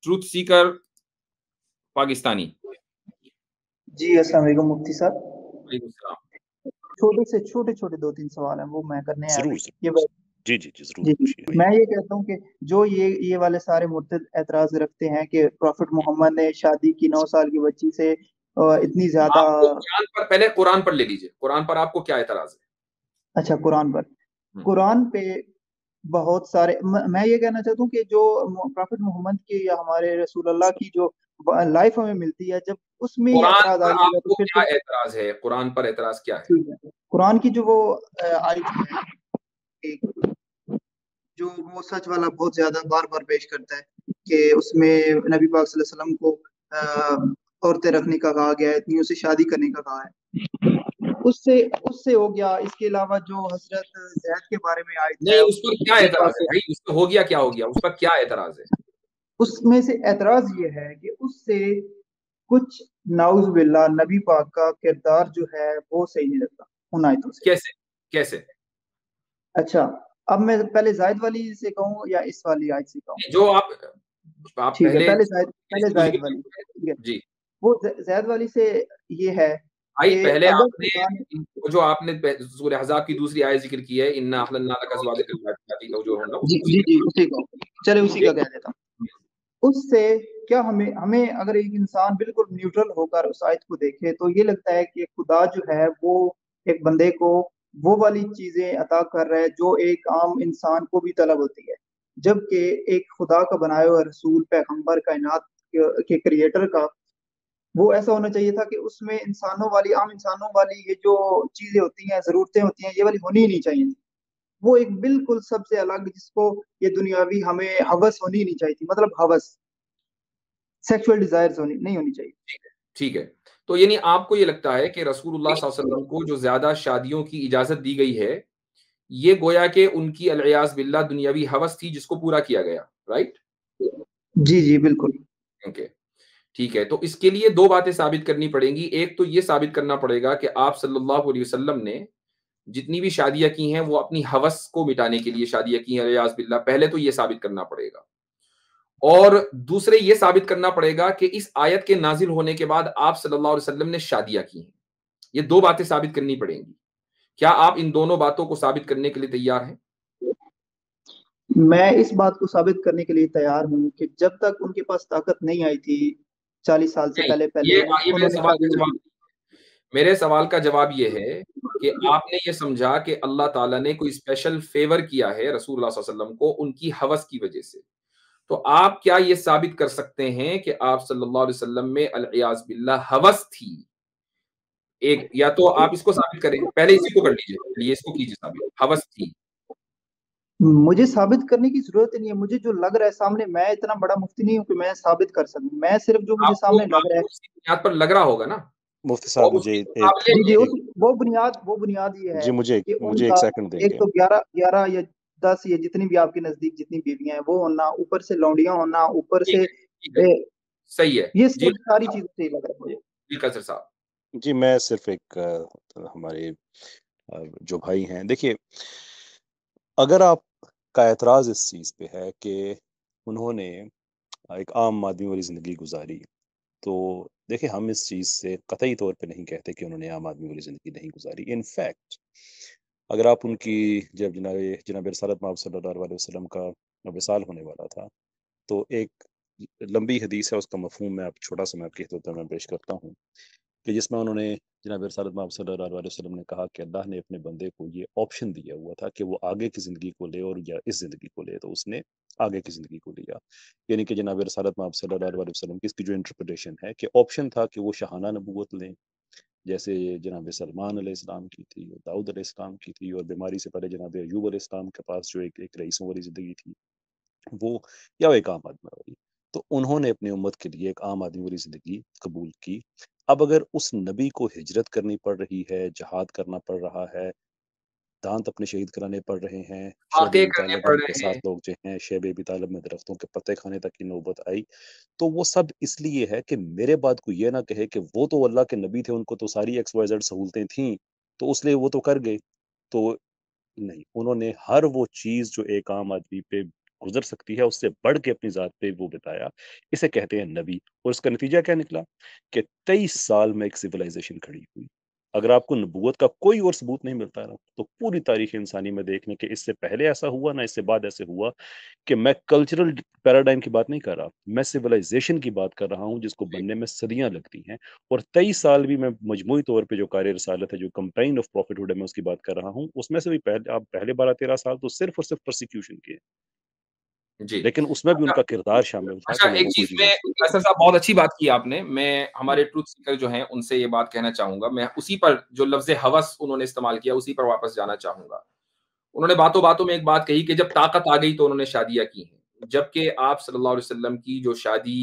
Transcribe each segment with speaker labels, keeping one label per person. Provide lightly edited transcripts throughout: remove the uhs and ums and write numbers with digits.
Speaker 1: Truth Sikar Pakistani.
Speaker 2: जी, अस्सलाम वालेकुम मुफ्ती साहब।
Speaker 1: वालेकुम सलाम।
Speaker 2: छोटे-छोटे 2-3 सवाल हैं, वो मैं करने हैं
Speaker 3: ज़रूर,
Speaker 2: अभी। ये
Speaker 3: ज़रूर।
Speaker 2: ब
Speaker 3: जी, जी, जी, ज़रूर
Speaker 2: जी,
Speaker 3: पूछिए।
Speaker 2: मैं ये कहता हूँ कि जो ये वाले सारे मुर्तद एतराज़ रखते हैं कि प्रॉफेट मोहम्मद ने शादी की 9 साल की बच्ची से इतनी ज़्यादा।
Speaker 1: आपको कुरान पर पहले कुरान पर ले लीजिए। कुरान पर आपको क्या एतराज़ है?
Speaker 2: अच्छा, कुरान पर।
Speaker 1: हुँ।
Speaker 2: कुरान पे बहुत सारे मैं ये कहना चाहता हूँ कि जो प्रॉफेट मोहम्मद की या हमारे रसूल अल्लाह की जो लाइफ हमें मिलती है, जब उसमें ही
Speaker 1: कुरान
Speaker 2: एतराज़ आ
Speaker 1: पर
Speaker 2: जाएगा तो
Speaker 1: आपको
Speaker 2: फिर
Speaker 1: क्या
Speaker 2: तो
Speaker 1: एतराज़ है? कुरान पर एतराज़ क्या है?
Speaker 2: ठीक है। कुरान की जो वो आयत है, एक जो वो सच वाला बहुत ज्यादा बार-बार पेश करता है कि उसमें नबी पाक सल्लल्लाहु अलैहि वसल्लम को औरतें रखने का कहा गया है, इतनी से शादी करने का कहा है। उससे उससे हो गया। इसके अलावा जो हज़रत ज़ैद के बारे में आयत
Speaker 1: नहीं,
Speaker 2: है,
Speaker 1: उस पर क्या
Speaker 2: नबी पाक
Speaker 1: एतराज़ है
Speaker 2: को
Speaker 1: भाई? उस पर हो गया क्या हो गया? उस पर क्या एतराज़ है?
Speaker 2: उसमें से ऐतराज़ ये है कि उससे कुछ नाउज़ बिल्लाह नबी पाक का किरदार जो है वो सही नहीं लगता उन आयतों से।
Speaker 1: कैसे? कैसे?
Speaker 2: अच्छा, अब मैं पहले ज़ायद वाली से कहूँ या इस वाली आयत से कहूँ?
Speaker 1: जो आप
Speaker 2: ठीक है,
Speaker 1: पहले
Speaker 2: पहले ज़ायद वाली, ठीक है।
Speaker 1: जी।
Speaker 2: वो ज़ैद वाली से ये है
Speaker 1: भाई
Speaker 2: कि
Speaker 1: पहले
Speaker 2: अगर
Speaker 1: आपने
Speaker 2: खुदा ने
Speaker 1: वो जो आपने सूरह अहज़ाब की दूसरी आयत ज़िक्र की है, इन्ना अहलल्ना लक अज़वाजक अल्लाती ज़ौजुहुन्ना,
Speaker 2: जी,
Speaker 1: उसी
Speaker 2: जी,
Speaker 1: के
Speaker 2: जी,
Speaker 1: बाद
Speaker 2: उसी को चलिए उसी
Speaker 1: जी।
Speaker 2: का कह देता हूँ। उससे क्या हमें हमें अगर एक इंसान बिल्कुल न्यूट्रल होकर उस आयत को देखे तो ये लगता है कि खुदा जो है वो एक बंदे को वो वाली चीज़ें अता कर रहा है जो एक आम इंसान को भी तलब होती है। जबकि एक खुदा का बनाया हुआ रसूल, पैगंबर, कायनात के क्रिएटर का वो ऐसा होना चाहिए था कि उसमें आम इंसानों वाली ये जो चीज़ें होती हैं, ज़रूरतें होती हैं, ये वाली होनी ही नहीं चाहिए थी। वो एक बिल्कुल सबसे अलग जिसको ये दुनियावी हमें हवस होनी ही नहीं चाहिए थी। मतलब हवस, सेक्सुअल डिज़ायर्स नहीं होनी चाहिए।
Speaker 1: ठीक है, ठीक है। तो यानी आपको ये लगता है कि रसूलुल्लाह सल्लल्लाहु अलैहि वसल्लम को जो ज़्यादा शादियों की इजाज़त दी गई है, ये गोया कि उनकी अल-इयाज़ बिल्लाह दुनियावी हवस थी जिसको पूरा किया गया, राइट?
Speaker 2: जी, जी, बिल्कुल।
Speaker 1: ओके, ठीक है। तो इसके लिए 2 बातें साबित करनी पड़ेंगी। एक तो ये साबित करना पड़ेगा कि आप सल्लल्लाहु अलैहि वसल्लम ने जितनी भी शादियाँ की हैं, वो अपनी हवस को मिटाने के लिए शादियाँ की हैं, अल-इयाज़ बिल्लाह। पहले तो ये साबित करना पड़ेगा। और दूसरे ये साबित करना पड़ेगा कि इस आयत के नाज़िल होने के बाद आप सल्लल्लाहु अलैहि वसल्लम ने शादियाँ की हैं। ये 2 बातें साबित करनी पड़ेंगी। क्या आप इन दोनों बातों को साबित करने के लिए तैयार हैं?
Speaker 2: मैं इस बात को साबित करने के लिए तैयार हूँ कि जब तक उनके पास ताकत नहीं आई थी, 40 साल से
Speaker 1: नहीं,
Speaker 2: पहले
Speaker 1: ये मेरे
Speaker 2: उन्होंने
Speaker 1: सवाल
Speaker 2: शादी
Speaker 1: का
Speaker 2: नहीं
Speaker 1: जवाब
Speaker 2: की।
Speaker 1: मेरे सवाल का जवाब ये है कि आपने ये समझा कि अल्लाह ताला ने कोई स्पेशल फ़ेवर किया है रसूलुल्लाह सल्लल्लाहु अलैहि वसल्लम को उनकी हवस की वजह से। तो आप क्या ये साबित कर सकते हैं कि आप सल्लल्लाहु अलैहि वसल्लम में अल-इयाज़ बिल्लाह हवस थी? एक या तो आप इसको साबित करें, पहले इसी को कर लीजिए, चलिए इसको कीजिए साबित, हवस थी।
Speaker 2: मुझे साबित करने की ज़रूरत ही नहीं है, मुझे जो लग रहा है सामने, मैं इतना बड़ा मुफ्ती नहीं हूँ कि मैं साबित कर सकूँ। मैं सिर्फ़ जो मुझे
Speaker 1: आपको
Speaker 2: सामने लग रहा है।
Speaker 1: आपको किसी बुनियाद पर लग रहा होगा ना
Speaker 3: मुफ्ती साहब
Speaker 1: और
Speaker 3: मुझे
Speaker 1: उसके
Speaker 3: एक
Speaker 1: मुकाबले
Speaker 2: जी, जी,
Speaker 1: में
Speaker 3: एक
Speaker 2: वो बुनियाद ये है
Speaker 3: जी,
Speaker 2: कि
Speaker 3: मुझे 1
Speaker 2: उनका
Speaker 3: सेकंड
Speaker 2: एक
Speaker 3: देंगे?
Speaker 2: तो 11 या 10 या जितनी भी आपके नज़दीक जितनी बीवियाँ हैं, वो होना, ऊपर से लौंडिया होना, ऊपर
Speaker 1: ठीक
Speaker 2: से
Speaker 1: है, ठीक है, सही है।
Speaker 2: ये
Speaker 1: जी,
Speaker 2: सब सारी चीज़ें सही लग रहा है मुझे।
Speaker 1: जी, कासर साहब।
Speaker 3: जी, मैं सिर्फ़ एक हमारे जो भाई हैं, देखिए, अगर आपका ऐतराज़ इस चीज़ पे है कि उन्होंने एक आम आदमी वाली ज़िंदगी गुज़ारी, तो देखिए, हम इस चीज़ से कतई तौर पे नहीं कहते कि उन्होंने आम आदमी वाली ज़िंदगी नहीं गुज़ारी। इनफ़ैक्ट अगर आप उनकी जब जनाब रिसालत मआब सल्लल्लाहु अलैहि वसल्लम का विसाल होने वाला था, तो एक लंबी हदीस है, उसका मफ़हूम मैं आप छोटा-सा मैं आपके खिदमत में पेश करता हूँ कि जिसमें उन्होंने जनाब रिसालत मआब सल्लल्लाहु अलैहि वसल्लम ने कहा कि अल्लाह ने अपने बंदे को ये ऑप्शन दिया हुआ था कि वो आगे की ज़िंदगी को ले और या इस ज़िंदगी को ले, तो उसने आगे की ज़िंदगी को लिया। यानी कि जनाब रिसालत मआब सल्लल्लाहु अलैहि वसल्लम की इसकी जो इंटरप्रिटेशन है कि ऑप्शन था कि वो शाहाना नबूवत लें, जैसे जनाब सलमान अलैहिस्सलाम की थी, दाऊद अलैहिस्सलाम की थी, और बीमारी से पहले जनाब अय्यूब अलैहिस्सलाम के पास जो एक रईसों वाली ज़िंदगी थी, वो या वो एक आम आदमी वाली। तो उन्होंने अपनी उम्मत के लिए एक आम आदमी वाली ज़िंदगी कबूल की। अब अगर उस नबी को हिजरत करनी पड़ रही है, जिहाद करना पड़ रहा है, दांत अपने शहीद कराने पड़ रहे हैं, शैब
Speaker 1: वाक़ई
Speaker 3: अबी
Speaker 1: करने
Speaker 3: तालिब
Speaker 1: पड़
Speaker 3: के
Speaker 1: रहे
Speaker 3: साथ
Speaker 1: हैं।
Speaker 3: लोग जो हैं, शैब अबी तालिब में दरख्तों के पत्ते खाने तक की नौबत आई, तो वो सब इसलिए है कि मेरे बाद कोई ये ना कहे कि वो तो अल्लाह के नबी थे, उनको तो सारी XYZ सहूलतें थीं, तो इसलिए वो तो कर गए। तो नहीं, उन्होंने हर वो चीज़ जो एक आम आदमी पे गुजर सकती है उससे बढ़ के अपनी ज़ात पे वो बिताया। इसे कहते हैं नबी। और उसका नतीजा क्या निकला कि 23 साल में एक सिविलाइज़ेशन खड़ी हुई। अगर आपको नबूवत का कोई और सबूत नहीं मिलता ना, तो पूरी तारीख़ इंसानी में देख लें कि इससे पहले ऐसा हुआ ना इससे बाद ऐसे हुआ, कि मैं कल्चरल पैराडाइम की बात नहीं कर रहा, मैं सिविलाइज़ेशन की बात कर रहा हूँ जिसको
Speaker 1: जी।
Speaker 3: बनने में सदियाँ लगती हैं। और 23 साल भी मैं मजमूई तौर पे जो कार्य रिसालत है, जो कंपेन ऑफ प्रॉफिटहुड है, मैं उसकी बात कर रहा हूँ। उसमें से भी आप पहले 12-13 साल तो सिर्फ़ और सिर्फ़ परसिक्यूशन के हैं।
Speaker 1: जी।
Speaker 3: लेकिन उसमें भी
Speaker 1: अच्छा
Speaker 3: उनका किरदार शामिल था
Speaker 1: अच्छा,
Speaker 3: कि
Speaker 1: एक
Speaker 3: लोगों को ये
Speaker 1: चीज़
Speaker 3: चीज़ें
Speaker 1: में फैसल साहब बहुत अच्छी बात की आपने। मैं
Speaker 3: हुँ,
Speaker 1: हमारे ट्रुथ सीकर जो हैं उनसे ये बात कहना चाहूँगा। मैं उसी पर जो लफ़्ज़ हवस उन्होंने इस्तेमाल किया उसी पर वापस जाना चाहूँगा। उन्होंने बातों-बातों में एक बात कही कि जब ताकत आ गई तो उन्होंने शादियाँ की हैं। जबकि आप सल्लल्लाहु अलैहि वसल्लम की जो शादी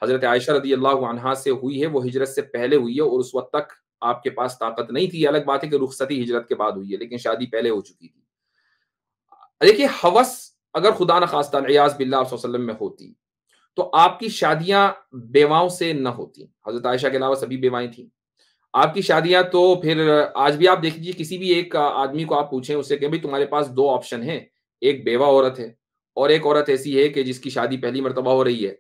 Speaker 1: हज़रत आयशा रज़ियल्लाहु अन्हा से हुई है वो हिजरत से पहले हुई है और उस वक़्त तक आपके पास ताकत नहीं थी। अलग बात है कि रुख़सती हिजरत के बाद हुई है, लेकिन शादी पहले हो चुकी थी। देखिए हवस अगर खुदा न ख़ास्ता इयाज़ बिल्लाह सल्लल्लाहु अलैहि वसल्लम में होती, तो आपकी शादियाँ बेवाओं से न होती। हज़रत आयशा के अलावा सभी बेवाएँ थीं। आपकी शादियाँ तो फिर आज भी आप देख लीजिए किसी भी एक आदमी को आप पूछें उससे कि भई तुम्हारे पास 2 ऑप्शन हैं, एक बेवा औरत है और एक औरत ऐसी है कि जिसकी शादी पहली मर्तबा हो रही है,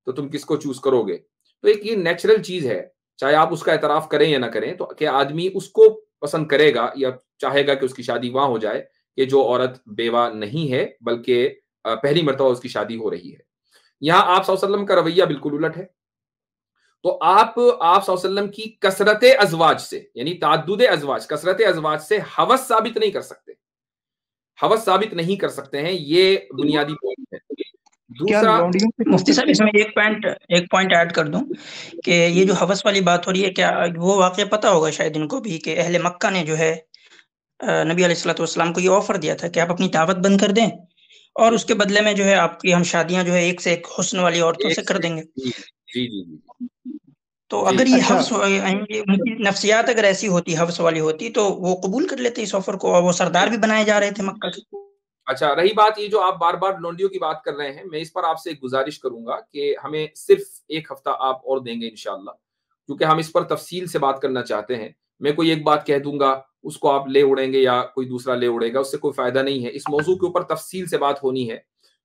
Speaker 1: तो तुम किसको चूज़ करोगे? तो एक ये नेचुरल चीज़ है, चाहे आप उसका एतराफ़ करें या ना करें, तो कि आदमी उसको पसंद करेगा या चाहेगा कि उसकी शादी वहाँ हो जाए कि जो औरत बेवा नहीं है, बल्कि पहली मर्तबा उसकी शादी हो रही है। यहाँ आप सल्लल्लाहु अलैहि वसल्लम का रवैया बिल्कुल उलट है। तो आप सल्लल्लाहु अलैहि वसल्लम की कसरत अज़वाज से यानी ताद्दुद अज़वाज कसरत अज़वाज से हवस साबित नहीं कर सकते। हवस साबित नहीं कर सकते हैं, ये बुनियादी पॉइंट है।
Speaker 2: क्या
Speaker 1: दूसरा
Speaker 2: लौंडियों से
Speaker 4: मुफ्ती
Speaker 2: शादी
Speaker 4: साहब इसमें एक पॉइंट ऐड कर दूं कि ये जो हवस वाली बात हो रही है, क्या वो वाक़या पता होगा शायद इनको भी कि अहले मक्का ने जो है नबी अलैहिस्सलातु वस्सलाम को ये ऑफर दिया था कि आप अपनी दावत बंद कर दें और
Speaker 1: जी,
Speaker 4: उसके बदले में जो है आपकी हम शादियां जो है एक से एक हुस्न वाली औरतों से
Speaker 1: एक
Speaker 4: कर
Speaker 1: से
Speaker 4: देंगे।
Speaker 1: जी, जी, जी, जी,
Speaker 4: तो
Speaker 1: जी।
Speaker 4: अगर ये
Speaker 2: अच्छा,
Speaker 4: हव्स उनकी नफ्सियात अगर ऐसी होती, हव्स वाली होती, तो वो कबूल कर लेते इस ऑफर को और वो सरदार भी बनाए जा रहे थे मक्का के।
Speaker 1: अच्छा, रही बात ये जो आप बार-बार लौंडियों की बात कर रहे हैं, मैं इस पर आपसे एक गुज़ारिश करूँगा कि हमें सिर्फ़ 1 हफ़्ता आप और देंगे इंशाअल्लाह, क्योंकि हम इस पर तफ़सील से बात करना चाहते हैं। मैं कोई एक बात कह दूँगा, उसको आप ले उड़ेंगे या कोई दूसरा ले उड़ेगा, उससे कोई फ़ायदा नहीं है। इस मौज़ू के ऊपर तफ़सील से बात होनी है,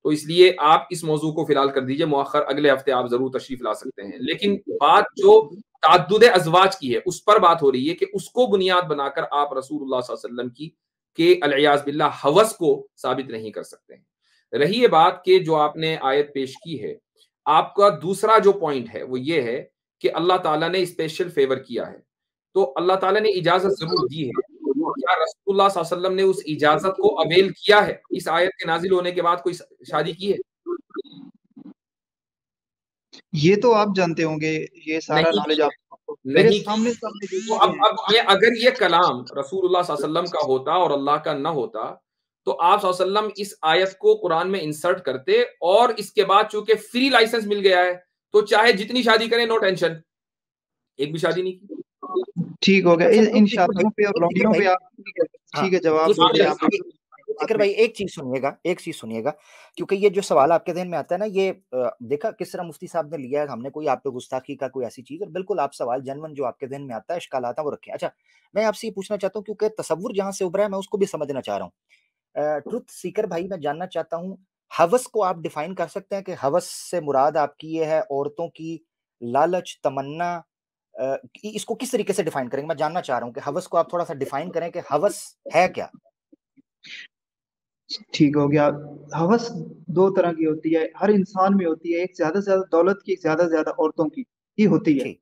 Speaker 1: तो इसलिए आप इस मौज़ू को फ़िलहाल कर दीजिए, मुअख़्ख़र अगले हफ़्ते आप ज़रूर तशरीफ़ ला सकते हैं। लेकिन बात जो तअद्दुद अज़वाज की है, उस पर बात हो रही है कि उसको बुनियाद बनाकर आप रसूलुल्लाह सल्लल्लाहु अलैहि वसल्लम की के अलियाज़ बिल्लाह हवस को साबित नहीं कर सकते हैं। रही ये बात कि जो आपने आयत पेश की है, आपका दूसरा जो पॉइंट है वो ये है कि अल्लाह ताला ने स्पेशल फ़ेवर किया है। तो अल्लाह ताला ने इजाज़त ज़रूर दी है। तो क्या रसूलुल्लाह सल्लल्लाहु अलैहि वसल्लम ने उस इजाज़त को अवेल किया है? इस आयत के नाज़िल होने के बाद कोई शादी की है?
Speaker 2: ये तो आप जानते होंगे, ये सारा
Speaker 1: नहीं की
Speaker 2: नॉलेज
Speaker 1: है,
Speaker 2: आप मेरे
Speaker 1: नहीं की
Speaker 2: सामने
Speaker 1: है।
Speaker 2: सामने जो
Speaker 1: तो
Speaker 2: चीजें
Speaker 1: अब ये अगर ये कलाम रसूलुल्लाह सल्लल्लाहु अलैहि वसल्लम का होता और अल्लाह का ना होता, तो आप सल्लल्लाहु अलैहि वसल्लम इस आयत को कुरान में इंसर्ट करते और इसके बाद चूँकि फ्री लाइसेंस मिल गया है, तो चाहे जितनी शादी करें नो टेंशन। एक भी शादी नहीं की।
Speaker 2: हैं, ठीक हो गया।
Speaker 5: अच्छा
Speaker 2: इन
Speaker 5: ज़िक्र भाई,
Speaker 2: शादियों पे और
Speaker 5: ज़िक्र
Speaker 2: लौंडियों
Speaker 5: भाई,
Speaker 2: पे आप
Speaker 5: हाँ,
Speaker 2: ठीक है जवाब
Speaker 5: एक
Speaker 2: दे
Speaker 5: मिनट
Speaker 2: दें
Speaker 1: अच्छा,
Speaker 2: आप बाद
Speaker 5: ज़िक्र
Speaker 2: में।
Speaker 5: भाई, एक चीज़ सुनिएगा, क्योंकि ये जो सवाल आपके ज़हन में आता है ना, ये देखा किस तरह मुफ्ती साहब ने लिया है, हमने कोई आप पे गुस्ताखी का कोई ऐसी चीज़, और बिल्कुल आप सवाल जेन्युइन जो आपके ज़हन में आता है, इश्कालात हैं, वो रखें। अच्छा, मैं आपसे ये पूछना चाहता हूँ, क्योंकि तसव्वुर जहाँ से उभरा है, मैं उसको भी समझना चाह रहा हूँ। ट्रुथ सीकर भाई, मैं जानना चाहता हूँ, हवस को आप डिफाइन कर सकते हैं कि हवस से मुराद आपकी ये है औरतों की लालच, तमन्ना, इसको किस तरीके से डिफाइन करेंगे? मैं जानना चाह रहा हूँ कि हवस को आप थोड़ा सा डिफाइन करें कि हवस है क्या?
Speaker 2: ठीक हो गया। हवस दो तरह की होती है, हर इंसान में होती है। एक ज्यादा से ज्यादा दौलत की, एक ज्यादा से ज्यादा औरतों की ही होती है।
Speaker 5: ठीक,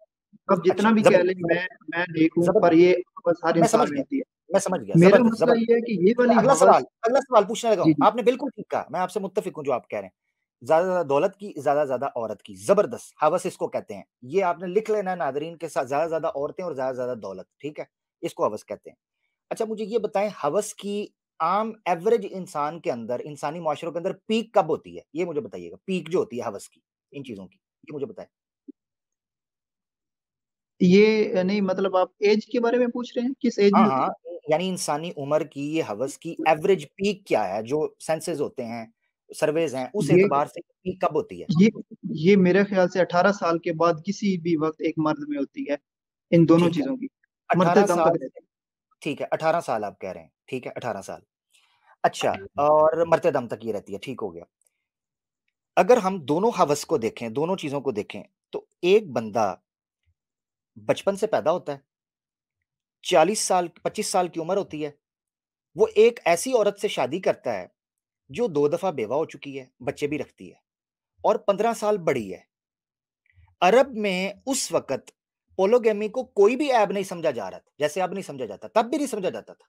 Speaker 2: अब जितना
Speaker 5: अच्छा,
Speaker 2: भी कह लें मैं नेक हूं, पर
Speaker 5: जबरदस्त,
Speaker 2: ये हवस हर
Speaker 5: मैं समझ
Speaker 2: इंसान में
Speaker 5: गया,
Speaker 2: होती है।
Speaker 5: मैं समझ गया,
Speaker 2: मेरा
Speaker 5: जबरदस्त,
Speaker 2: मसला
Speaker 5: जबरदस्त।
Speaker 2: ये है कि ये
Speaker 5: मैं
Speaker 2: वाली हवस।
Speaker 5: अगला सवाल पूछने लगा
Speaker 2: जी
Speaker 5: हूँ,
Speaker 2: जी।
Speaker 5: आपने बिल्कुल ठीक कहा, मैं आपसे मुत्तफिक हूँ जो आप कह रहे हैं। ज़्यादा से ज़्यादा दौलत की, ज़्यादा से ज़्यादा औरत की, ज़बरदस्त, हवस इसको कहते हैं। ये आपने लिख लेना है नाज़रीन के साथ, ज़्यादा से ज़्यादा औरतें और ज़्यादा से ज़्यादा दौलत, ठीक है? इसको हवस कहते हैं। अच्छा, मुझे ये बताएँ, हवस की आम एवरेज इंसान के अंदर, इंसानी माशरों के अंदर पीक कब होती है? ये मुझे बताइएगा, पीक जो होती है हवस की, इन चीज़ों की, ये मुझे बताएँ।
Speaker 2: ये नहीं, मतलब आप एज के बारे में पूछ रहे हैं, किस एज में
Speaker 5: हाँ,
Speaker 2: होती
Speaker 5: हाँ,
Speaker 2: है?
Speaker 5: यानी इंसानी उम्र की ये हवस की एवरेज पीक क्या है? जो सेंसेस होते हैं, सर्वेज़ हैं, उस
Speaker 2: ये
Speaker 5: एतबार से पीक कब होती है?
Speaker 2: ये ये मेरे ख्याल से 18 साल के बाद किसी भी वक्त एक मर्द में होती है, इन दोनों
Speaker 5: ठीक है,
Speaker 2: चीजों की। मरते
Speaker 5: 18
Speaker 2: दम
Speaker 5: साल
Speaker 2: तक रहती
Speaker 5: से, ठीक है, 18 साल आप कह रहे हैं, ठीक है, 18 साल। अच्छा, और मरते दम तक ये रहती है, ठीक हो गया। अगर हम दोनों हवस को देखें, दोनों चीजों को देखें, तो एक बंदा बचपन से पैदा होता है, 40 साल 25 साल की उम्र होती है, वो एक ऐसी औरत से शादी करता है जो 2 दफा बेवा हो चुकी है, बच्चे भी रखती है और 15 साल बड़ी है। अरब में उस वक्त पोलोगेमी को कोई भी ऐब नहीं समझा जा रहा था, जैसे अब नहीं समझा जाता, तब भी नहीं समझा जाता था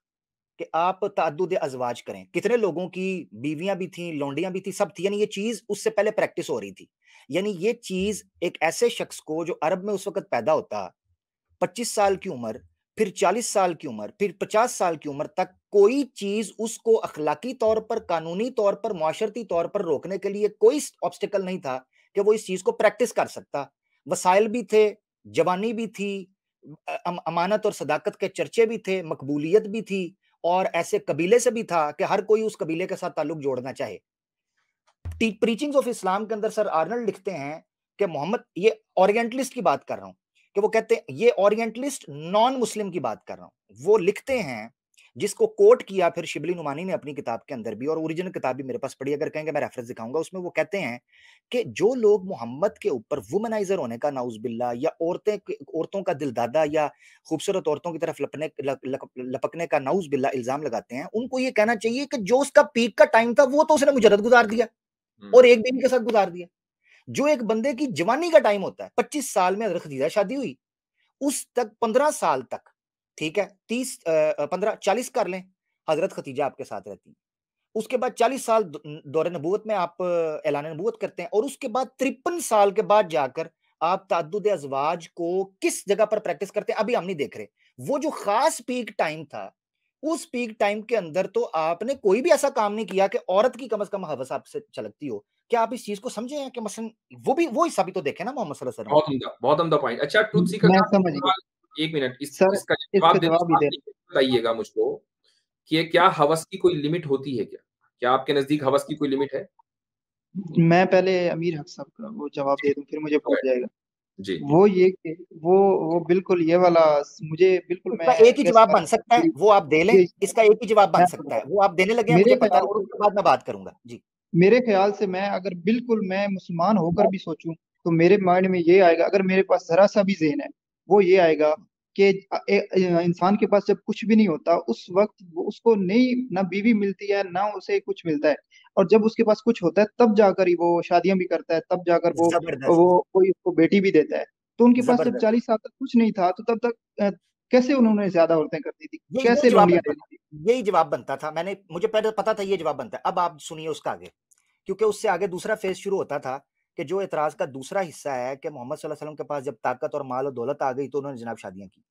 Speaker 5: कि आप तअद्दुद अज़वाज करें। कितने लोगों की बीवियां भी थी, लौंडियां भी थी, सब थी, यानी ये चीज उससे पहले प्रैक्टिस हो रही थी। यानी ये चीज एक ऐसे शख्स को जो अरब में उस वक्त पैदा होता, 25 साल की उम्र, फिर 40 साल की उम्र, फिर 50 साल की उम्र तक कोई चीज उसको अखलाकी तौर पर, कानूनी तौर पर, मुआशरती तौर पर रोकने के लिए कोई ऑब्स्टिकल नहीं था कि वो इस चीज को प्रैक्टिस कर सकता। वसाइल भी थे, जवानी भी थी, अमानत और सदाकत के चर्चे भी थे, मकबूलियत भी थी, और ऐसे कबीले से भी था कि हर कोई उस कबीले के साथ ताल्लुक जोड़ना चाहे। प्रीचिंग्स ऑफ इस्लाम के अंदर सर आर्नल्ड लिखते हैं कि मोहम्मद, ये ओरिएंटलिस्ट की बात कर रहा हूं, कि वो कहते हैं, ये ओरिएंटलिस्ट नॉन मुस्लिम की बात कर रहा हूं, वो लिखते हैं, जिसको कोट किया फिर शिबली नुमानी ने अपनी किताब के अंदर भी, और ओरिजिनल किताब भी मेरे पास पड़ी, अगर कहेंगे मैं रेफरेंस दिखाऊंगा, उसमें वो कहते हैं कि जो लोग मोहम्मद के ऊपर वुमनाइजर होने का, नाउजुबिल्ला, या औरतों का दिलदादा या खूबसूरत औरतों की तरफ लपकने का नाउजुबिल्ला इल्जाम लगाते हैं, उनको ये कहना चाहिए कि जो उसका पीक का टाइम था वो तो उसने मुजर्रद गुजार दिया और एक बीवी के साथ गुजार दिया। जो एक बंदे की जवानी का टाइम होता है, 25 साल में हजरत खदीजा शादी हुई, उस तक 15 साल तक, ठीक है, 40 कर लें, हजरत खदीजा आपके साथ रहती है। उसके बाद 40 साल दौरे नबूवत में आप ऐलान नबूवत करते हैं, और उसके बाद 53 साल के बाद जाकर आप तअद्दुद अज़वाज को किस जगह पर प्रैक्टिस करते हैं, अभी हम नहीं देख रहे। वो जो खास पीक टाइम था, उस पीक टाइम के अंदर तो आपने कोई भी ऐसा काम नहीं किया कि औरत की कम से कम हवस आपसे छलकती हो। क्या आप इस चीज को समझे हैं कि मसलन वो हिस्सा भी तो देखे ना मोहम्मद सल्लल्लाहु अलैहि वसल्लम।
Speaker 1: बहुत उम्दा पॉइंट। अच्छा, ट्रुथ सीकर
Speaker 2: मैं
Speaker 1: साहब,
Speaker 2: समझ गया
Speaker 1: एक मिनट,
Speaker 2: सर,
Speaker 1: इसका
Speaker 2: इसका
Speaker 1: जवाब दे दो,
Speaker 2: जवाब ही
Speaker 1: साथ
Speaker 2: दे।
Speaker 1: ही बताइएगा मुझको कि क्या हवस की कोई लिमिट होती है? क्या क्या आपके नजदीक हवस की कोई लिमिट है?
Speaker 2: मैं पहले अमीर हक साहब का वो जवाब
Speaker 1: जी,
Speaker 2: दे दूं, फिर मुझे भूल जाएगा।
Speaker 1: जी।
Speaker 2: वो ये कि वो बिल्कुल ये वाला, मुझे बिल्कुल,
Speaker 5: इसका
Speaker 2: मैं
Speaker 5: एक ही
Speaker 2: कैसे
Speaker 5: जवाब
Speaker 2: कर
Speaker 5: बन
Speaker 2: रहा
Speaker 5: सकता है,
Speaker 2: हूँ
Speaker 5: वो आप दे लें।
Speaker 2: ये,
Speaker 5: इसका एक ही जवाब बन
Speaker 2: मैं
Speaker 5: सकता है, वो आप देने लगे हैं,
Speaker 2: मेरे
Speaker 5: मुझे पता है,
Speaker 2: ख्याल
Speaker 5: और
Speaker 2: से
Speaker 5: उसके बाद मैं बात करूंगा जी।
Speaker 2: मेरे ख्याल से मैं अगर बिल्कुल मैं मुसलमान होकर भी सोचूं, तो मेरे माइंड में ये आएगा, अगर मेरे पास जरा सा भी ज़हन है, वो ये आएगा कि इंसान के पास जब कुछ भी नहीं होता, उस वक्त वो उसको नहीं, ना बीवी मिलती है ना उसे कुछ मिलता है, और जब उसके पास कुछ होता है तब जाकर ही वो शादियां भी करता है, तब जाकर
Speaker 5: जबरदस्त,
Speaker 2: वो कोई उसको बेटी भी देता है। तो उनके पास जब
Speaker 5: जबरदस्त।
Speaker 2: 40 साल तक कुछ नहीं था, तो तब तक कैसे उन्होंने ज्यादा औरतें कर दी थी,
Speaker 5: यही
Speaker 2: कैसे
Speaker 5: जवाब
Speaker 2: लौंडियां
Speaker 5: बनता
Speaker 2: ले ली
Speaker 5: था,
Speaker 2: थी?
Speaker 5: यही जवाब बनता था। मुझे पहले पता था ये जवाब बनता है। अब आप सुनिए उसका आगे, क्योंकि उससे आगे दूसरा फेज शुरू होता था कि जो एतराज का दूसरा हिस्सा है कि मोहम्मद सल्लल्लाहु अलैहि वसल्लम के पास जब ताकत और माल और दौलत आ गई तो उन्होंने जनाब शादियां की।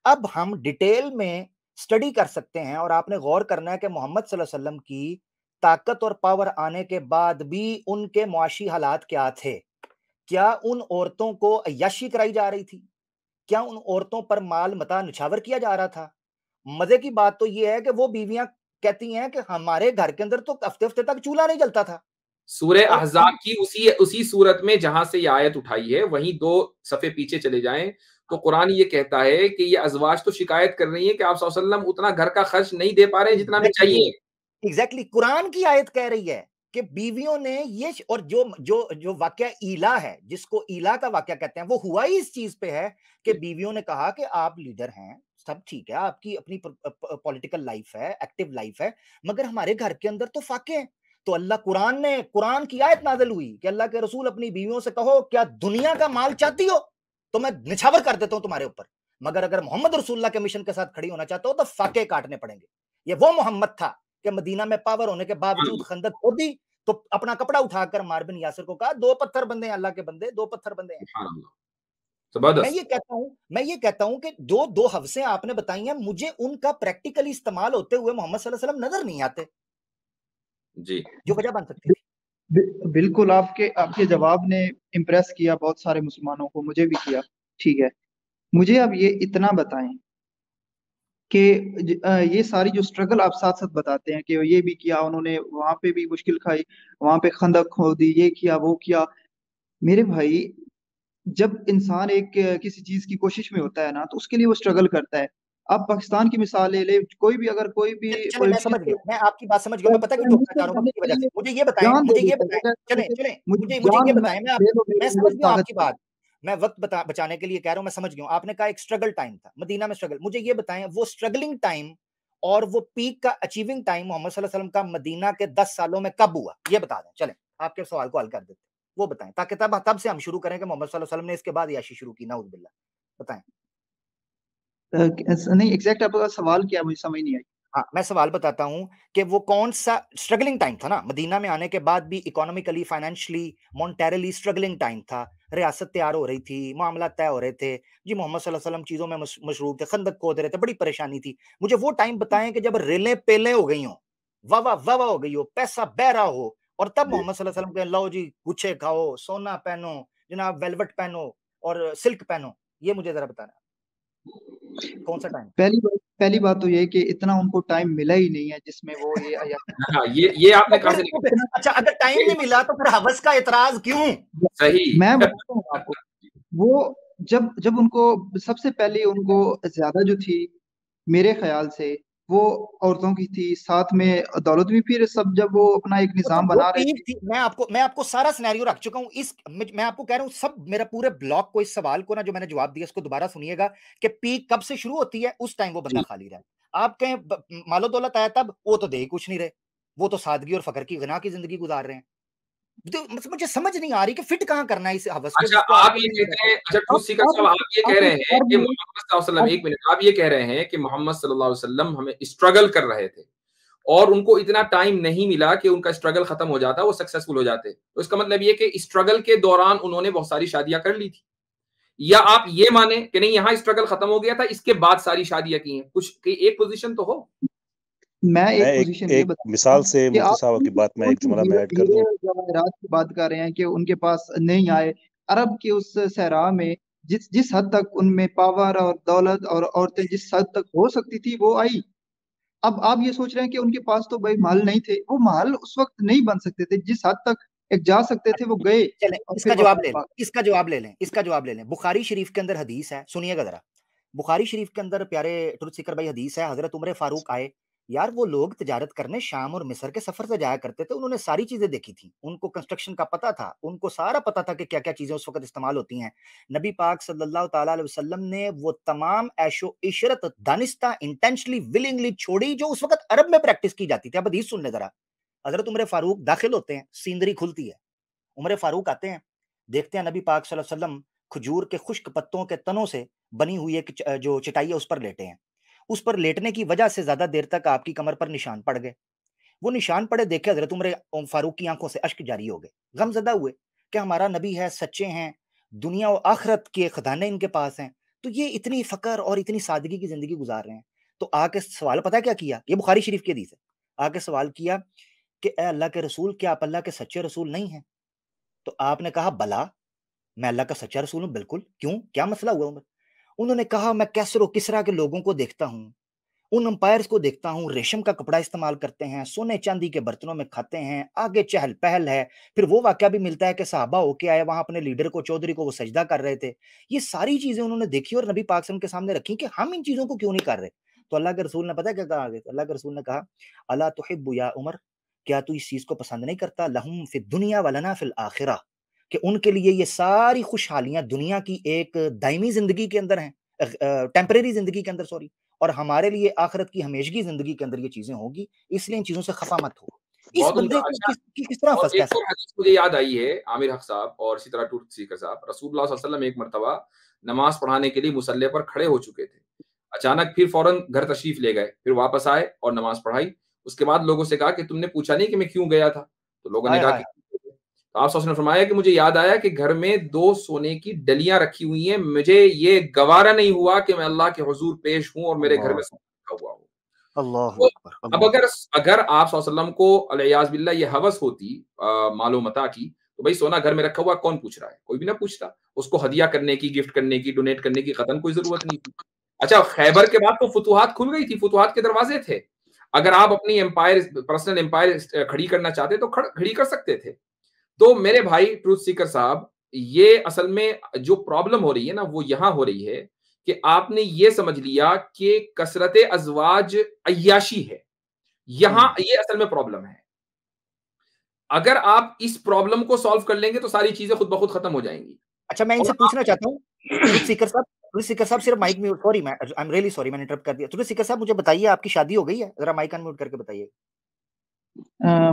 Speaker 5: अब हम डिटेल में स्टडी कर सकते हैं, और आपने गौर करना है कि मोहम्मद सल्लल्लाहु अलैहि वसल्लम की ताकत और पावर आने के बाद भी उनके मुआशी हालात क्या थे। क्या उन औरतों को अय्याशी कराई जा रही थी? क्या उन औरतों पर माल मता निछावर किया जा रहा था? मजे की बात तो यह है कि वो बीवियां कहती हैं कि हमारे घर के अंदर तो हफ्ते हफ्ते तक चूल्हा नहीं जलता था।
Speaker 1: सूरह
Speaker 5: और
Speaker 1: अहज़ाब की उसी उसी सूरत में जहां से ये आयत उठाई है, वहीं 2 सफ़े पीछे चले जाएं तो कुरान ये कहता है कि ये अज़वाज तो शिकायत कर रही है कि आप सल्लल्लाहु अलैहि वसल्लम उतना घर का खर्च नहीं दे पा रहे हैं जितना हमें
Speaker 5: एग्जैक्टली,
Speaker 1: चाहिए।
Speaker 5: एग्जैक्टली, कुरान की आयत कह रही है कि बीवियों ने ये, और जो जो जो वाकया ईला है, जिसको ईला का वाकया कहते हैं, वो हुआ ही इस चीज पे है कि बीवियों ने कहा कि आप लीडर हैं, सब ठीक है, आपकी अपनी पॉलिटिकल लाइफ है, एक्टिव लाइफ है, मगर हमारे घर के अंदर तो फाके हैं। तो अल्लाह कुरान की आयत नाज़िल हुई कि अल्लाह के रसूल अपनी बीवियों से कहो, क्या दुनिया का माल चाहती हो तो मैं निछावर कर देता हूं तुम्हारे ऊपर, मगर अगर मोहम्मद रसूलुल्लाह के मिशन के साथ खड़ी होना चाहते हो तो फाके काटने पड़ेंगे। ये वो मोहम्मद था कि मदीना में पावर होने के बावजूद खंदक खोदी तो अपना कपड़ा उठाकर मार बिन यासिर को कहा, 2 पत्थर बंदे हैं अल्लाह के बंदे, 2 पत्थर बंदे हैं।
Speaker 1: सुभान अल्लाह,
Speaker 5: मैं
Speaker 1: जबरदस्त।
Speaker 5: ये कहता हूं मैं ये कहता हूं कि जो 2 हफ्से आपने बताई हैं, मुझे उनका प्रैक्टिकली इस्तेमाल होते हुए मोहम्मद सल्लल्लाहु अलैहि वसल्लम नजर नहीं आते,
Speaker 1: जी।
Speaker 5: जो वजह बन सकती थी।
Speaker 2: बिल्कुल, आपके आपके जवाब ने इम्प्रेस किया बहुत सारे मुसलमानों को, मुझे भी किया। ठीक है, मुझे अब ये इतना बताएं कि ये सारी जो स्ट्रगल आप साथ साथ बताते हैं कि ये भी किया उन्होंने, वहां पे भी मुश्किल खाई, वहां पे खंदक खोदी, ये किया वो किया। मेरे भाई, जब इंसान एक किसी चीज की कोशिश में होता है ना, तो उसके लिए वो स्ट्रगल करता है। आप पाकिस्तान की मिसाल ले ले, कोई भी अगर कोई भी
Speaker 5: चले मैं समझ गया, मैं आपकी बात समझ गया, मैं पता क्यों टोकना चाह रहा हूँ की वजह से। मुझे ये बताएं,
Speaker 2: जान
Speaker 5: मुझे
Speaker 2: दे
Speaker 5: ये
Speaker 2: देता
Speaker 5: बताएं,
Speaker 2: है,
Speaker 5: चले चले मुझे
Speaker 2: जान
Speaker 5: ये बताएं, मैं समझ
Speaker 2: मुझे
Speaker 5: गया हूँ आपकी
Speaker 2: ताकत
Speaker 5: बात, मैं वक्त बचाने के लिए कह रहा हूँ, मैं समझ गया हूँ। आपने कहा एक स्ट्रगल टाइम था, मदीना में स्ट्रगल। मुझे ये बताएं वो स्ट्रगलिंग टाइम और वो पीक का अचीविंग टाइम मोहम्मद सल्लल्लाहु अलैहि वसल्लम का मदीना के 10 सालों में कब हुआ, ये बता दें। चलें आपके सवाल को हल कर देते, वो बताएं, ताकि तब से हम शुरू करें कि मोहम्मद सल्लल्लाहु अलैहि वसल्लम ने इसके बाद याशी शुरू की, नाउज़ बिल्लाह। बताएं।
Speaker 2: नहीं, एग्जैक्ट आपका सवाल क्या, मुझे समझ नहीं आई।
Speaker 5: हाँ, मैं सवाल बताता हूँ कि वो कौन सा स्ट्रगलिंग टाइम था ना, मदीना में आने के बाद भी economically, financially, monetarily struggling time था। रियासत तैयार हो रही थी, मामला तय हो रहे थे जी, मोहम्मद सल्लल्लाहु अलैहि वसल्लम चीजों में मशरूफ थे, खंदक खोद रहे थे, बड़ी परेशानी थी। मुझे वो टाइम बताएं कि जब रेलें पेलें हो गई हो, वाह हो गई हो, पैसा बह रहा हो, और तब मोहम्मद सल्लल्लाहु अलैहि वसल्लम के लो जी गुच्छे खाओ, सोना पहनो, जनाब वेलवेट पहनो और सिल्क पहनो, ये मुझे जरा बताना कौन सा टाइम।
Speaker 2: पहली बात तो ये है कि इतना उनको टाइम मिला ही नहीं है जिसमें वो ये
Speaker 1: हाँ, ये आपने कहा से
Speaker 5: फिर अच्छा, अगर टाइम नहीं मिला तो फिर हवस का इतराज क्यों?
Speaker 1: सही।
Speaker 2: मैं बताता हूँ आपको, वो जब जब उनको सबसे पहले उनको ज्यादा जो थी, मेरे ख्याल से वो औरतों की थी, साथ में दौलत भी। फिर सब जब वो अपना एक
Speaker 5: तो
Speaker 2: निजाम
Speaker 5: वो
Speaker 2: बना रहे
Speaker 5: पीक
Speaker 2: थे,
Speaker 5: थी। मैं आपको सारा सिनेरियो रख चुका हूँ, मैं आपको कह रहा हूँ, सब मेरा पूरे ब्लॉक को, इस सवाल को ना जो मैंने जवाब दिया इसको दोबारा सुनिएगा कि पीक कब से शुरू होती है, उस टाइम वो बंदा खाली रहा। आप कहें मालो दौलत आया तब, वो तो दे ही कुछ नहीं रहे, वो तो सादगी और फकर की गना की जिंदगी गुजार रहे हैं। तो मुझे समझ नहीं आ रही कि फिट कहाँ करना है इस हवस को,
Speaker 1: अच्छा,
Speaker 5: जिसको
Speaker 1: आप
Speaker 5: आपको
Speaker 1: ये
Speaker 5: नहीं
Speaker 1: कहते हैं, अच्छा
Speaker 2: अब
Speaker 1: ट्रूथ सीकर साहब, आप ये कह
Speaker 2: अब
Speaker 1: रहे हैं कि
Speaker 2: अब
Speaker 1: मोहम्मद सल्लल्लाहु अलैहि वसल्लम,
Speaker 2: अब
Speaker 1: एक मिनट, आप ये कह रहे हैं कि मोहम्मद सल्लल्लाहु अलैहि वसल्लम हमें स्ट्रगल कर रहे थे और उनको इतना टाइम नहीं मिला कि उनका स्ट्रगल खत्म हो जाता, वो सक्सेसफुल हो जाते। तो इसका मतलब ये कि स्ट्रगल के दौरान उन्होंने बहुत सारी शादियां कर ली थी, या आप ये माने कि नहीं यहाँ स्ट्रगल खत्म हो गया था, इसके बाद सारी शादियां की हैं, कुछ एक पोजीशन तो हो।
Speaker 2: मैं
Speaker 3: मैं
Speaker 2: एक पोजीशन ये
Speaker 3: एक
Speaker 2: बताता
Speaker 3: मिसाल
Speaker 2: हूँ
Speaker 3: से
Speaker 2: कि
Speaker 3: मुफ्ती
Speaker 2: आप
Speaker 3: साहब की बात में
Speaker 2: कौन
Speaker 3: एक
Speaker 2: सी
Speaker 3: जुमला मैं ऐड कर
Speaker 2: हीरे
Speaker 3: दूं।
Speaker 2: जवाहरात की बात कर रहे हैं कि उनके पास नहीं आए। अरब के उस सहरा में जिस जिस हद तक उनमें पावर और दौलत और औरतें जिस हद तक हो सकती थी वो आई। अब आप ये सोच रहे हैं कि उनके पास तो भाई महल नहीं थे, वो महल उस वक्त नहीं बन सकते थे, जिस हद तक एक जा सकते थे वो गए
Speaker 5: चलें,
Speaker 2: और
Speaker 5: इसका
Speaker 2: फिर
Speaker 5: जवाब
Speaker 2: वापस
Speaker 5: ले लें,
Speaker 2: आ गए।
Speaker 5: इसका जवाब ले लें। बुखारी शरीफ के अंदर हदीस है, सुनिएगा जरा। बुखारी शरीफ के अंदर प्यारे ट्रुथ सीकर भाई हदीस है, हजरत उमर फारूक आए। यार वो लोग तिजारत करने शाम और मिस्र के सफर से जाया करते थे, उन्होंने सारी चीजें देखी थी, उनको कंस्ट्रक्शन का पता था, उनको सारा पता था कि क्या क्या चीजें उस वक्त इस्तेमाल होती हैं। नबी पाक सल्लल्लाहु ताला अलैहि वसल्लम ने वो तमाम ऐशो इशरत दानिस्ता इंटेंशनली विलिंगली छोड़ी जो उस वक्त अरब में प्रैक्टिस की जाती थी। अब हदीस सुन ले जरा। हजरत उमर फारूक दाखिल होते हैं, सीनरी खुलती है, उमर फारूक आते हैं, देखते हैं नबी पाक सल्लल्लाहु अलैहि वसल्लम खजूर के खुश्क पत्तों के तनों से बनी हुई एक जो चटाई है उस पर लेटे हैं। उस पर लेटने की वजह से ज्यादा देर तक आपकी कमर पर निशान पड़ गए। वो निशान पड़े देखे हजरत उमर फारूक की आंखों से अश्क जारी हो गए, गमजदा हुए कि हमारा नबी है, सच्चे हैं, दुनिया और आखिरत के खजाने इनके पास हैं, तो ये इतनी फकर और इतनी सादगी की जिंदगी गुजार रहे हैं। तो आके सवाल पता है क्या किया, ये बुखारी शरीफ की हदीस है। आके सवाल किया कि ए अल्लाह के रसूल, क्या आप अल्लाह के सच्चे रसूल नहीं हैं? तो आपने कहा बला, मैं अल्लाह का सच्चा रसूल हूं, बिल्कुल, क्यों, क्या मसला हुआ उमर? उन्होंने कहा मैं कैसर और किसरा के लोगों को देखता हूँ, उन अंपायर्स को देखता हूँ, रेशम का कपड़ा इस्तेमाल करते हैं, सोने चांदी के बर्तनों में खाते हैं, आगे चहल पहल है। फिर वो वाकया भी मिलता है कि सहाबा होके आए वहां अपने लीडर को, चौधरी को, वो सजदा कर रहे थे। ये सारी चीजें उन्होंने देखी और नबी पाक के सामने रखी कि हम इन चीजों को क्यों नहीं कर रहे। तो अल्लाह के रसूल ने पता क्या कहा आगे, अल्लाह के रसूल ने कहा अला तुहिब्बु या उमर, क्या तू इस चीज को पसंद नहीं करता, लहुम फिद दुनिया वलना फिल आखिरा, कि उनके लिए ये सारी खुशहालियां दुनिया की एक दायमी जिंदगी के अंदर हैं, टेम्परेरी जिंदगी के अंदर, सॉरी, और हमारे लिए आखिरत की हमेशगी जिंदगी के अंदर ये चीजें होगी, इसलिए इन चीजों से खफा मत हो। इस
Speaker 1: बहुत उम्दा।
Speaker 5: बंदे को
Speaker 1: अच्छा,
Speaker 5: किस तरह
Speaker 1: और
Speaker 5: फंस कह
Speaker 1: एक और
Speaker 5: सकते।
Speaker 1: हदीस मुझे याद आई है, आमिर हक साहब और इसी तरह ट्रूथ सीकर साहब, रसूलुल्लाह सल्लल्लाहु अलैहि वसल्लम एक मरतबा नमाज पढ़ाने के लिए मुसल्ले पर खड़े हो चुके थे, अचानक फिर फौरन घर तशरीफ ले गए, फिर वापस आए और नमाज पढ़ाई। उसके बाद लोगों से कहा कि तुमने पूछा नहीं कि मैं क्यों गया था? तो लोगों ने
Speaker 5: हाय
Speaker 1: कहा
Speaker 5: हाय,
Speaker 1: कि तो आप ने फरमाया कि मुझे याद आया कि घर में 2 सोने की डलियां रखी हुई हैं, मुझे ये गवारा नहीं हुआ कि मैं अल्लाह के हुजूर पेश हूं और मेरे घर में सोना रखा हुआ हो।
Speaker 5: अल्लाह
Speaker 1: तो
Speaker 5: अकबर,
Speaker 1: अब
Speaker 5: अल्लाह।
Speaker 1: अगर आप सल्लल्लाहु अलैहि वसल्लम को अलियाज़ बिल्लाह ये हवस होती मालो मता की, तो भाई सोना घर में रखा हुआ कौन पूछ रहा है? कोई भी ना पूछता। उसको हदिया करने की, गिफ्ट करने की, डोनेट करने की कतई कोई जरूरत नहीं थी। अच्छा, खैबर के बाद तो फुतुहात खुल गई थी, फुतुहात के दरवाजे थे। अगर आप अपनी एम्पायर, पर्सनल एम्पायर खड़ी करना चाहते तो खड़ी कर सकते थे। तो मेरे भाई ट्रूथ सीकर साहब, ये असल में जो प्रॉब्लम हो रही है ना, वो यहां हो रही है कि आपने ये समझ लिया कि कसरत अजवाज अय्याशी है। यहां ये असल में प्रॉब्लम है। अगर आप इस प्रॉब्लम को सॉल्व कर लेंगे तो सारी चीजें खुद ब खुद खत्म हो जाएंगी।
Speaker 5: अच्छा, मैं इनसे पूछना चाहता हूँ, ट्रुथ सीकर साहब सिर्फ माइक म्यूट, सॉरी मैं आई एम रियली सॉरी मैंने इंटरप्ट कर दिया। ट्रुथ सीकर साहब मुझे बताइए, आपकी शादी हो गई है? जरा माइक अनम्यूट करके बताइए।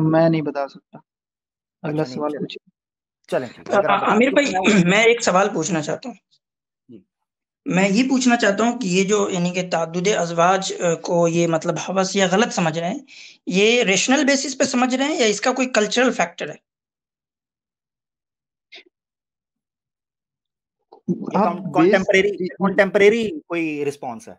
Speaker 2: मैं नहीं बता सकता, अगला
Speaker 5: अच्छा,
Speaker 2: सवाल पूछिए।
Speaker 5: चलें ठीक है।
Speaker 4: आमिर भाई, मैं एक सवाल पूछना चाहता हूँ। मैं ये पूछना चाहता हूँ कि ये जो यानी कि ताद्दुद अज़वाज को ये मतलब हवस या गलत समझ रहे हैं, ये रेशनल बेसिस पे समझ रहे हैं या इसका कोई कल्चरल फैक्टर है?
Speaker 5: कंटेम्परेरी कोई रिस्पॉन्स है?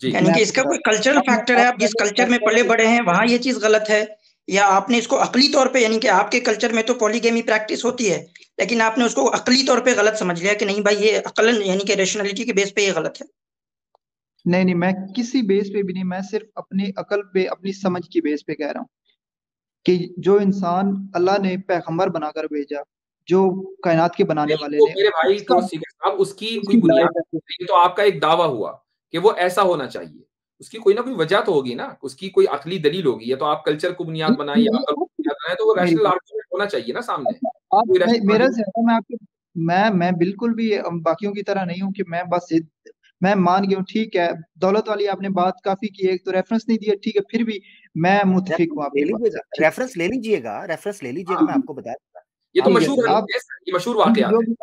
Speaker 4: यानी कि इसका कोई कल्चरल फैक्टर है, आप जिस कल्चर में पले बड़े हैं वहां ये चीज गलत है, या आपने इसको अकली तौर पे, यानी कि आपके कल्चर में तो पॉलीगेमी प्रैक्टिस होती है लेकिन आपने उसको अकली तौर पे गलत समझ लिया कि नहीं भाई ये अकलन यानी कि रेशनलिटी के बेस पे ये गलत है?
Speaker 2: नहीं, मैं किसी बेस पे भी नहीं, मैं सिर्फ अपनी अकल पे, अपनी समझ की बेस पे कह रहा हूँ कि जो इंसान अल्लाह ने पैगंबर बनाकर भेजा, जो कायनात के बनाने वाले
Speaker 1: तो
Speaker 2: ने,
Speaker 1: मेरे भाई तो साहब उसकी कोई बुनियाद, ये तो आपका एक दावा हुआ कि वो ऐसा होना चाहिए, उसकी कोई ना कोई वजह तो होगी ना, उसकी कोई अकली दलील होगी, या तो आप कल्चर को बुनियाद बनाएं या अकल को बुनियाद बनाएं, तो वो रैशनल आर्गुमेंट होना चाहिए ना सामने।
Speaker 2: मेरा मैं आपके मैं बिल्कुल भी बाकियों की तरह नहीं हूँ कि मैं बस मैं मान गया हूँ, ठीक है। दौलत वाली आपने बात काफी की है, तो रेफरेंस नहीं दिया, ठीक है, फिर भी मैं मुतफिक हूँ आपकी बात से।
Speaker 5: रेफरेंस ले लीजिएगा, मैं आपको बता दूंगा।
Speaker 1: ये तो मशहूर वाकयात है।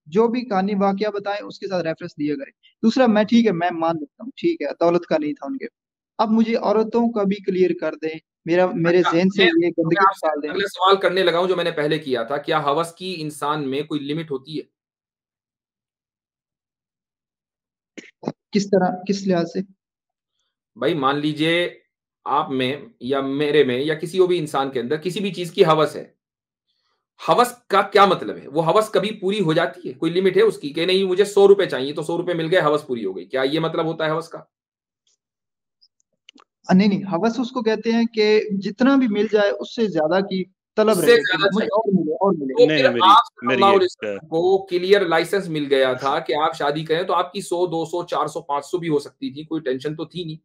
Speaker 2: जो भी कहानी वाकया बताएं उसके साथ रेफरेंस दिया करें। दूसरा, मैं ठीक है, मैं मान लेता हूँ, ठीक है, दौलत का नहीं था उनके। अब मुझे औरतों का भी क्लियर कर दें, मेरे ज़हन से ये गंदगी निकाल दें।
Speaker 1: अगला सवाल करने लगा हूं जो मैंने पहले किया था, क्या हवस की इंसान में कोई लिमिट होती है?
Speaker 2: किस तरह, किस लिहाज से?
Speaker 1: भाई मान लीजिए आप में या मेरे में या किसी भी इंसान के अंदर किसी भी चीज की हवस है। हवस का क्या मतलब है? वो हवस कभी पूरी हो जाती है? कोई लिमिट है उसकी कि नहीं मुझे 100 रुपए चाहिए तो 100 रुपए मिल गए, हवस पूरी हो गई? क्या ये मतलब होता है हवस का?
Speaker 2: नहीं, हवस उसको कहते हैं कि जितना भी मिल जाए उससे ज्यादा की तलब
Speaker 1: उससे
Speaker 2: रहे,
Speaker 1: ज्यादा
Speaker 2: मुझे और मिले और मिले।
Speaker 1: तो
Speaker 3: नहीं,
Speaker 1: फिर
Speaker 3: मेरी
Speaker 1: आप
Speaker 3: मेरी
Speaker 1: सल्लल्लाहु
Speaker 3: एक
Speaker 1: अलैहि वसल्लम को क्लियर लाइसेंस मिल गया था कि आप शादी करें तो आपकी 100, 200, 400, 500 भी हो सकती थी, कोई टेंशन तो थी नहीं।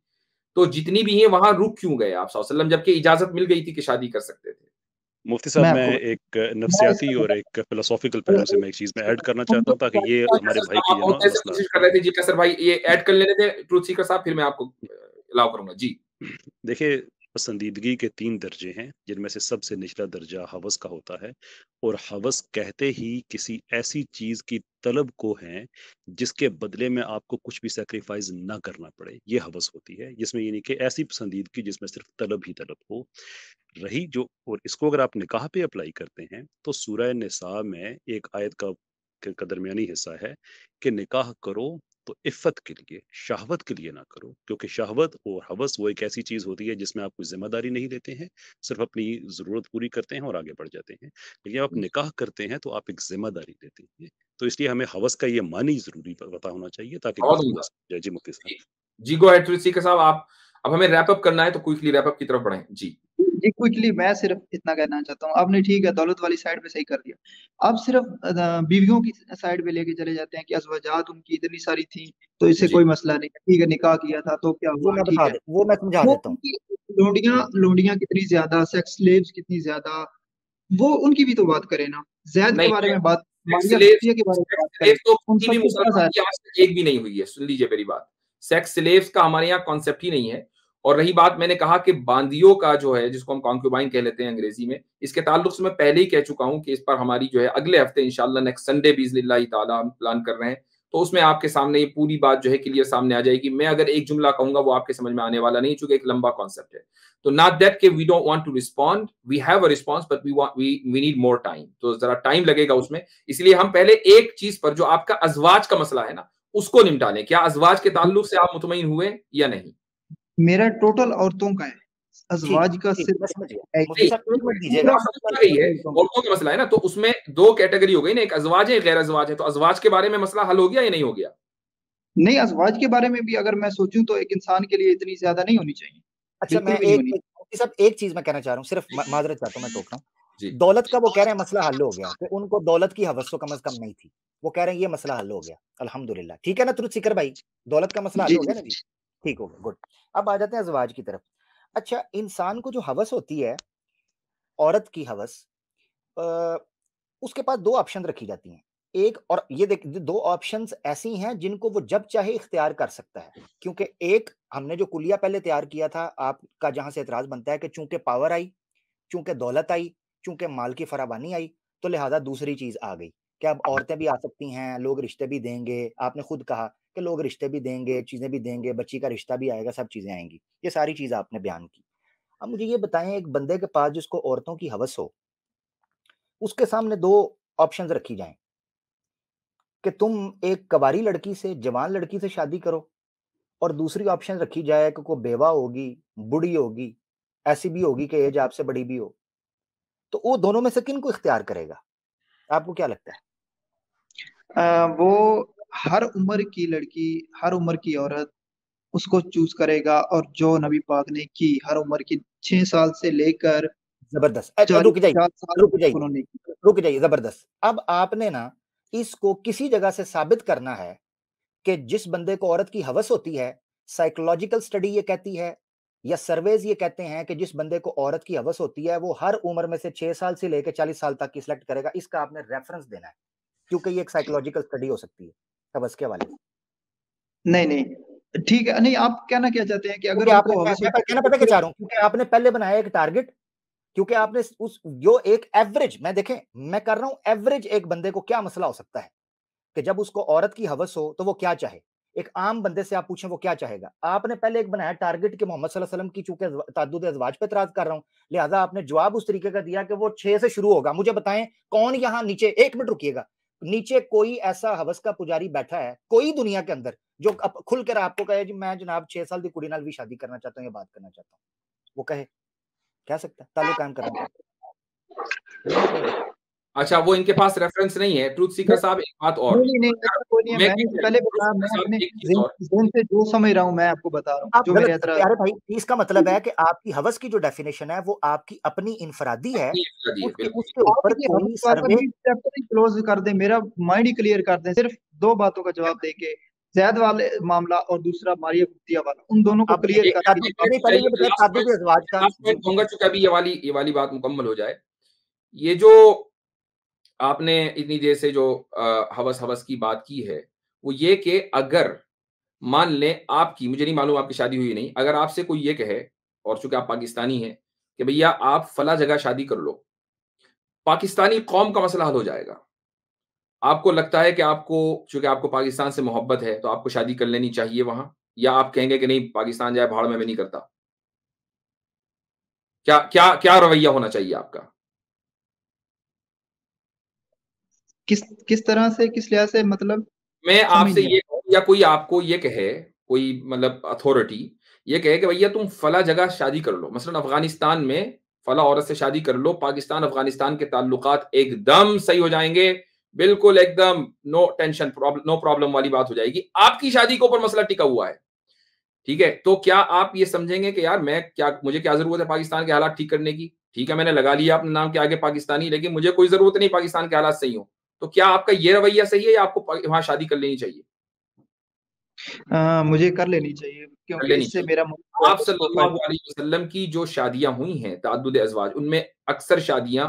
Speaker 1: तो जितनी भी है वहां रुक क्यों गए आप सल्लल्लाहु अलैहि वसल्लम, जबकि इजाजत मिल गई थी कि शादी कर सकते थे?
Speaker 3: मुफ्ती साहब, मैं
Speaker 2: आपको
Speaker 3: एक नफ्सियाती और एक फिलोसॉफिकल पहलू से मैं एक चीज में ऐड करना चाहता हूँ ताकि ये हमारे भाई की
Speaker 1: आप बहुत ऐसे कोशिश कर रहे थे जी कैसर भाई, ये ऐड कर लेने थे ट्रूथ सीकर साहब, फिर मैं आपको अलाउ करूंगा जी।
Speaker 3: देखिए, पसंदीदगी के 3 दर्जे हैं जिनमें से सबसे निचला दर्जा हवस का होता है, और हवस कहते ही किसी ऐसी चीज की तलब को है जिसके बदले में आपको कुछ भी सैक्रिफाइस ना करना पड़े, ये हवस होती है। जिसमें ये नहीं कि ऐसी पसंदीदगी जिसमें सिर्फ तलब ही तलब हो रही जो, और इसको अगर आप निकाह पे अप्लाई करते हैं तो सूरह निसा में एक आयत का दरमियानी हिस्सा है कि निकाह करो तो इफ़्फ़त के लिए, शहवत के लिए ना करो, क्योंकि शहवत और हवस वो एक ऐसी चीज़ होती है जिसमें आप कोई ज़िम्मेदारी नहीं लेते हैं, सिर्फ़ अपनी ज़रूरत पूरी करते हैं और आगे बढ़ जाते हैं। लेकिन आप निकाह करते हैं तो आप एक ज़िम्मेदारी लेते हैं। तो इसलिए हमें हवस का ये मानी ज़रूरी पता होना चाहिए ताकि
Speaker 1: बहुत
Speaker 3: गुफ्तगू
Speaker 1: उम्दा।
Speaker 3: आसान हो जाए। जी मुफ्ती साहब।
Speaker 1: जी गो अहेड ट्रूथ सीकर साहब, आप अब हमें रैप अप करना है तो क्विकली रैप अप की तरफ बढ़ें जी।
Speaker 2: जी क्विकली मैं सिर्फ इतना कहना चाहता हूँ, आपने ठीक है दौलत वाली साइड पे सही कर दिया। आप सिर्फ बीवियों की साइड पे लेके चले जाते हैं कि अज़वाजात उनकी इतनी सारी थी तो इससे कोई मसला नहीं है, ठीक है, निकाह किया था तो क्या
Speaker 5: वो
Speaker 2: हुआ,
Speaker 5: मैं
Speaker 2: ठीक है।
Speaker 5: वो मैं समझा
Speaker 2: वो
Speaker 5: देता हूँ।
Speaker 2: उनकी लोंडियां कितनी ज्यादा, सेक्स स्लेव्स कितनी ज्यादा, वो उनकी भी तो बात करें ना। जैद के बारे में बात, मारिया
Speaker 1: स्लेव्स
Speaker 2: सुफिया के बारे में बात करें,
Speaker 1: स्लेव्स तो
Speaker 2: उन
Speaker 1: किसी भी
Speaker 2: सबको क्या
Speaker 1: मुसलमान की आज तक एक भी नहीं हुई है। सुन लीजिए मेरी बात, सेक्स स्लेव्स का हमारे यहाँ कॉन्सेप्ट ही नहीं है। और रही बात, मैंने कहा कि बांदियों का जो है, जिसको हम कॉन्क्यूबाइन कह लेते हैं अंग्रेजी में, इसके ताल्लुक से मैं पहले ही कह चुका हूं कि इस पर हमारी जो है अगले हफ्ते इंशाल्लाह नेक्स्ट संडे बिइज़्निल्लाह ताला हम प्लान कर रहे हैं, तो उसमें आपके सामने ये पूरी बात जो है क्लियर सामने आ जाएगी। मैं अगर एक जुमला कहूंगा वो आपके समझ में आने वाला नहीं, चूंकि एक लंबा कॉन्सेप्ट है। तो नॉट दैट कि we don't want to respond, we have a response but we need more time, तो जरा टाइम लगेगा उसमें। इसलिए हम पहले एक चीज पर, जो आपका अजवाज का मसला है ना, उसको निपटा लें। क्या अजवाज के ताल्लुक से आप मुतमईन हुए या नहीं?
Speaker 2: मेरा टोटल औरतों का है, अजवाज का सिर्फ
Speaker 5: मुफ्ती साहब एक मिनट दीजिएगा।
Speaker 1: औरतों का मसला है ना, तो उसमें दो कैटेगरी हो गई ना, एक अजवाज है, गैर अजवाज है। तो अजवाज के बारे में मसला हल हो गया या नहीं हो गया?
Speaker 2: नहीं, अजवाज के बारे में भी अगर मैं सोचूं तो एक इंसान के लिए इतनी ज्यादा नहीं होनी चाहिए।
Speaker 5: अच्छा,
Speaker 2: बिल्कुल
Speaker 5: मैं
Speaker 2: भी नहीं होनी।
Speaker 5: मुफ्ती साहब एक चीज मैं कहना चाह रहा हूँ, सिर्फ माजरत चाहता हूँ, मैं टोक रहा हूँ। दौलत का वो कह रहे हैं मसला हल हो गया, कि उनको दौलत की हवस तो कम से कम नहीं थी, वो कह रहे हैं ये मसला हल हो गया, अल्हम्दुलिल्लाह। ठीक है ना तुरुत सिकर भाई, दौलत का मसला हल हो गया ना जी, ठीक हो गया, गुड। अब आ जाते हैं अज़वाज की तरफ। अच्छा, इंसान को जो हवस होती है, औरत की हवस, उसके पास दो ऑप्शन रखी जाती हैं। एक, और ये देख, दो ऑप्शंस ऐसी हैं जिनको वो जब चाहे इख्तियार कर सकता है, क्योंकि एक हमने जो कुलिया पहले तैयार किया था, आपका जहां से एतराज बनता है कि चूंकि पावर आई, चूंकि दौलत आई, चूंकि माल की फरावानी आई, तो लिहाजा दूसरी चीज आ गई कि अब औरतें भी आ सकती हैं, लोग रिश्ते भी देंगे। आपने खुद कहा कि लोग रिश्ते भी देंगे, चीजें भी देंगे, बच्ची का रिश्ता भी आएगा, सब चीजें आएंगी, ये सारी चीज आपने बयान की। अब मुझे ये बताएं, एक बंदे के पास जिसको औरतों की हवस हो, उसके सामने दो ऑप्शंस रखी जाएं कि तुम एक कबारी लड़की से, जवान लड़की से शादी करो, और दूसरी ऑप्शन रखी जाए कि कोई बेवा होगी, बूढ़ी होगी, ऐसी भी होगी कि एज आपसे बड़ी भी हो, तो वो दोनों में से किन को इख्तियार करेगा? आपको क्या लगता है?
Speaker 2: वो हर उम्र की लड़की, हर उम्र की औरत उसको चूज करेगा, और जो नबी पाक ने की, हर उम्र की 6 साल से लेकर
Speaker 5: जबरदस्त।
Speaker 2: 40-50 साल उन्होंने की।
Speaker 5: रुक जाइए, जबरदस्त। अब आपने ना इसको किसी जगह से साबित करना है कि जिस बंदे को औरत की हवस होती है, साइकोलॉजिकल स्टडी ये कहती है या सर्वेज ये कहते हैं कि जिस बंदे को औरत की हवस होती है वो हर उम्र में से 6 साल से लेकर 40 साल तक की सिलेक्ट करेगा। इसका आपने रेफरेंस देना है, क्योंकि ये एक साइकोलॉजिकल स्टडी हो सकती है हवस के हवाले से।
Speaker 2: नहीं नहीं, ठीक है, नहीं, आप कहना क्या चाहते हैं कि अगर
Speaker 5: क्योंकि आपने
Speaker 2: उनको हवस होती
Speaker 5: कहना पता क्या चाह रहा हूं, क्योंकि आपने पहले बनाया एक टारगेट, क्योंकि आपने उस जो एक एवरेज, मैं देखें मैं कर रहा हूं एवरेज, एक बंदे को क्या मसला हो सकता है कि जब उसको औरत की हवस हो तो वो क्या चाहे। एक आम बंदे से आप पूछें वो क्या चाहेगा, आपने पहले एक बनाया टारगेट कि मोहम्मद सल्लल्लाहु अलैहि वसल्लम की, चूंकि ताद्दुद अज़वाज पे इतराज कर रहा हूं, लिहाजा आपने जवाब उस तरीके का दिया कि वो 6 से शुरू होगा। मुझे बताएं कौन यहां नीचे, 1 मिनट रुकिएगा, नीचे कोई ऐसा हवस का पुजारी बैठा है कोई दुनिया के अंदर जो खुल कर आपको कहे जी मैं जनाब 6 साल की कुड़ी नाल भी शादी करना चाहता हूं या बात करना चाहता हूं, वो कह सकता है ताल्लुक कायम करना?
Speaker 1: अच्छा, वो इनके पास रेफरेंस नहीं है। ट्रूथ सीकर साहब, एक बात और,
Speaker 2: नहीं नहीं, ऐसा कोई नहीं है। मैंने पहले बताया, मैं अपने ज़हन से जो समझ रहा हूं मैं आपको बता रहा हूं,
Speaker 5: आप
Speaker 2: जो
Speaker 5: गलत
Speaker 2: मेरे
Speaker 5: करते हैं। अरे भाई, इसका मतलब है कि आपकी हवस की जो डेफिनेशन है वो आपकी अपनी इनफरादी है, उसके ऊपर कोई सर्वे
Speaker 2: क्लोज कर दे, मेरा माइंड ही क्लियर कर दे, सिर्फ 2 बातों का जवाब देके, जैद वाले मामला और दूसरा मारिया कुतिया वाला, उन दोनों को क्लियर कर
Speaker 1: चूंकि अभी ये वाली बात मुकम्मल हो जाए। ये जो आपने इतनी देर से जो हवस की बात की है, वो ये कि अगर मान लें आपकी, मुझे नहीं मालूम आपकी शादी हुई नहीं, अगर आपसे कोई ये कहे, और चूंकि आप पाकिस्तानी हैं, कि भैया आप फला जगह शादी कर लो, पाकिस्तानी कौम का मसला हल हो जाएगा। आपको लगता है कि आपको, चूंकि आपको पाकिस्तान से मोहब्बत है, तो आपको शादी कर लेनी चाहिए वहां, या आप कहेंगे कि नहीं पाकिस्तान जाए भाड़ में, मैं नहीं करता? क्या क्या क्या रवैया होना चाहिए आपका?
Speaker 2: किस तरह से, किस लिहाज से, मतलब
Speaker 1: मैं आपसे ये कहूं, या कोई आपको ये कहे, कोई मतलब अथॉरिटी ये कहे कि भैया तुम फला जगह शादी कर लो, मसलन अफगानिस्तान में फला औरत से शादी कर लो, पाकिस्तान अफगानिस्तान के ताल्लुकात एकदम सही हो जाएंगे, बिल्कुल एकदम नो टेंशन, नो प्रॉब्लम वाली बात हो जाएगी। आपकी शादी के ऊपर मसला टिका हुआ है, ठीक है? तो क्या आप ये समझेंगे कि यार मुझे क्या जरूरत है पाकिस्तान के हालात ठीक करने की? ठीक है, मैंने लगा लिया अपने नाम के आगे पाकिस्तानी, लेकिन मुझे कोई जरूरत नहीं पाकिस्तान के हालात सही हो। तो क्या आपका ये रवैया सही है, या आपको वहां शादी कर लेनी चाहिए?
Speaker 2: मुझे कर लेनी चाहिए, क्योंकि इससे मेरा
Speaker 1: आप सल्लल्लाहु अलैहि वसल्लम की जो शादियां हुई हैं ताद्दुद अज़वाज, उनमें अक्सर शादियां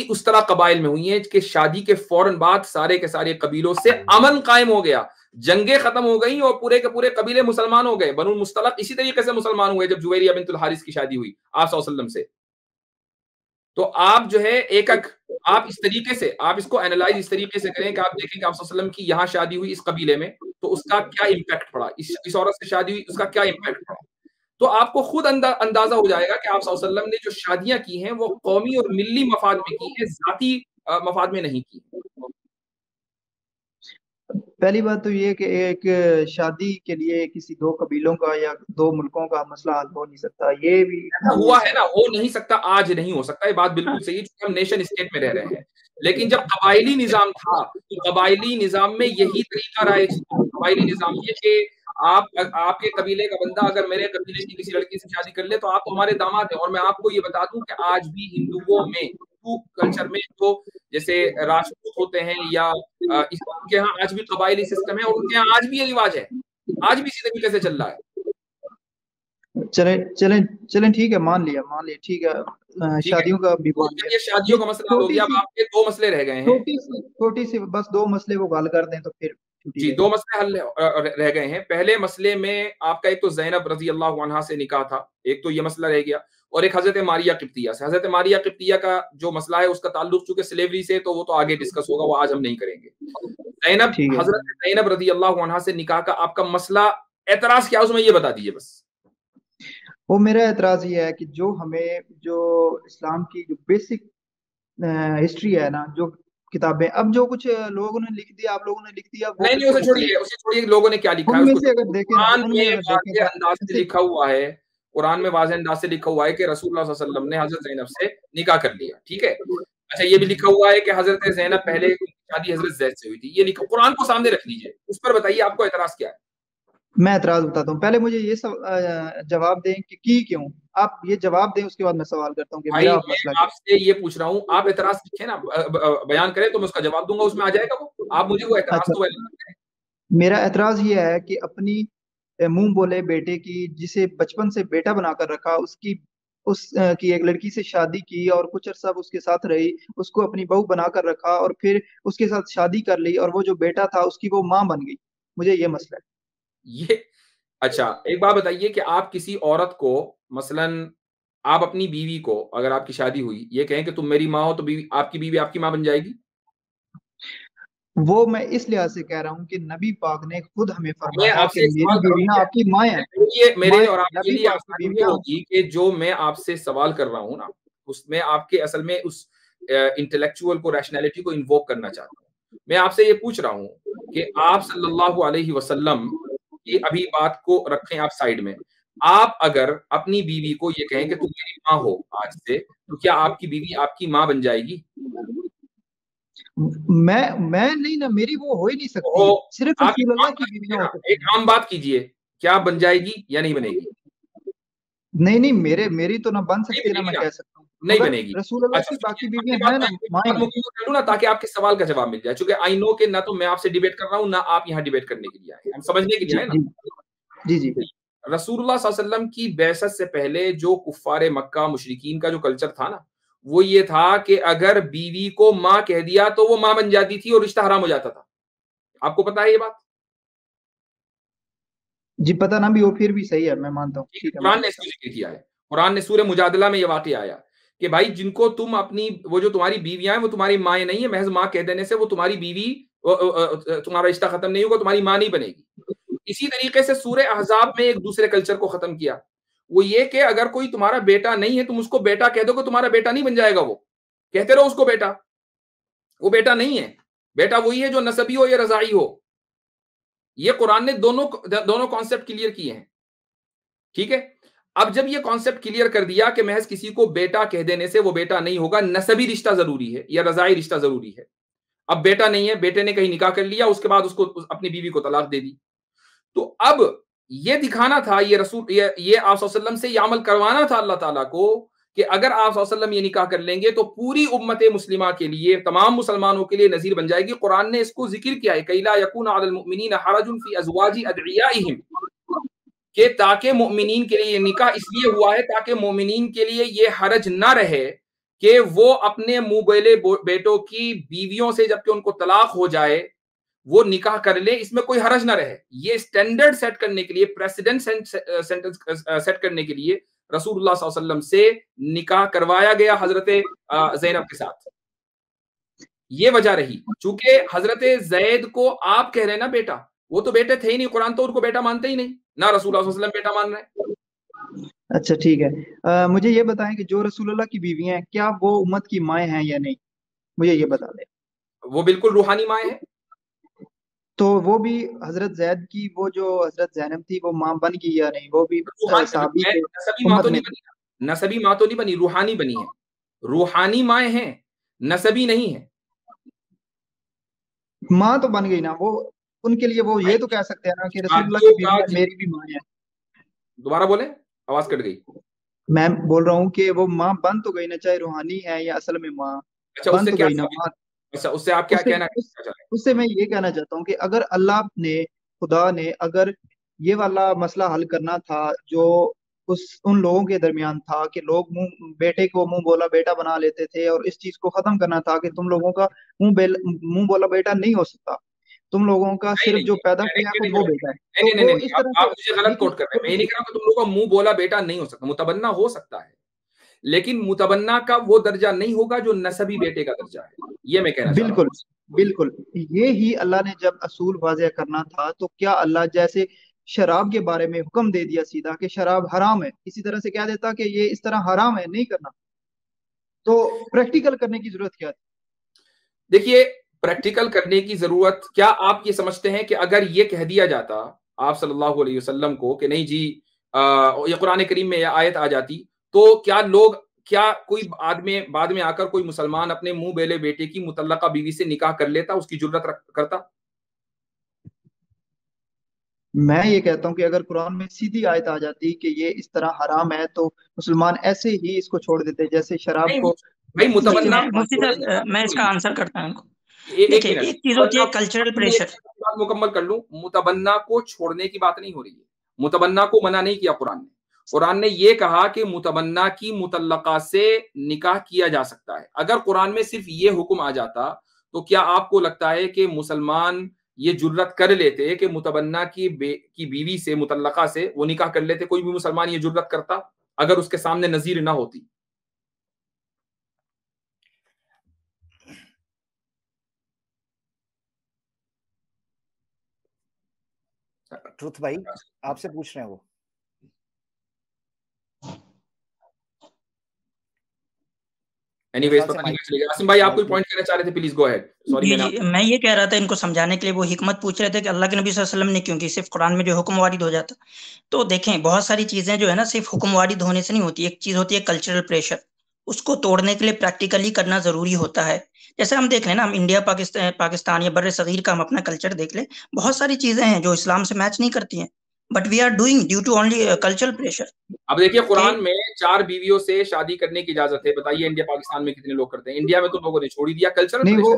Speaker 1: उस तरह कबाइल में हुई हैं कि शादी के फौरन बाद सारे के सारे कबीलों से अमन कायम हो गया, जंगें खत्म हो गई और पूरे के पूरे कबीले मुसलमान हो गए। बनु मुस्तलक इसी तरीके से मुसलमान हुए जब जुवैरिया बिन्तुल हारिस की शादी हुई आप सल्लल्लाहु अलैहि वसल्लम से। तो आप जो है आप इस तरीके से, आप इसको एनालाइज इस तरीके से करें कि आप देखें कि आप सल्लल्लाहु अलैहि वसल्लम की यहाँ शादी हुई इस कबीले में, तो उसका क्या इम्पैक्ट पड़ा, इस औरत से शादी हुई उसका क्या इम्पैक्ट पड़ा। तो आपको खुद अंदाजा हो जाएगा कि आप सल्लल्लाहु अलैहि वसल्लम ने जो शादियां की हैं वो कौमी और मिल्ली मफाद में की है, जाती मफाद में नहीं की।
Speaker 2: पहली बात तो ये कि एक शादी के लिए किसी 2 कबीलों का या 2 मुल्कों का मसला हल हो नहीं सकता, ये भी
Speaker 1: हुआ है ना, हो नहीं सकता, आज नहीं हो सकता, ये बात बिल्कुल सही है, क्योंकि हम नेशन स्टेट में रह रहे हैं। लेकिन जब कबायली निजाम था, तो कबायली निजाम में यही तरीका राइज था। कबायली निजाम ये कि आपके कबीले का बंदा अगर मेरे कबीले की किसी लड़की से शादी कर ले तो आप तो हमारे दामाद हैं। और मैं आपको ये बता दूं कि आज भी हिंदुओं में, हिंदू कल्चर में, तो जैसे राजपूत होते हैं या उनके यहाँ आज भी कबायली सिस्टम है और उनके यहाँ आज भी ये रिवाज है, आज भी इसी तरीके से चल रहा है।
Speaker 2: चले चले चले ठीक है, मान लिया ठीक है। शादियों का भी मान लिया,
Speaker 1: ये शादियों का मसला हो गया। अब आपके 2 मसले रह गए हैं,
Speaker 2: छोटी सी बस 2 मसले वो हल कर दें तो फिर
Speaker 1: जी 2 मसले हल रह गए हैं। पहले मसले में आपका एक तो ज़ैनब रज़ी अल्लाह अन्हा से निकाह था, एक तो ये मसला रह गया, और एक हज़रत मारिया किब्तिया से। हज़रत मारिया किब्तिया का जो मसला है उसका ताल्लुक चूंकि स्लेवरी से, तो वो तो आगे डिस्कस होगा, वो आज हम नहीं करेंगे। हज़रत ज़ैनब रज़ी अल्लाह अन्हा से निकाह का आपका मसला, एतराज क्या उसमें, ये बता दीजिए बस।
Speaker 2: वो मेरा एतराज ये है कि जो हमें जो इस्लाम की जो बेसिक हिस्ट्री है ना, जो किताबें, अब जो कुछ लोगों ने लिख दिया, आप लोगों ने लिख दिया, वो
Speaker 1: नहीं उसे छोड़िए लोगों ने क्या लिखा है उसको।
Speaker 2: अगर देखें
Speaker 1: कुरान में वाज़ेह अंदाज से लिखा हुआ है, कुरान में वाज़ेह अंदाज से लिखा हुआ है कि रसूलुल्लाह सल्लल्लाहु अलैहि वसल्लम ने हज़रत ज़ैनब से निकाह कर लिया, ठीक है। अच्छा, ये भी लिखा हुआ है कि हज़रत ज़ैनब पहले शादी हज़रत ज़ैद से हुई थी, ये लिखा, कुरान को सामने रख लीजिए, उस पर बताइए आपको एतराज क्या है।
Speaker 2: मैं एतराज बताता हूँ, पहले मुझे ये जवाब दें कि क्यों, आप ये जवाब दें, उसके बाद मैं सवाल करता हूँ कि
Speaker 1: भाई मैं आपसे ये पूछ रहा हूँ, आप एतराज लिखें ना, बयान करें तो मैं उसका जवाब दूंगा, उसमें आ जाएगा वो। आप मुझे वो एतराज तो बयान करें।
Speaker 2: मेरा एतराज ये है कि अपनी मुंह बोले बेटे की, जिसे बचपन से बेटा बनाकर रखा, की एक लड़की से शादी की और कुछ अरसा उसके साथ रही, उसको अपनी बहू बनाकर रखा और फिर उसके साथ शादी कर ली, और वो जो बेटा था उसकी वो माँ बन गई। मुझे ये मसला है
Speaker 1: ये। अच्छा, एक बात बताइए कि आप किसी औरत को, मसलन आप अपनी बीवी को, अगर आपकी शादी हुई, ये कहें कि तुम मेरी माँ हो, तो बीवी आपकी माँ बन जाएगी?
Speaker 2: वो मैं इस लिहाज से कह रहा हूँ कि नबी पाक ने खुद हमें फरमाया कि
Speaker 1: मेरी
Speaker 2: बीवियां आपकी माँ हैं।
Speaker 1: मेरे और आपके लिए आसानी ये होगी कि जो मैं आपसे सवाल कर रहा हूँ ना, उसमें आपके असल में उस इंटेलेक्चुअल को, रैशनैलिटी को इन्वोक करना चाहता हूँ। मैं आपसे ये पूछ रहा हूँ कि आप सल्लल्लाहु अलैहि वसल्लम की अभी बात को रखें आप साइड में, आप अगर अपनी बीवी को ये कहें कि तुम मेरी माँ हो आज से, तो क्या आपकी बीवी आपकी माँ बन जाएगी?
Speaker 2: मैं नहीं ना, मेरी वो हो ही नहीं सकती, सिर्फ रसूलुल्लाह की बीवियां हो सकती हैं।
Speaker 1: एक आम बात कीजिए, क्या बन जाएगी या नहीं बनेगी?
Speaker 2: नहीं मेरी तो ना बन सकती है ना मैं कह सकता हूँ,
Speaker 1: नहीं बनेगी।
Speaker 2: रसूलुल्लाह की बाकी बीवियां हैं ना,
Speaker 1: करूँ ना, ताकि आपके सवाल का जवाब मिल जाए, क्योंकि आई नो कि ना तो मैं आपसे डिबेट कर रहा हूँ, ना आप यहाँ डिबेट करने के लिए आए, हम समझने के लिए आए ना।
Speaker 2: जी
Speaker 1: रसूलुल्लाह सल्लल्लाहु अलैहि वसल्लम की बैसत से पहले जो कुफ्फारे मक्का मुशरिकीन का जो कल्चर था ना, वो ये था कि अगर बीवी को माँ कह दिया तो वो माँ बन जाती थी और रिश्ता हराम हो जाता था। आपको पता है ये बात?
Speaker 2: जी पता ना भी हो, फिर भी सही है, मैं मानता हूँ।
Speaker 1: कुरान ने इसको जिक्र किया है, कुरान ने सूरह मुजादला में ये वाक़या आया कि भाई जिनको तुम अपनी, वो जो तुम्हारी बीवियां हैं वो तुम्हारी माँ नहीं है, महज माँ कह देने से वो तुम्हारी बीवी, तुम्हारा रिश्ता खत्म नहीं होगा, तुम्हारी माँ नहीं बनेगी। इसी तरीके से सूरह अहज़ाब में एक दूसरे कल्चर को खत्म किया, वो ये कि अगर कोई तुम्हारा बेटा नहीं है, तुम उसको बेटा कह दोगे, तुम्हारा बेटा नहीं बन जाएगा, वो कहते रहो उसको बेटा, वो बेटा नहीं है। बेटा वही है जो नसबी हो या रज़ाई हो। ये कुरान ने दोनों कॉन्सेप्ट क्लियर किए हैं, ठीक है। अब जब ये कॉन्सेप्ट क्लियर कर दिया कि महज किसी को बेटा कह देने से वो बेटा नहीं होगा, नसबी रिश्ता जरूरी है या रज़ाई रिश्ता जरूरी है। अब बेटा नहीं है, बेटे ने कहीं निकाह कर लिया, उसके बाद उसको अपनी बीवी को तलाक दे दी, तो अब ये दिखाना था, ये रसूल ये आप सल्लल्लाहु अलैहि वसल्लम से ये अमल करवाना था अल्लाह ताला को कि अगर आप सल्लल्लाहु अलैहि वसल्लम ये निकाह कर लेंगे तो पूरी उम्मत मुस्लिमा के लिए, तमाम मुसलमानों के लिए नजीर बन जाएगी। कुरान ने इसको जिक्र किया है, कैला यकून अलल मुमिनीन हरजुन फी अज़वाजी अदइयाइहिम, कि ताकि मोमिनीन के लिए ये निकाह इसलिए हुआ है ताकि मोमिनीन के लिए ये हरज ना रहे कि वो अपने मुंह बोले बेटों की बीवियों से जबकि उनको तलाक हो जाए वो निकाह कर ले, इसमें कोई हरज ना रहे। ये स्टैंडर्ड सेट करने के लिए, प्रेसिडेंट सेट करने के लिए रसूलुल्लाह सल्लल्लाहु अलैहि वसल्लम से निकाह करवाया गया हजरत ज़ैनब के साथ। ये वजह रही, चूंकि हजरत ज़ैद को आप कह रहे हैं ना बेटा, वो तो बेटे थे ही नहीं, कुरान तो उनको बेटा मानते ही नहीं, ना रसूलुल्लाह सल्लल्लाहु अलैहि वसल्लम बेटा मान रहे हैं।
Speaker 2: अच्छा ठीक है, मुझे ये बताएं कि जो रसूलुल्लाह की बीवियां हैं, क्या वो उम्मत की माएँ हैं या नहीं, मुझे ये बता दें।
Speaker 1: वो बिल्कुल रूहानी माएँ हैं।
Speaker 2: तो वो भी हजरत जैद की, वो जो हजरत ज़ैनब थी, वो माँ बन गई या नहीं? वो भी
Speaker 1: नसबी माँ तो नहीं बनी, नसबी माँ तो नहीं बनी, रूहानी बनी है। रूहानी माएँ हैं, नसबी नहीं है।
Speaker 2: माँ तो बन गई ना वो, उनके लिए वो ये तो कह सकते हैं ना कि रसूलुल्लाह
Speaker 1: शादियों
Speaker 2: की
Speaker 1: का
Speaker 2: बीवी मेरी भी माँ है।
Speaker 1: दोबारा बोले, आवाज कट गई।
Speaker 2: मैं बोल रहा हूँ कि वो माँ बन तो गई ना, चाहे रूहानी है या असल में माँ,
Speaker 1: अच्छा,
Speaker 2: बन
Speaker 1: उससे
Speaker 2: तो
Speaker 1: क्या
Speaker 2: गई ना माँ।
Speaker 1: अच्छा, उससे आप क्या
Speaker 2: उससे
Speaker 1: कहना
Speaker 2: उस,
Speaker 1: चाह रहे हैं?
Speaker 2: उससे मैं ये कहना चाहता हूँ कि अगर अल्लाह ने, खुदा ने अगर ये वाला मसला हल करना था जो उस उन लोगों के दरमियान था कि लोग मुंह बेटे को मुंह बोला बेटा बना लेते थे, और इस चीज को खत्म करना था कि तुम लोगों का मुंह बोला बेटा नहीं हो सकता, तुम लोगों का
Speaker 1: नहीं
Speaker 2: सिर्फ
Speaker 1: नहीं
Speaker 2: जो पैदा
Speaker 1: मैंने
Speaker 2: किया है
Speaker 1: ये
Speaker 2: वो
Speaker 1: नहीं
Speaker 2: वो
Speaker 1: बोला,
Speaker 2: बेटा है,
Speaker 1: नहीं
Speaker 2: तो
Speaker 1: नहीं नहीं
Speaker 2: वो
Speaker 1: नहीं,
Speaker 2: इस
Speaker 1: आप
Speaker 2: तरह से
Speaker 1: मुझे गलत
Speaker 2: देखिए
Speaker 1: कोट कर रहे हैं। मैं ये नहीं कह रहा कि तुम लोगों का मुंह बोला बेटा नहीं हो सकता, मुतबन्ना हो सकता है, लेकिन मुतबन्ना का वो दर्जा नहीं होगा जो नसबी बेटे का दर्जा है, ये मैं कहना चाह रहा
Speaker 2: बिल्कुल
Speaker 1: हूँ।
Speaker 2: बिल्कुल। ये ही अल्लाह ने जब असूल वाज़ेह करना था, तो क्या अल्लाह जैसे शराब के बारे में हुक्म दे दिया सीधा कि शराब हराम है, इसी तरह से कह देता कि ये इस तरह हराम है नहीं करना? तो प्रैक्टिकल करने की जरूरत क्या थी?
Speaker 1: देखिए, प्रैक्टिकल करने की जरूरत, क्या आप ये समझते हैं कि अगर ये कह दिया जाता आप सल्लल्लाहु अलैहि वसल्लम को कि नहीं जी, ये कुरान करीम में यह आयत आ जाती, तो क्या लोग, क्या कोई बाद में आकर कोई मुसलमान अपने मुंह बेले बेटे की मुतल्लका बीवी से निकाह कर लेता, उसकी जुर्रत करता?
Speaker 2: मैं ये कहता हूँ कि अगर कुरान में सीधी आयत आ जाती कि ये इस तरह हराम है, तो मुसलमान ऐसे ही इसको छोड़ देते, जैसे शराब
Speaker 1: नहीं,
Speaker 2: को
Speaker 1: भाई
Speaker 4: जी
Speaker 2: बच्चे
Speaker 1: मुतबन्ना
Speaker 4: मैं
Speaker 2: मुसलमान
Speaker 4: मुफ्ती
Speaker 2: छोड़
Speaker 4: साहब,
Speaker 2: देते।
Speaker 4: मैं इसका आंसर करता हूँ इनको।
Speaker 1: एक
Speaker 4: देखिए,
Speaker 1: मिनट,
Speaker 4: एक चीज होती है कल्चरल प्रेशर।
Speaker 1: बात मुकम्मल कर लूं। मुतबन्ना को छोड़ने की बात नहीं हो रही है, मुतबन्ना को मना नहीं किया कुरान ने। कुरान ने ये कहा कि मुतबन्ना की मुतल्लका से निकाह किया जा सकता है। अगर कुरान में सिर्फ ये हुक्म आ जाता, तो क्या आपको लगता है कि मुसलमान ये जुर्रत कर लेते कि मुतबन्ना की बीवी से, मुतल्लका से वो निकाह कर लेते? कोई भी मुसलमान ये जुर्रत करता अगर उसके सामने नजीर ना होती?
Speaker 5: ट्रुथ भाई आपसे पूछ रहे हैं वो।
Speaker 1: एनीवेज, पता नहीं क्या चलेगा। आसिम भाई, आप कोई पॉइंट कहना चाह रहे थे, प्लीज गो अहेड। सॉरी,
Speaker 4: जी
Speaker 1: मैंने
Speaker 4: जी, मैं ये कह रहा था इनको समझाने के लिए, वो हिकमत पूछ रहे थे कि अल्लाह के नबी सल्लल्लाहु अलैहि वसल्लम ने क्यों की, सिर्फ कुरान में जो हुक्म वारिद हो जाता। तो देखें, बहुत सारी चीजें जो है ना सिर्फ हुक्म वारिद होने से नहीं होती। एक चीज होती है कल्चरल प्रेशर, उसको तोड़ने के लिए प्रैक्टिकली करना जरूरी होता है। जैसे हम देख लें ना, हम इंडिया पाकिस्तान या बर्रे सगीर का हम अपना कल्चर देख लें, बहुत सारी चीजें हैं जो इस्लाम से मैच नहीं करती हैं, but we are doing due to only cultural pressure.
Speaker 1: अब देखिए,
Speaker 4: के
Speaker 1: कुरान में 4 बीवियों से शादी करने की इजाजत है। बताइए इंडिया पाकिस्तान में कितने लोग करते हैं? इंडिया में तो लोगों ने छोड़ ही दिया, कल्चरल
Speaker 2: नहीं
Speaker 1: प्रेशर।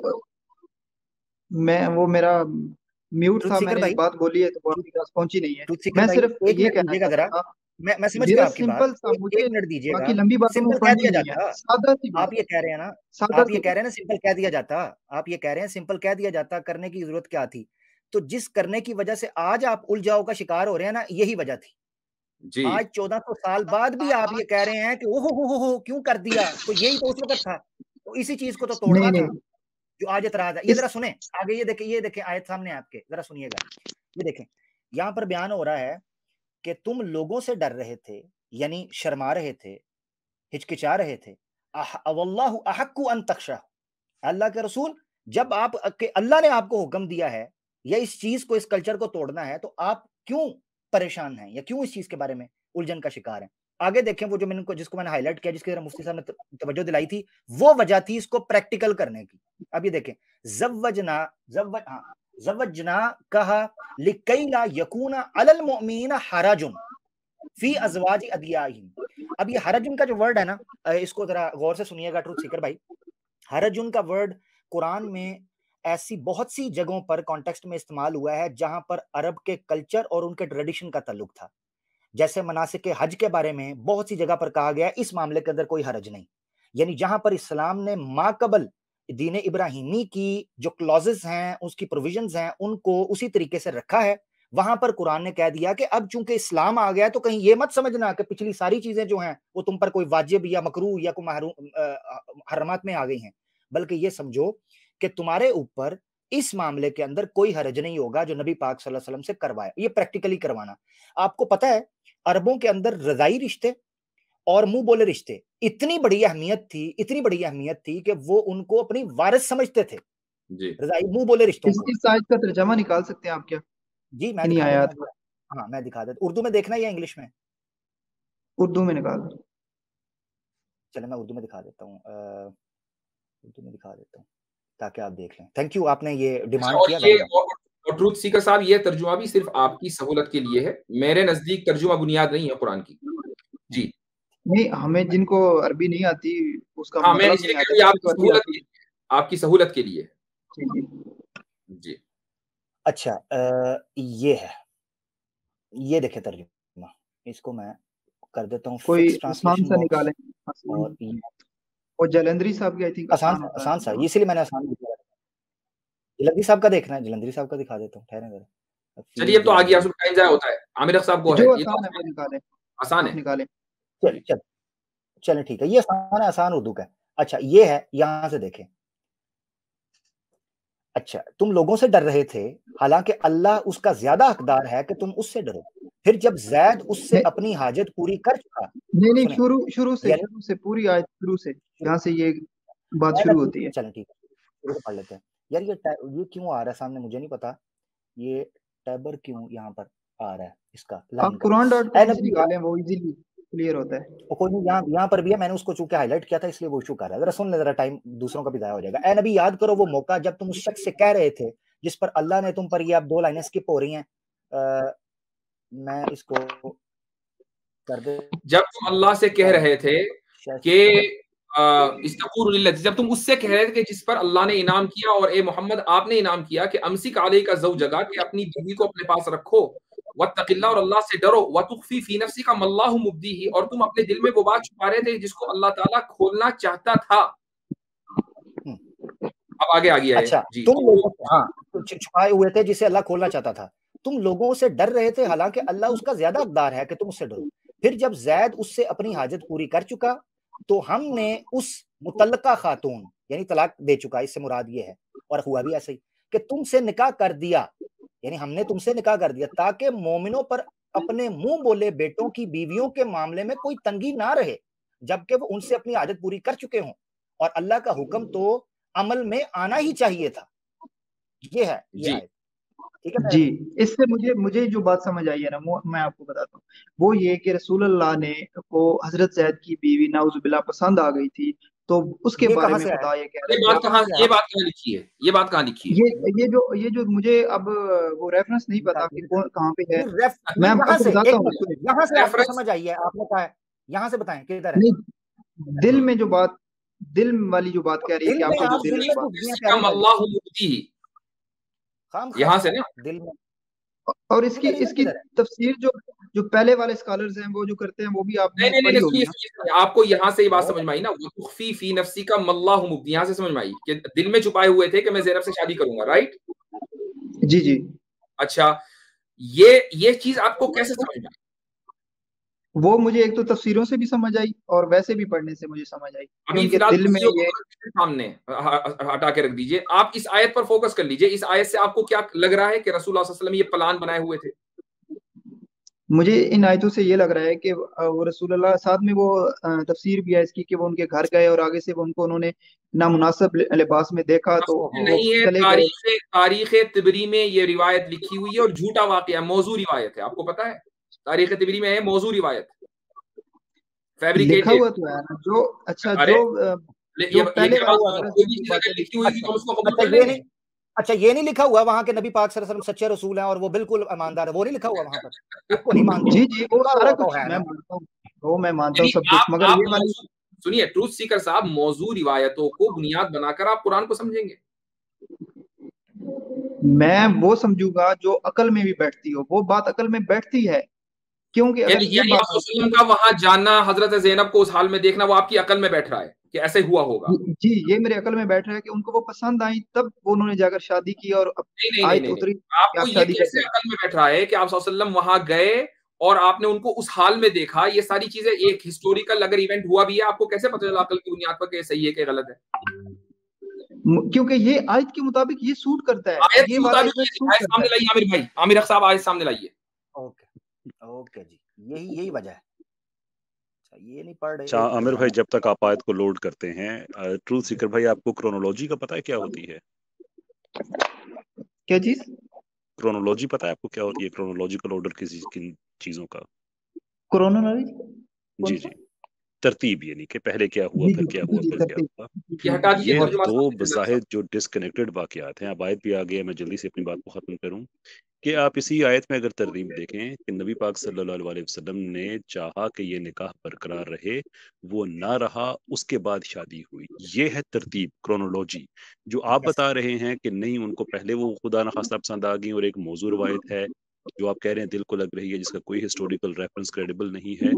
Speaker 2: वो मेरा म्यूट
Speaker 5: ट्रुथ
Speaker 2: था,
Speaker 5: सीकर
Speaker 2: मैंने एक
Speaker 5: भाई,
Speaker 2: बात बोली है तो वो आपकी पास पहुंची नहीं है।
Speaker 5: ट्रुथ सीकर
Speaker 2: मैं
Speaker 5: भाई
Speaker 2: सिर्फ
Speaker 5: एक
Speaker 2: ये
Speaker 5: मिनट
Speaker 2: कहना
Speaker 5: दीजिएगा
Speaker 2: चाहता
Speaker 5: जरा।
Speaker 2: था,
Speaker 5: मैं समझ गया
Speaker 2: मेरा
Speaker 5: आपकी बात।
Speaker 2: सिंपल सा, मुझे
Speaker 5: एक मिनट दीजिएगा।
Speaker 2: बाकी लंबी बातों में
Speaker 5: सिंपल कह
Speaker 2: पढ़नी
Speaker 5: दिया
Speaker 2: नहीं है,
Speaker 5: जाता।
Speaker 2: सादा सी
Speaker 5: आप
Speaker 2: बात
Speaker 5: ये
Speaker 2: है,
Speaker 5: कह रहे हैं ना,
Speaker 2: सादा
Speaker 5: आप ये
Speaker 2: सी
Speaker 5: कह
Speaker 2: बात।
Speaker 5: रहे हैं ना सिंपल कह दिया जाता। आप ये कह रहे हैं सिंपल कह दिया जाता, करने की जरूरत क्या थी? तो जिस करने की वजह से आज आप उलझाओ का शिकार हो रहे हैं ना, यही वजह थी।
Speaker 1: जी,
Speaker 5: आज 1400 साल बाद भी आप ये कह रहे हैं कि ओहो हो क्यों कर दिया, तो यही तो उस वक्त था। तो इसी चीज को तो
Speaker 2: नहीं
Speaker 5: तोड़ना था
Speaker 2: नहीं,
Speaker 5: जो आज इतराज है। ये
Speaker 2: इस
Speaker 5: जरा सुने आगे, ये देखें आयत सामने आपके, जरा सुनिएगा। ये देखें, यहाँ पर बयान हो रहा है कि तुम लोगों से डर रहे थे, यानी शर्मा रहे थे, हिचकिचा रहे थे। अवल्लाहु अहक्कु अन तख्शा, अल्लाह के रसूल, जब आप अल्लाह ने आपको हुक्म दिया है या इस चीज को, इस कल्चर को तोड़ना है, तो आप क्यों परेशान हैं या क्यों इस चीज के बारे में उलझन का शिकार हैं? आगे देखें, वो जो मैंने जिसको मैंने हाईलाइट किया, जिसकी तरह मुफ्ती साहब ने तवज्जो दिलाई थी, वो वजह थी इसको प्रैक्टिकल करने की। अब ये देखें, जव्वजना जव्वजना कहा लिकई ला यकूना अलल मुमिनीना हरजुन फी अजवाजी अदियाहिम। अब ये हरजुन का जो वर्ड है ना, इसको जरा गौर से सुनिएगा ट्रुथ सीकर भाई। हरजुन का वर्ड कुरान में ऐसी बहुत सी जगहों पर कॉन्टेक्स्ट में इस्तेमाल हुआ है जहां पर अरब के कल्चर और उनके ट्रेडिशन का ताल्लुक था। जैसे मनासिक के हज के बारे में बहुत सी जगह पर कहा गया इस मामले के अंदर कोई हरज नहीं, यानी जहां पर इस्लाम ने माकबल दीन इब्राहिमी की जो क्लॉजेस हैं, उसकी प्रोविजंस हैं, उनको उसी तरीके से रखा है। वहां पर कुरान ने कह दिया कि अब चूंकि इस्लाम आ गया, तो कहीं ये मत समझना कि पिछली सारी चीजें जो हैं वो तुम पर कोई वाजिब या मकरूह या कोई हरमात में आ गई हैं, बल्कि ये समझो कि तुम्हारे ऊपर इस मामले के अंदर कोई हरज नहीं होगा जो नबी पाक सल्लल्लाहु अलैहि वसल्लम से करवाया। ये प्रैक्टिकली करवाना। आपको पता है अरबों के अंदर रजाई रिश्ते और मुंह बोले रिश्ते इतनी बड़ी अहमियत थी कि वो उनको अपनी वारिस समझते थे।
Speaker 1: जी।
Speaker 5: रजाई मुंह बोले रिश्तों को।
Speaker 2: इस आयत का तर्जमा निकाल सकते हैं आप क्या,
Speaker 5: जी मैं
Speaker 2: इन्हीं
Speaker 5: दिखा देता
Speaker 2: आयत
Speaker 5: हूँ।
Speaker 2: का?
Speaker 5: हाँ मैं दिखा देता, उर्दू में देखना या इंग्लिश में?
Speaker 2: उर्दू में निकाल।
Speaker 5: चले मैं उर्दू में दिखा देता हूँ, उर्दू में दिखा देता हूँ ताकि आप देख लें। थैंक यू, आपने ये डिमांड
Speaker 1: और
Speaker 5: किया।
Speaker 1: ये
Speaker 5: वेरी गुड।
Speaker 1: और और ट्रूथ सीकर साहब ये तर्जुमा भी सिर्फ आपकी सहूलत के लिए है, मेरे नजदीक तर्जुमा बुनियाद नहीं है कुरान की। जी
Speaker 2: नहीं, हमें जिनको अरबी नहीं आती उसका
Speaker 1: हाँ, मैं
Speaker 2: मतलब
Speaker 1: इसलिए
Speaker 2: नहीं
Speaker 1: कह
Speaker 2: आता,
Speaker 1: रही
Speaker 2: किसी को अरबी आती है।
Speaker 1: आपकी सहूलत के लिए।
Speaker 2: जी जी
Speaker 1: जी
Speaker 5: अच्छा ये है, ये देखे तर्जुमा, इसको मैं कर देता हूँ
Speaker 2: कोई
Speaker 5: फिक्स
Speaker 2: आसान
Speaker 5: ट्रांसलेशन
Speaker 2: सा
Speaker 5: बॉक्स।
Speaker 2: निकालें,
Speaker 5: और
Speaker 2: और जलंधरी साहब की आई थिंक
Speaker 5: आसान
Speaker 2: आसान होता है।
Speaker 5: आसान सा, इसीलिए मैंने आसान लिखा है। जलंधरी साहब का देखना है, जलंधरी साहब का दिखा देता हूँ, ठहरे जरा।
Speaker 1: चलिए, अब तो आ गया,
Speaker 5: जलंधरी
Speaker 1: टाइम जाया होता है। आमिर साहब को है,
Speaker 2: जो
Speaker 1: ये तो
Speaker 2: आसान है वो निकालें,
Speaker 1: आसान
Speaker 2: आप
Speaker 1: है।
Speaker 2: निकालें।
Speaker 5: चल चल चलें ठीक है, ये आसान है, आसान उर्दू का है। अच्छा ये है, यहां से देखें। अच्छा, तुम लोगों से डर रहे थे, हालांकि अल्लाह उसका ज्यादा हकदार है कि तुम उससे डरो। फिर जब जैद उससे
Speaker 2: नहीं
Speaker 5: अपनी हाजत पूरी कर चुका,
Speaker 2: नहीं,
Speaker 5: सुने,
Speaker 2: शुरू शुरू
Speaker 5: यानी
Speaker 2: से पूरी आयत शुरू से, जहाँ से ये बात शुरू होती है।
Speaker 5: चलें ठीक है, शुरू से पढ़ लेते हैं। यार ये क्यों आ रहा है सामने, मुझे नहीं पता, ये टैबर क्यों यहाँ पर आ रहा है इसका लाइन
Speaker 2: आप
Speaker 5: का।
Speaker 2: कुरान.com से
Speaker 5: नबी,
Speaker 2: निकालें, वो इजीली क्लियर होता है।
Speaker 5: और कोई नहीं, यहाँ पर भी है, मैंने उसको चूंकि हाईलाइट किया था इसलिए वो इशू कर रहा है। जरा सुन ले, जरा टाइम दूसरों का भी जाया हो जाएगा। ए नबी, याद करो वो मौका जब तुम उस शख्स से कह रहे थे जिस पर अल्लाह ने तुम पर, ये आप 2 लाइनें स्किप हो रही हैं, मैं इसको कर दे।
Speaker 1: जब तुम अल्लाह से कह रहे थे कि जब तुम उससे कह रहे थे कि जिस पर अल्लाह ने इनाम किया, और ए मोहम्मद आपने इनाम किया कि अमसिक अलैका ज़ौजका, कि अपनी बीवी को अपने पास रखो, वत्तक़िल्लाह, और अल्लाह से डरो, वतुख़फ़ी फ़ी नफ़्सिका मल्लाहु मुब्दीही, और तुम अपने दिल में वो बात छुपा रहे थे जिसको अल्लाह ताला खोलना चाहता था। अब आगे आ गया है।
Speaker 5: अच्छा,
Speaker 1: जी
Speaker 5: तुम लोग हाँ छुपाए हुए थे जिसे अल्लाह खोलना चाहता था। तुम लोगों से डर रहे थे, हालांकि अल्लाह उसका ज्यादा हकदार है कि तुम उससे डरो। फिर जब जैद उससे अपनी हाजत पूरी कर चुका, तो हमने उस मुतल्लका खातून, यानी तलाक दे चुका, इससे मुराद ये है, और हुआ भी ऐसे ही, कि तुमसे निकाह कर दिया, यानी हमने तुमसे निकाह कर दिया, ताकि मोमिनों पर अपने मुंह बोले बेटों की बीवियों के मामले में कोई तंगी ना रहे, जबकि वो उनसे अपनी आदत पूरी कर चुके हों, और अल्लाह का हुक्म तो अमल में आना ही चाहिए था। ये है ये आयत, ठीक है
Speaker 2: जी,
Speaker 5: मेरे
Speaker 2: इससे मुझे जो बात समझ आई है ना, वो मैं आपको बताता हूँ। वो ये कि रसूल अल्लाह ने को हजरत जैद की बीवी नाउजुबिल्लाह पसंद आ गई थी, तो उसके
Speaker 5: ये
Speaker 2: बारे
Speaker 5: कहाँ
Speaker 2: में
Speaker 5: से आया,
Speaker 2: खुदा ये कह
Speaker 1: ये
Speaker 2: रहा है
Speaker 1: बात
Speaker 2: कि
Speaker 1: कहाँ ये बात कहाँ लिखी है? ये बात कहाँ लिखी है?
Speaker 2: ये जो मुझे अब वो रेफरेंस नहीं पता कि कौन कहाँ पे है। मैं
Speaker 5: यहाँ
Speaker 2: आपको
Speaker 5: से
Speaker 2: बताता
Speaker 5: एक
Speaker 2: हूँ।
Speaker 5: मिनट सुनिए, यहाँ से आपको
Speaker 1: रेफरेंस
Speaker 5: समझ आई है, आपने कहा है, यहाँ से बताएं किधर है।
Speaker 2: नहीं, दिल वाली जो बात कह रही है
Speaker 5: दिल
Speaker 2: कि
Speaker 5: में
Speaker 2: आपका जो
Speaker 5: आप
Speaker 2: दिल
Speaker 5: दिल
Speaker 2: में
Speaker 5: में
Speaker 2: बात,
Speaker 5: घुस गए प्यारे भाई,
Speaker 1: अल्लाहु मुब्दीही,
Speaker 5: खाम
Speaker 1: यहाँ से ना।
Speaker 5: दिल में
Speaker 2: और इसकी
Speaker 5: किधर
Speaker 2: इसकी
Speaker 5: किधर है।
Speaker 2: तफसीर जो जो पहले वाले स्कॉलर्स हैं वो जो करते हैं, वो भी
Speaker 1: नहीं
Speaker 2: आपने
Speaker 1: नहीं
Speaker 2: पढ़ी
Speaker 1: नहीं,
Speaker 2: होगी
Speaker 1: सुनिए
Speaker 2: ना।
Speaker 1: सुनिए, आपको यहाँ से ये बात
Speaker 5: बहुत
Speaker 1: समझ में आई ना, वतुख्फी फी नफ्सिका मल्लाहु मुब्दी, यहाँ से समझ में आई कि दिल में छुपाए हुए थे कि मैं ज़ैनब से शादी करूंगा, राइट?
Speaker 2: जी जी,
Speaker 1: अच्छा, ये चीज आपको कैसे समझ में आई?
Speaker 2: वो मुझे एक तो तफसीरों से भी समझ आई और वैसे भी पढ़ने से मुझे समझ आई कि
Speaker 1: अभी
Speaker 2: उनके
Speaker 1: फिलहाल
Speaker 2: दिल में
Speaker 1: तफसीरों
Speaker 2: ये।
Speaker 1: को सामने हटा के रख दीजिए, आप इस आयत पर फोकस कर लीजिए। इस आयत से आपको क्या लग रहा है कि रसूलुल्लाह सल्लल्लाहु अलैहि वसल्लम ये प्लान बनाए हुए थे?
Speaker 2: मुझे इन आयतों से ये लग रहा है कि वो रसूलुल्लाह, साथ में वो तफसीर भी है इसकी कि वो उनके घर गए और आगे से वो उनको नामुनासिब लिबास में देखा तो वो
Speaker 1: नहीं है,
Speaker 2: चले गए।
Speaker 1: तारीख तिबरी में ये रिवायत लिखी हुई है और झूठा वाकया, मौजू रिवायत है, आपको पता है? तारीख तिबरी में है मौजू रिवायत,
Speaker 2: लिखा
Speaker 1: फैब्रिकेटेड।
Speaker 2: हुआ तो है ना, जो अच्छा
Speaker 1: अरे
Speaker 2: जो
Speaker 1: ये
Speaker 2: पहले
Speaker 1: क्या
Speaker 2: वाले
Speaker 1: बात हुआ?
Speaker 2: स्कॉलर्स
Speaker 1: कोई
Speaker 2: हैं
Speaker 1: भी
Speaker 2: जो
Speaker 1: चीज
Speaker 2: बातें
Speaker 1: अगर लिखी
Speaker 2: लिखी
Speaker 1: हुई
Speaker 2: हुई
Speaker 1: थी
Speaker 2: हैं।
Speaker 1: तो हम उसको कबूल
Speaker 5: अच्छा
Speaker 1: कर
Speaker 5: ये
Speaker 1: लेंगे।
Speaker 5: नहीं, अच्छा ये नहीं लिखा हुआ वहां के नबी पाक सल्लल्लाहु अलैहि वसल्लम सच्चे रसूल हैं और वो बिल्कुल ईमानदार है, वो नहीं लिखा हुआ वहां पर, उसको नहीं मानते,
Speaker 2: जी जी, वो
Speaker 5: लिखा
Speaker 2: सारा
Speaker 5: हुआ तो
Speaker 2: कुछ
Speaker 5: है
Speaker 2: मैं
Speaker 5: ना।
Speaker 2: मानता हूँ, वो मैं मानता हूँ
Speaker 1: यानी
Speaker 2: सब कुछ, मगर
Speaker 1: आप
Speaker 2: ये वाली।
Speaker 1: मौजू, सुनिए ट्रूथ सीकर साहब, मौजू रिवायतों को बुनियाद बनाकर आप कुरान को समझेंगे।
Speaker 2: मैं वो समझूंगा जो अकल में भी बैठती हो, वो बात अकल में बैठती है, क्योंकि अगर
Speaker 1: यानी
Speaker 2: ये
Speaker 1: यानी
Speaker 2: बात
Speaker 1: आप
Speaker 2: होती
Speaker 1: वसल्लम का वहां जानना, हजरत ज़ैनब को उस हाल में देखना, वो आपकी अकल में बैठ रहा है कि ऐसे हुआ होगा।
Speaker 2: जी, ये मेरे अकल में बैठ रहा है कि उनको वो पसंद आई, तब वो उन्होंने जाकर शादी की और अब
Speaker 1: नहीं नहीं नहीं
Speaker 2: आयत
Speaker 1: नहीं नहीं,
Speaker 2: उतरी कि
Speaker 1: आपको
Speaker 2: आप
Speaker 1: ये
Speaker 2: शादी कर
Speaker 1: कैसे
Speaker 2: दें।
Speaker 1: अकल में बैठ रहा है कि आप वसल्लम वहां गए और आपने उनको उस हाल में देखा? ये सारी चीजें एक हिस्टोरिकल अगर इवेंट हुआ भी है, आपको कैसे पता चला अकल की बुनियाद पर कि सही है कि गलत है?
Speaker 2: क्योंकि ये आयत के मुताबिक ये सूट करता है,
Speaker 1: आयत
Speaker 2: ये
Speaker 1: के
Speaker 2: वाला
Speaker 1: मुताबिक
Speaker 2: इवेंट
Speaker 1: ये
Speaker 2: सूट
Speaker 1: आयत
Speaker 2: करता
Speaker 1: सामने
Speaker 2: है।
Speaker 1: लाइए आमिर भाई, आमिर साहब आयत सामने लाइए।
Speaker 5: ओके ओके जी, यही वजह है। अच्छा ये नहीं पढ़ रहे,
Speaker 3: अच्छा
Speaker 5: एक मिनट
Speaker 3: आमिर भाई,
Speaker 5: मैं
Speaker 3: जब तक आप आयत को लोड करते हैं, ट्रूथ सीकर भाई, आपको क्रोनोलॉजी का पता है क्या होती है?
Speaker 2: क्या चीज?
Speaker 3: क्रोनोलॉजी पता है आपको क्या होती है? क्रोनोलॉजिकल ऑर्डर किसी किन चीजों का?
Speaker 2: कोरोना नॉलेज कौन
Speaker 3: जी
Speaker 2: सा?
Speaker 3: जी, तरतीब, यानी कि पहले क्या हुआ,
Speaker 2: जी
Speaker 3: फिर
Speaker 2: जी
Speaker 3: क्या
Speaker 2: जी
Speaker 3: हुआ,
Speaker 2: जी
Speaker 3: फिर क्या
Speaker 2: तरतीब।
Speaker 3: हुआ।
Speaker 1: ये हटा दीजिए
Speaker 3: ये
Speaker 1: तर्जुमा
Speaker 3: दो
Speaker 1: साहब से जल्द
Speaker 3: बज़ाहिर जो डिस्कनेक्टेड वाक़यात हैं, अब आयत भी आ गई है, मैं जल्दी से अपनी बात को ख़त्म करूँ कि आप इसी आयत में अगर तरतीब देखें कि नबी पाक सल्लल्लाहु अलैहि वसल्लम ने चाहा कि ये निकाह बरकरार रहे, वो ना रहा, उसके बाद शादी हुई। ये है तरतीब, क्रोनोलॉजी। जो आप बता रहे हैं कि नहीं, उनको पहले वो खुदा न खास्ता पसंद आ गई और एक मौजू रवायत है जो आप कह रहे हैं दिल को लग रही है, जिसका कोई हिस्टोरिकल रेफरेंस क्रेडिबल नहीं है,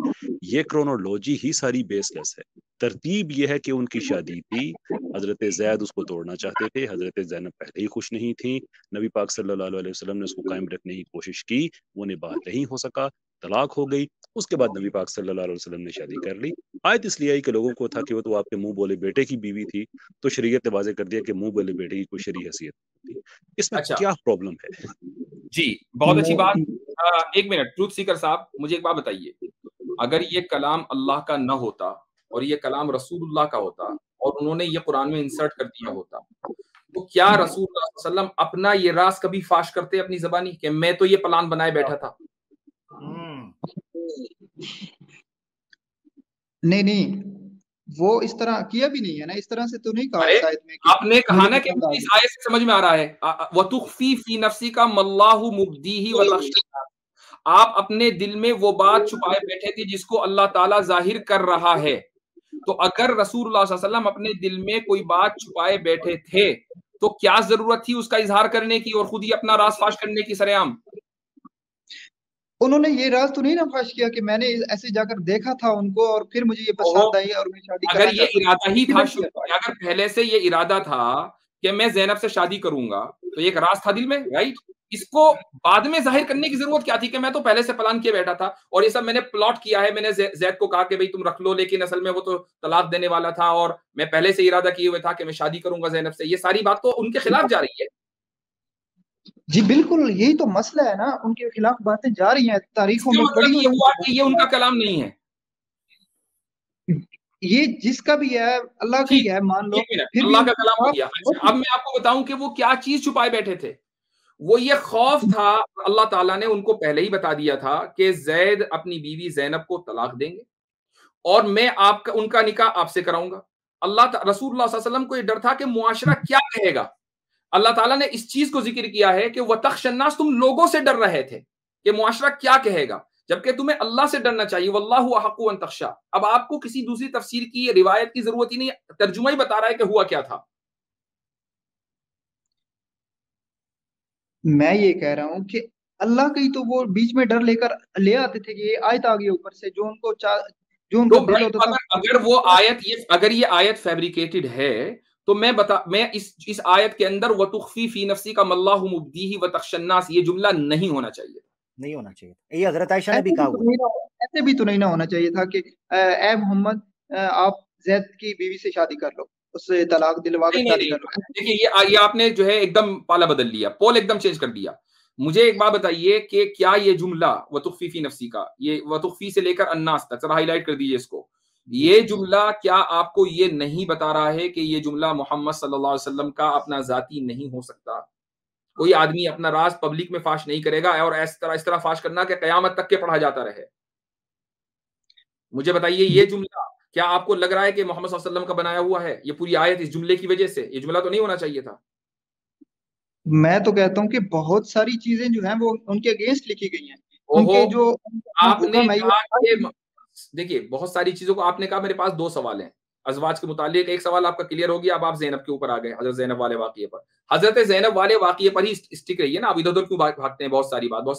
Speaker 3: ये क्रोनोलॉजी ही सारी बेसलेस है। तरतीब ये है कि उनकी शादी थी, हजरत जैद उसको तोड़ना चाहते थे, हजरत ज़ैनब पहले ही खुश नहीं थी, नबी पाक सल्लल्लाहु अलैहि वसल्लम ने उसको कायम रखने की कोशिश की, वो निबाह नहीं हो सका, तलाक हो गई। उसके बाद नबी पाक सल्लल्लाहु अलैहि वसल्लम ने शादी कर ली। आयत इसलिए आई कि लोगों को था कि वो तो आपके मुंह बोले बेटे की बीवी थी, तो शरीयत ने वाज़ेह कर दिया कि मुंह बोले बेटे की कोई शरई हैसियत नहीं थी। इसमें
Speaker 1: अच्छा
Speaker 3: क्या प्रॉब्लम है?
Speaker 1: जी, बहुत अच्छी बात।
Speaker 2: मैं
Speaker 1: एक मिनट, ट्रूथ सीकर साहब, मुझे एक बात बताइए, अगर ये कलाम अल्लाह का न होता और ये कलाम रसूलुल्लाह का होता और उन्होंने ये कुरान में इंसर्ट कर दिया होता, तो क्या रसूलुल्लाह सल्लल्लाहु अलैहि वसल्लम अपना ये राज कभी फाश करते अपनी ज़बानी कि मैं तो ये प्लान बनाए बैठा था?
Speaker 2: नहीं नहीं, वो इस तरह किया भी नहीं है ना, इस तरह से तो नहीं कहा
Speaker 1: अरे
Speaker 2: इस आयत में कि
Speaker 1: आपने कहा
Speaker 2: मुझे
Speaker 1: ना कि
Speaker 2: पसंद आ
Speaker 1: मुझे इस
Speaker 2: गई।
Speaker 1: आयत से समझ में आ रहा है, वतुख्फी फी नफ्सी का मल्लाहु मुब्दीही व तख्शा, आप अपने दिल में वो बात छुपाए बैठे थे जिसको अल्लाह ताला जाहिर कर रहा है। तो अगर रसूलुल्लाह सल्लल्लाहु अलैहि वसल्लम अपने दिल में कोई बात छुपाए बैठे थे, तो क्या जरूरत थी उसका इजहार करने की और खुद ही अपना राज फाश करने की सरेआम?
Speaker 2: उन्होंने ये राज तो नहीं ना फाश किया कि मैंने ऐसे जाकर देखा था उनको और फिर मुझे ये
Speaker 1: ओहो,
Speaker 2: पसंद आई और मैं शादी
Speaker 1: अगर
Speaker 2: करना
Speaker 1: ये
Speaker 2: चाहता हूँ,
Speaker 1: इरादा ही
Speaker 2: इसी
Speaker 1: था
Speaker 2: में किया
Speaker 1: शुरू
Speaker 2: था।
Speaker 1: में, अगर पहले से ये इरादा था कि मैं ज़ैनब से शादी करूंगा, तो ये एक राज था दिल में, राइट? इसको बाद में जाहिर करने की जरूरत क्या थी कि मैं तो पहले से प्लान किए बैठा था और ये सब मैंने प्लॉट किया है, मैंने जैद को कहा कि भाई तुम रख लो, लेकिन असल में वो तो तलाक देने वाला था और मैं पहले से इरादा किए हुए था कि मैं शादी करूंगा ज़ैनब से। ये सारी बात तो उनके खिलाफ जा रही है।
Speaker 2: जी बिल्कुल, यही तो मसला है ना, उनके खिलाफ बातें जा रही हैं, तारीखों
Speaker 1: इसका
Speaker 2: में
Speaker 1: मतलब
Speaker 2: पड़ी
Speaker 1: ये
Speaker 2: हुई
Speaker 1: हुआ
Speaker 2: हैं।
Speaker 1: कि ये उनका कलाम नहीं है।
Speaker 2: ये जिसका भी है, अल्लाह का ही
Speaker 1: ठीक,
Speaker 2: है मान लो,
Speaker 1: एक मिनट,
Speaker 2: फिर भी
Speaker 1: अल्लाह का
Speaker 2: उनके
Speaker 1: कलाम हो
Speaker 2: खिलाफ
Speaker 1: गया।
Speaker 2: बहुत
Speaker 1: अच्छा, अब मैं आपको बताऊं कि वो क्या चीज छुपाए बैठे थे। वो ये खौफ था, अल्लाह ताला ने उनको पहले ही बता दिया था कि जैद अपनी बीवी ज़ैनब को तलाक देंगे और मैं आपका उनका निकाह आपसे कराऊंगा। रसूलुल्लाह सल्लल्लाहु अलैहि वसल्लम को ये डर था कि मुआशरा क्या कहेगा। अल्लाह ताला ने इस चीज को जिक्र किया है कि वतख्शन्नास, तुम लोगों से डर रहे थे कि मुआशरा क्या कहेगा, जबकि तुम्हें अल्लाह से डरना चाहिए। वल्लाहु अहक्कु अन तख्शा। अब आपको किसी दूसरी तफसीर की, रिवायत की जरूरत ही नहीं, तर्जुमा ही बता रहा है कि हुआ क्या था।
Speaker 2: मैं ये कह रहा हूँ कि अल्लाह का ही तो वो बीच में डर लेकर ले आते थे कि ये आयत आ गई ऊपर से, जो
Speaker 1: तो
Speaker 2: उनका दिल
Speaker 1: भाई
Speaker 2: होता था।
Speaker 1: अगर अगर वो आयत, ये अगर ये आयत फैब्रिकेटेड है, तो मैं इस आयत के अंदर वतुख्फी फी नफ्सी का मल्लाहु मुब्दीही व तख्शन्नास, ये जुमला नहीं होना चाहिए।
Speaker 5: नहीं होना चाहिए। ये हजरत आयशा ने भी कहा हुआ है।
Speaker 2: ऐसे भी तो नहीं ना होना चाहिए था कि ए मोहम्मद, आप जैद की बीवी से शादी कर लो, उससे तलाक दिलवा कर
Speaker 1: नहीं नहीं
Speaker 2: शादी
Speaker 1: नहीं,
Speaker 2: कर लो।
Speaker 1: देखिए ये आपने जो है एकदम पाला बदल लिया, पोल एकदम चेंज कर दिया। मुझे एक बात बताइए कि क्या ये जुमला वतुख्फी फी नफ्सी का, ये वतुख्फी से लेकर अन्नास तक, जरा हाईलाइट कर दीजिए इसको। ये जुमला क्या आपको ये नहीं बता रहा है कि ये जुमला मोहम्मद सल्लल्लाहु अलैहि वसल्लम का अपना जाती नहीं हो सकता? कोई आदमी अपना राज पब्लिक में फाश नहीं करेगा और इस तरह फाश करना कि कयामत तक के पढ़ा जाता रहे। मुझे बताइए, ये जुमला क्या आपको लग रहा है कि मोहम्मद सल्लल्लाहु अलैहि वसल्लम का बनाया हुआ है? ये पूरी आयत इस जुमले की वजह से, ये जुमला तो नहीं होना चाहिए था।
Speaker 2: मैं तो कहता हूँ कि बहुत सारी चीजें जो हैं वो उनके अगेंस्ट लिखी गई हैं,
Speaker 1: ओहो,
Speaker 2: उनके जो
Speaker 1: आपने
Speaker 2: हुक्म है
Speaker 1: कहा कि देखिए, बहुत सारी चीजों को आपने कहा। मेरे पास दो सवाल हैं अजवाज के मुतालिक। एक सवाल आपका क्लियर हो गया, अब आप ज़ैनब के ऊपर आ गए, हजरत ज़ैनब वाले वाक़ये पर। हजरत ज़ैनब वाले वाक़ये पर ही स्टिक रहिए ना, अब इधर उधर क्यों भागते हैं? बहुत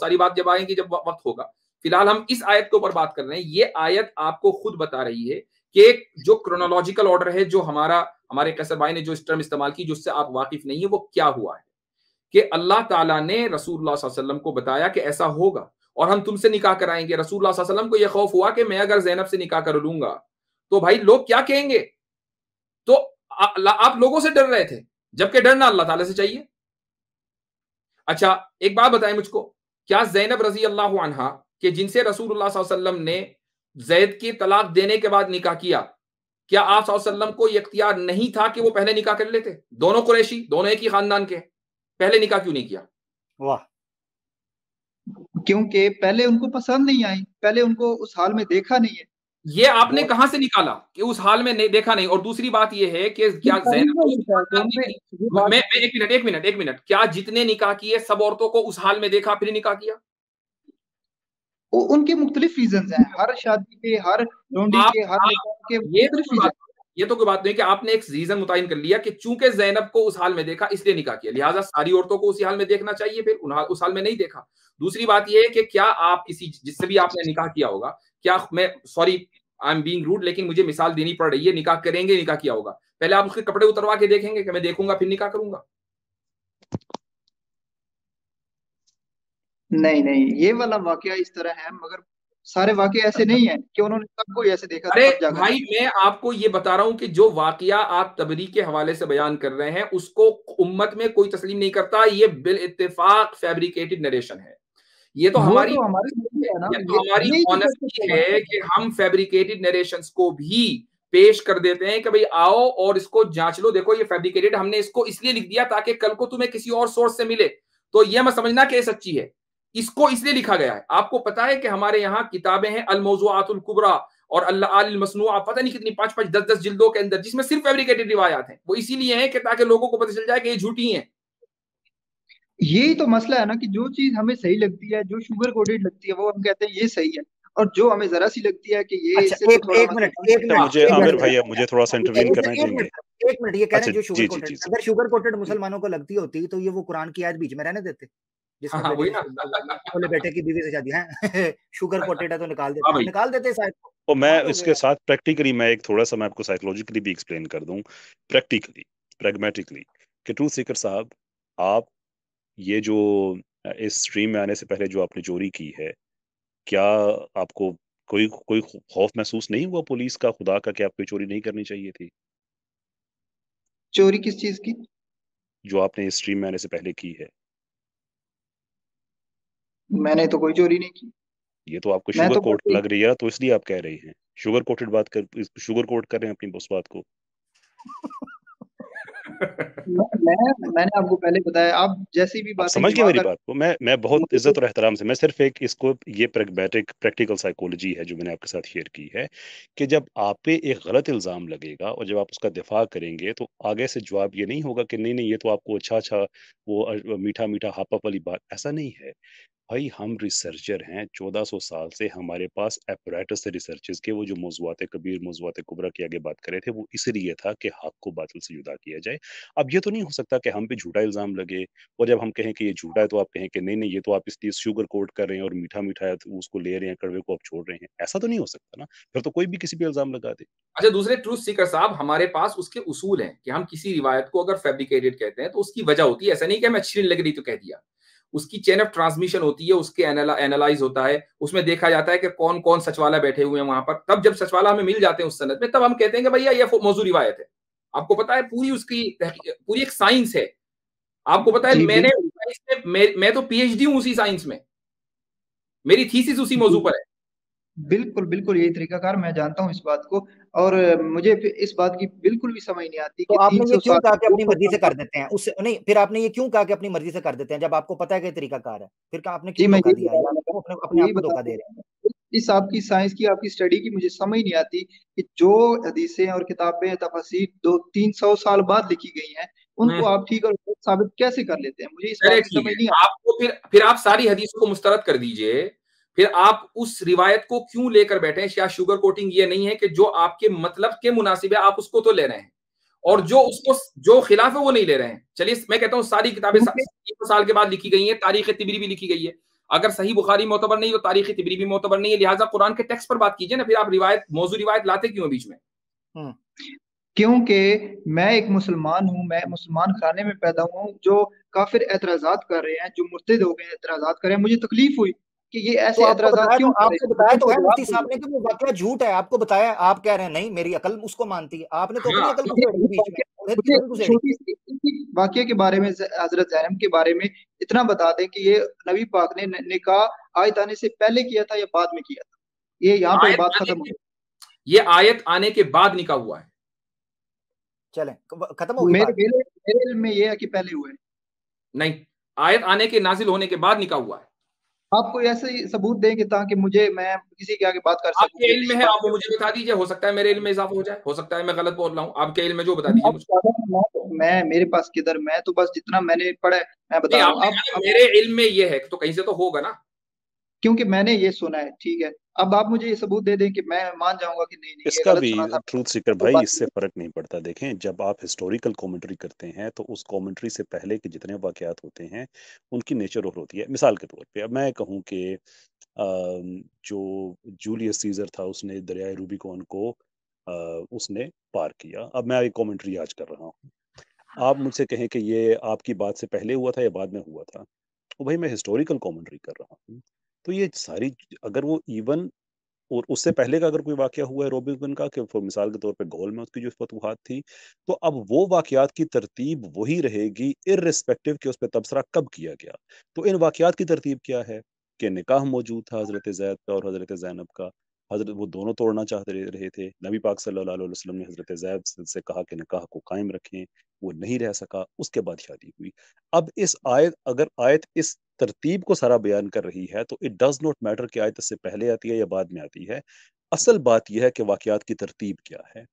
Speaker 1: सारी बात जब आएंगी, जब वक्त होगा। फिलहाल हम इस आयत के ऊपर बात कर रहे हैं। ये आयत आपको खुद बता रही है कि जो क्रोनोलॉजिकल ऑर्डर है, जो हमारे कैसर भाई ने जो टर्म इस्तेमाल की, जिससे आप वाकिफ नहीं है, वो क्या हुआ है कि अल्लाह ताला ने रसूलुल्लाह सल्लल्लाहु अलैहि वसल्लम को बताया कि ऐसा होगा और हम तुमसे निकाह कराएंगे। रसूलुल्लाह सल्लल्लाहु अलैहि वसल्लम को यह खौफ हुआ कि मैं अगर ज़ैनब से निकाह कर लूंगा तो भाई लोग क्या कहेंगे, तो आप लोगों से डर रहे थे, जबकि डरना अल्लाह ताला से चाहिए। अच्छा, एक बात बताएं मुझको, क्या ज़ैनब रजी अल्लाह अन्हा के जिनसे रसूलुल्लाह सल्लल्लाहु अलैहि वसल्लम ने ज़ैद की तलाक देने के बाद निकाह किया, क्या आप सल्लल्लाहु अलैहि वसल्लम को यह इख्तियार नहीं था कि वो पहले निकाह कर लेते? दोनों कुरैशी, दोनों एक ही खानदान के, पहले निकाह क्यों नहीं किया?
Speaker 5: वाह।
Speaker 2: क्योंकि पहले उनको पसंद नहीं आई, पहले उनको उस हाल में देखा नहीं है।
Speaker 1: ये आपने कहां से निकाला कि उस हाल में नहीं देखा नहीं? और दूसरी बात ये है कि क्या ज़ैनब मैं एक मिनट, क्या जितने निकाह किए सब औरतों को उस हाल में देखा फिर निकाह किया?
Speaker 2: उनके मुख्तलिफ रीजन हैं, हर शादी के, हर लोंडी के, हर निकाह के मुख्तलिफ रीजन।
Speaker 1: ये तो कोई बात नहीं कि आपने एक रीजन मुतय्यन कर लिया कि चूंकि ज़ैनब को उस हाल में देखा इसलिए निकाह किया, लिहाजा सारी औरतों को उसी हाल में देखना चाहिए, फिर उस हाल में नहीं देखा। दूसरी बात ये है कि क्या आप किसी जिससे भी आपने निकाह किया होगा, क्या मैं sorry I am being rude, लेकिन मुझे मिसाल देनी पड़ रही है, निकाह करेंगे, निकाह किया होगा, पहले आप उसके कपड़े उतरवा के देखेंगे कि मैं देखूंगा फिर निकाह करूंगा?
Speaker 2: नहीं नहीं, ये वाला वाकया इस तरह है, मगर सारे वाकये ऐसे नहीं है कि उन्होंने सबको ऐसे देखा
Speaker 1: अरे
Speaker 2: तब जाकर।
Speaker 1: भाई मैं आपको ये बता रहा हूं कि जो वाकया आप तबरी के हवाले से बयान कर रहे हैं उसको उम्मत में कोई तस्लीम नहीं करता, ये बिल इत्तेफाक फैब्रिकेटेड नरेशन है। ये तो हमारी
Speaker 2: है ना,
Speaker 1: ये तो हमारी
Speaker 2: यही तो
Speaker 1: ऑनेस्टी है कि हम फैब्रिकेटेड नरेशंस को भी पेश कर देते हैं कि भाई आओ और इसको जांच लो, देखो ये फैब्रिकेटेड, हमने इसको इसलिए लिख दिया ताकि कल को तुम्हें किसी और सोर्स से मिले तो ये मत समझना कि सच्ची है, इसको इसलिए लिखा गया है। आपको पता है कि हमारे यहाँ किताबें हैं अल मौज़ूआतुल कुबरा और अल मसनूआ, पता नहीं कितनी 5-5 10-10 जिल्दों के अंदर, जिसमें सिर्फ फैब्रिकेटेड रिवायात हैं। वो इसीलिए है कि ताकि लोगों को पता चल जाए कि ये झूठी हैं।
Speaker 2: यही तो मसला है ना कि जो चीज हमें सही लगती है, जो शुगर कोटेड लगती है, वो हम कहते हैं ये सही है, और जो हमें जरा सी लगती है कि ये
Speaker 5: अच्छा,
Speaker 2: इससे तो थोड़ा
Speaker 5: एक मिनट
Speaker 3: मुझे आमिर भैया मुझे थोड़ा सा इंटरवीन करना
Speaker 5: एक
Speaker 3: चाहेंगे।
Speaker 5: मिनट, एक मिनट, ये कह रहे
Speaker 3: अच्छा
Speaker 5: हैं जो शुगर
Speaker 3: जी
Speaker 5: कोटेड,
Speaker 3: जी जी
Speaker 5: अगर शुगर कोटेड मुसलमानों को लगती होती तो ये वो कुरान की आयत बीच में रहने देते जिसमें
Speaker 1: हाँ वही ना।
Speaker 5: बोले बेटे की बीवी से शादी है शुगर कोटेड है तो निकाल
Speaker 1: हाँ
Speaker 5: देते,
Speaker 1: भाई,
Speaker 5: निकाल देते शायद।
Speaker 3: तो मैं
Speaker 5: कमाल हो
Speaker 3: इसके
Speaker 5: गया।
Speaker 3: साथ प्रैक्टिकली मैं एक थोड़ा सा मैं आपको साइकोलॉजिकली भी एक्सप्लेन कर दूं, प्रैक्टिकली प्रैग्मेटिकली, कि ट्रूथ सीकर साहब, आप ये जो इस स्ट्रीम में आने से पहले जो आपने चोरी की है, क्या आपको कोई कोई खौफ महसूस नहीं हुआ पुलिस का, खुदा का, कि आपको चोरी नहीं करनी चाहिए थी
Speaker 2: चोरी किस चीज की?
Speaker 3: जो आपने इस स्ट्रीम में आने से पहले की है?
Speaker 2: मैंने तो कोई चोरी नहीं की।
Speaker 3: ये तो आपको
Speaker 2: मैं
Speaker 3: शुगर
Speaker 2: तो
Speaker 3: कोट
Speaker 2: बस
Speaker 3: लग रही है, तो इसलिए आप कह रही हैं शुगर कोटेड बात कर, शुगर कोट कर रहे हैं अपनी उस बात को।
Speaker 2: मैंने आपको पहले बताया, आप जैसी भी
Speaker 3: आप
Speaker 2: बातें
Speaker 3: समझ गए
Speaker 2: घुमा
Speaker 3: मेरी
Speaker 2: कर
Speaker 3: बात को। मैं बहुत
Speaker 2: मुझे तो
Speaker 3: इज्जत और एहतराम से, मैं सिर्फ एक इसको, ये प्रैग्मेटिक प्रैक्टिकल साइकोलॉजी है जो मैंने आपके साथ शेयर की है, कि जब आप पे एक गलत इल्जाम लगेगा और जब आप उसका दिफा करेंगे तो आगे से जवाब ये नहीं होगा कि नहीं नहीं ये तो आपको अच्छा अच्छा वो मीठा मीठा हापा वाली बात, ऐसा नहीं है भाई। हम रिसर्चर हैं, 1400 साल से हमारे पास एपरेटस से रिसर्चेस के, वो जो मौज़ूआत कबीर मौज़ूआत कुबरा की आगे बात करे थे, वो इसलिए था कि हक को बातिल से जुदा किया जाए। अब ये तो नहीं हो सकता कि हम पे झूठा इल्जाम लगे और जब हम कहें कि ये झूठा है तो आप कहें कि नहीं नहीं ये तो आप इसलिए शुगर कोट कर रहे हैं और मीठा मीठा है तो उसको ले रहे हैं, कड़वे को आप छोड़ रहे हैं। ऐसा तो नहीं हो सकता ना, फिर तो कोई भी किसी पे इल्जाम लगा दे।
Speaker 1: अच्छा दूसरे ट्रूथ सीकर साहब, हमारे पास उसके उसूल हैं कि हम किसी रिवायत को अगर फैब्रिकेटेड कहते हैं तो उसकी वजह होती है, ऐसा नहीं कि हमें अच्छी नहीं लग रही तो कह दिया। उसकी चेन ऑफ ट्रांसमिशन होती है, उसके एनालाइज होता है, उसमें देखा जाता है कि कौन कौन सचवाला बैठे हुए हैं वहां पर, तब जब सचवाला हमें मिल जाते हैं उस सनद में तब हम कहते हैं कि भैया ये मौजूद रिवायत है। आपको पता है पूरी उसकी पूरी एक साइंस है। आपको पता है
Speaker 2: जी
Speaker 1: मैं तो पीएचडी हूं उसी साइंस में, मेरी थीसिस उसी मौजू पर है।
Speaker 2: बिल्कुल बिल्कुल यही तरीकाकार, मैं जानता हूँ इस बात को। और मुझे फिर इस बात की बिल्कुल भी समझ नहीं आती
Speaker 5: तो
Speaker 2: कि
Speaker 5: आपने ये
Speaker 2: 300
Speaker 5: क्यों
Speaker 2: साल
Speaker 5: कहा कि अपनी
Speaker 2: 200
Speaker 5: मर्जी से
Speaker 2: साल
Speaker 5: कर देते हैं उससे नहीं, फिर आपने ये क्यों कहा कि अपनी मर्जी से कर देते हैं जब आपको पता है कि तरीकाकार है, फिर क्या आपने
Speaker 2: जी
Speaker 5: क्यों
Speaker 2: मैं
Speaker 5: धोखा
Speaker 2: यही
Speaker 5: दिया, या
Speaker 2: बताना
Speaker 5: आप अपने अपने आप
Speaker 2: यही
Speaker 5: को
Speaker 2: बता
Speaker 5: धोखा दे रहे हैं?
Speaker 2: इस आपकी साइंस की, आपकी स्टडी की मुझे समझ नहीं आती कि जो हदीसें और किताबें तफसीर 200-300 साल बाद लिखी गई हैं, उनको आप ठीक और गलत साबित कैसे कर लेते हैं? मुझे इस
Speaker 1: चले
Speaker 2: बात की
Speaker 1: ठीक
Speaker 2: समझ
Speaker 1: है,
Speaker 2: नहीं आती।
Speaker 1: आपको फिर आप सारी हदीसों को मुस्तरद कर दीजिए, फिर आप उस रिवायत को क्यों लेकर बैठे हैं? क्या शुगर कोटिंग ये नहीं है कि जो आपके मतलब के मुनासिब है आप उसको तो ले रहे हैं और जो उसको जो खिलाफ है वो नहीं ले रहे हैं। चलिए मैं कहता हूँ सारी किताबें
Speaker 2: क्योंकि
Speaker 1: 300 साल के बाद लिखी गई हैं, तारीख तिबरी भी लिखी गई है। अगर सही बुखारी मोतबर नहीं तो तारीख तिबरी भी मोतबर नहीं है, लिहाजा कुरान के टेक्स्ट पर बात कीजिए ना, फिर आप रिवायत मौजू रिवायत लाते क्यों बीच में?
Speaker 2: क्योंकि मैं एक मुसलमान हूँ, मैं मुसलमान घराने में पैदा हुआ हूँ, जो काफिर एतराजात कर रहे हैं, जो मुर्तद हो गए एतराजात कर रहे हैं, मुझे तकलीफ हुई कि ये
Speaker 5: तो
Speaker 2: ऐसे एतराजात क्यों कर रहे
Speaker 5: आपको
Speaker 2: हैं,
Speaker 5: बताया
Speaker 2: मुझे
Speaker 5: तो
Speaker 2: इनका
Speaker 5: है
Speaker 2: जवाब
Speaker 5: मुफ्ती साहब
Speaker 2: दीजिए।
Speaker 5: ने कि वो वाकया झूठ है, आपको बताया, आप कह रहे हैं नहीं मेरी अकल उसको मानती है, आपने तो अपनी
Speaker 1: हाँ,
Speaker 5: अकल
Speaker 2: मुझे
Speaker 5: घुसेड़ दी बीच में, उन्हें की
Speaker 2: मुझे
Speaker 5: थोड़ी घुसेड़ी।
Speaker 2: छोटी सी वाकये के बारे में, हजरत जैनब के बारे में इतना बता दें कि ये नबी पाक ने निकाह आयत आने से पहले किया था या बाद में किया था, ये यहाँ पर
Speaker 1: आयत
Speaker 2: बात
Speaker 1: आने
Speaker 2: खत्म
Speaker 1: के
Speaker 2: हो
Speaker 1: ये आयत आने के बाद निकाह हुआ है।
Speaker 5: चलें खत्म होगी
Speaker 2: मेरे
Speaker 5: बात।
Speaker 2: मेरे इल्म में ये है कि पहले हुए।
Speaker 1: नहीं, आयत आने के नाजिल होने के बाद निकाह हुआ है।
Speaker 2: आप कोई ऐसे सबूत देंगे ताकि मैं किसी के आगे बात कर सकूं
Speaker 1: आपके
Speaker 2: कि
Speaker 1: इल्म
Speaker 2: नहीं
Speaker 1: में है,
Speaker 2: बात
Speaker 1: आप वो मुझे बता दीजिए, हो सकता है मेरे इल्म में इजाफा हो जाए, हो सकता है मैं गलत बोल रहा हूँ, आपके इल्म में जो बता दीजिए
Speaker 2: आप
Speaker 1: मुझे।
Speaker 2: मैं मेरे पास किधर, मैं तो बस जितना मैंने पढ़ा है मैं
Speaker 1: नहीं,
Speaker 2: बता रहा हूँ।
Speaker 1: आपने कहा मेरे इल्म में ये है तो कहीं से तो होगा ना।
Speaker 2: क्योंकि मैंने ये सुना है, ठीक है, अब आप मुझे ये सबूत दे दें कि मैं मान जाऊंगा कि नहीं नहीं ये
Speaker 3: इसका
Speaker 2: गलत
Speaker 3: भी
Speaker 2: सुना था।
Speaker 3: ट्रूथ सीकर
Speaker 2: तो
Speaker 3: भाई
Speaker 2: बात
Speaker 3: इससे फर्क नहीं पड़ता। देखें, जब आप हिस्टोरिकल कमेंट्री करते हैं तो उस कमेंट्री से पहले के जितने वाकयात होते हैं उनकी नेचर और होती है। मिसाल के तौर पे अब मैं कहूँ कि जो जूलियस सीजर था उसने दरियाए रूबिकॉन को उसने पार किया। अब मैं एक कमेंट्री आज कर रहा हूँ, आप मुझसे कहें कि ये आपकी बात से पहले हुआ था या बाद में हुआ था, तो भाई मैं हिस्टोरिकल कमेंट्री कर रहा हूँ। तो ये सारी, अगर वो इवन और उससे पहले का अगर कोई वाकया हुआ है रोबिन का, कि फॉर मिसाल के तौर पे गोल में उसकी जो फतवाहत थी, तो अब वो वाकयात की तरतीब वही रहेगी इररिस्पेक्टिव कि उस पर तबसरा कब किया गया। तो इन वाकयात की तरतीब क्या है कि निकाह मौजूद था हजरत जैद का और हजरत जैनब का। हजरत वो दोनों तोड़ना चाहते रहे थे। नबी पाक सल्लल्लाहु अलैहि वसल्लम ने हजरत जैद से कहा कि निकाह को कायम रखें, वो नहीं रह सका, उसके बाद शादी हुई। अब इस आयत, अगर आयत इस तरतीब को सारा बयान कर रही है तो इट डज नॉट मैटर कि आयत इससे पहले आती है या बाद में आती है। असल बात यह है कि वाकयात की तरतीब क्या है।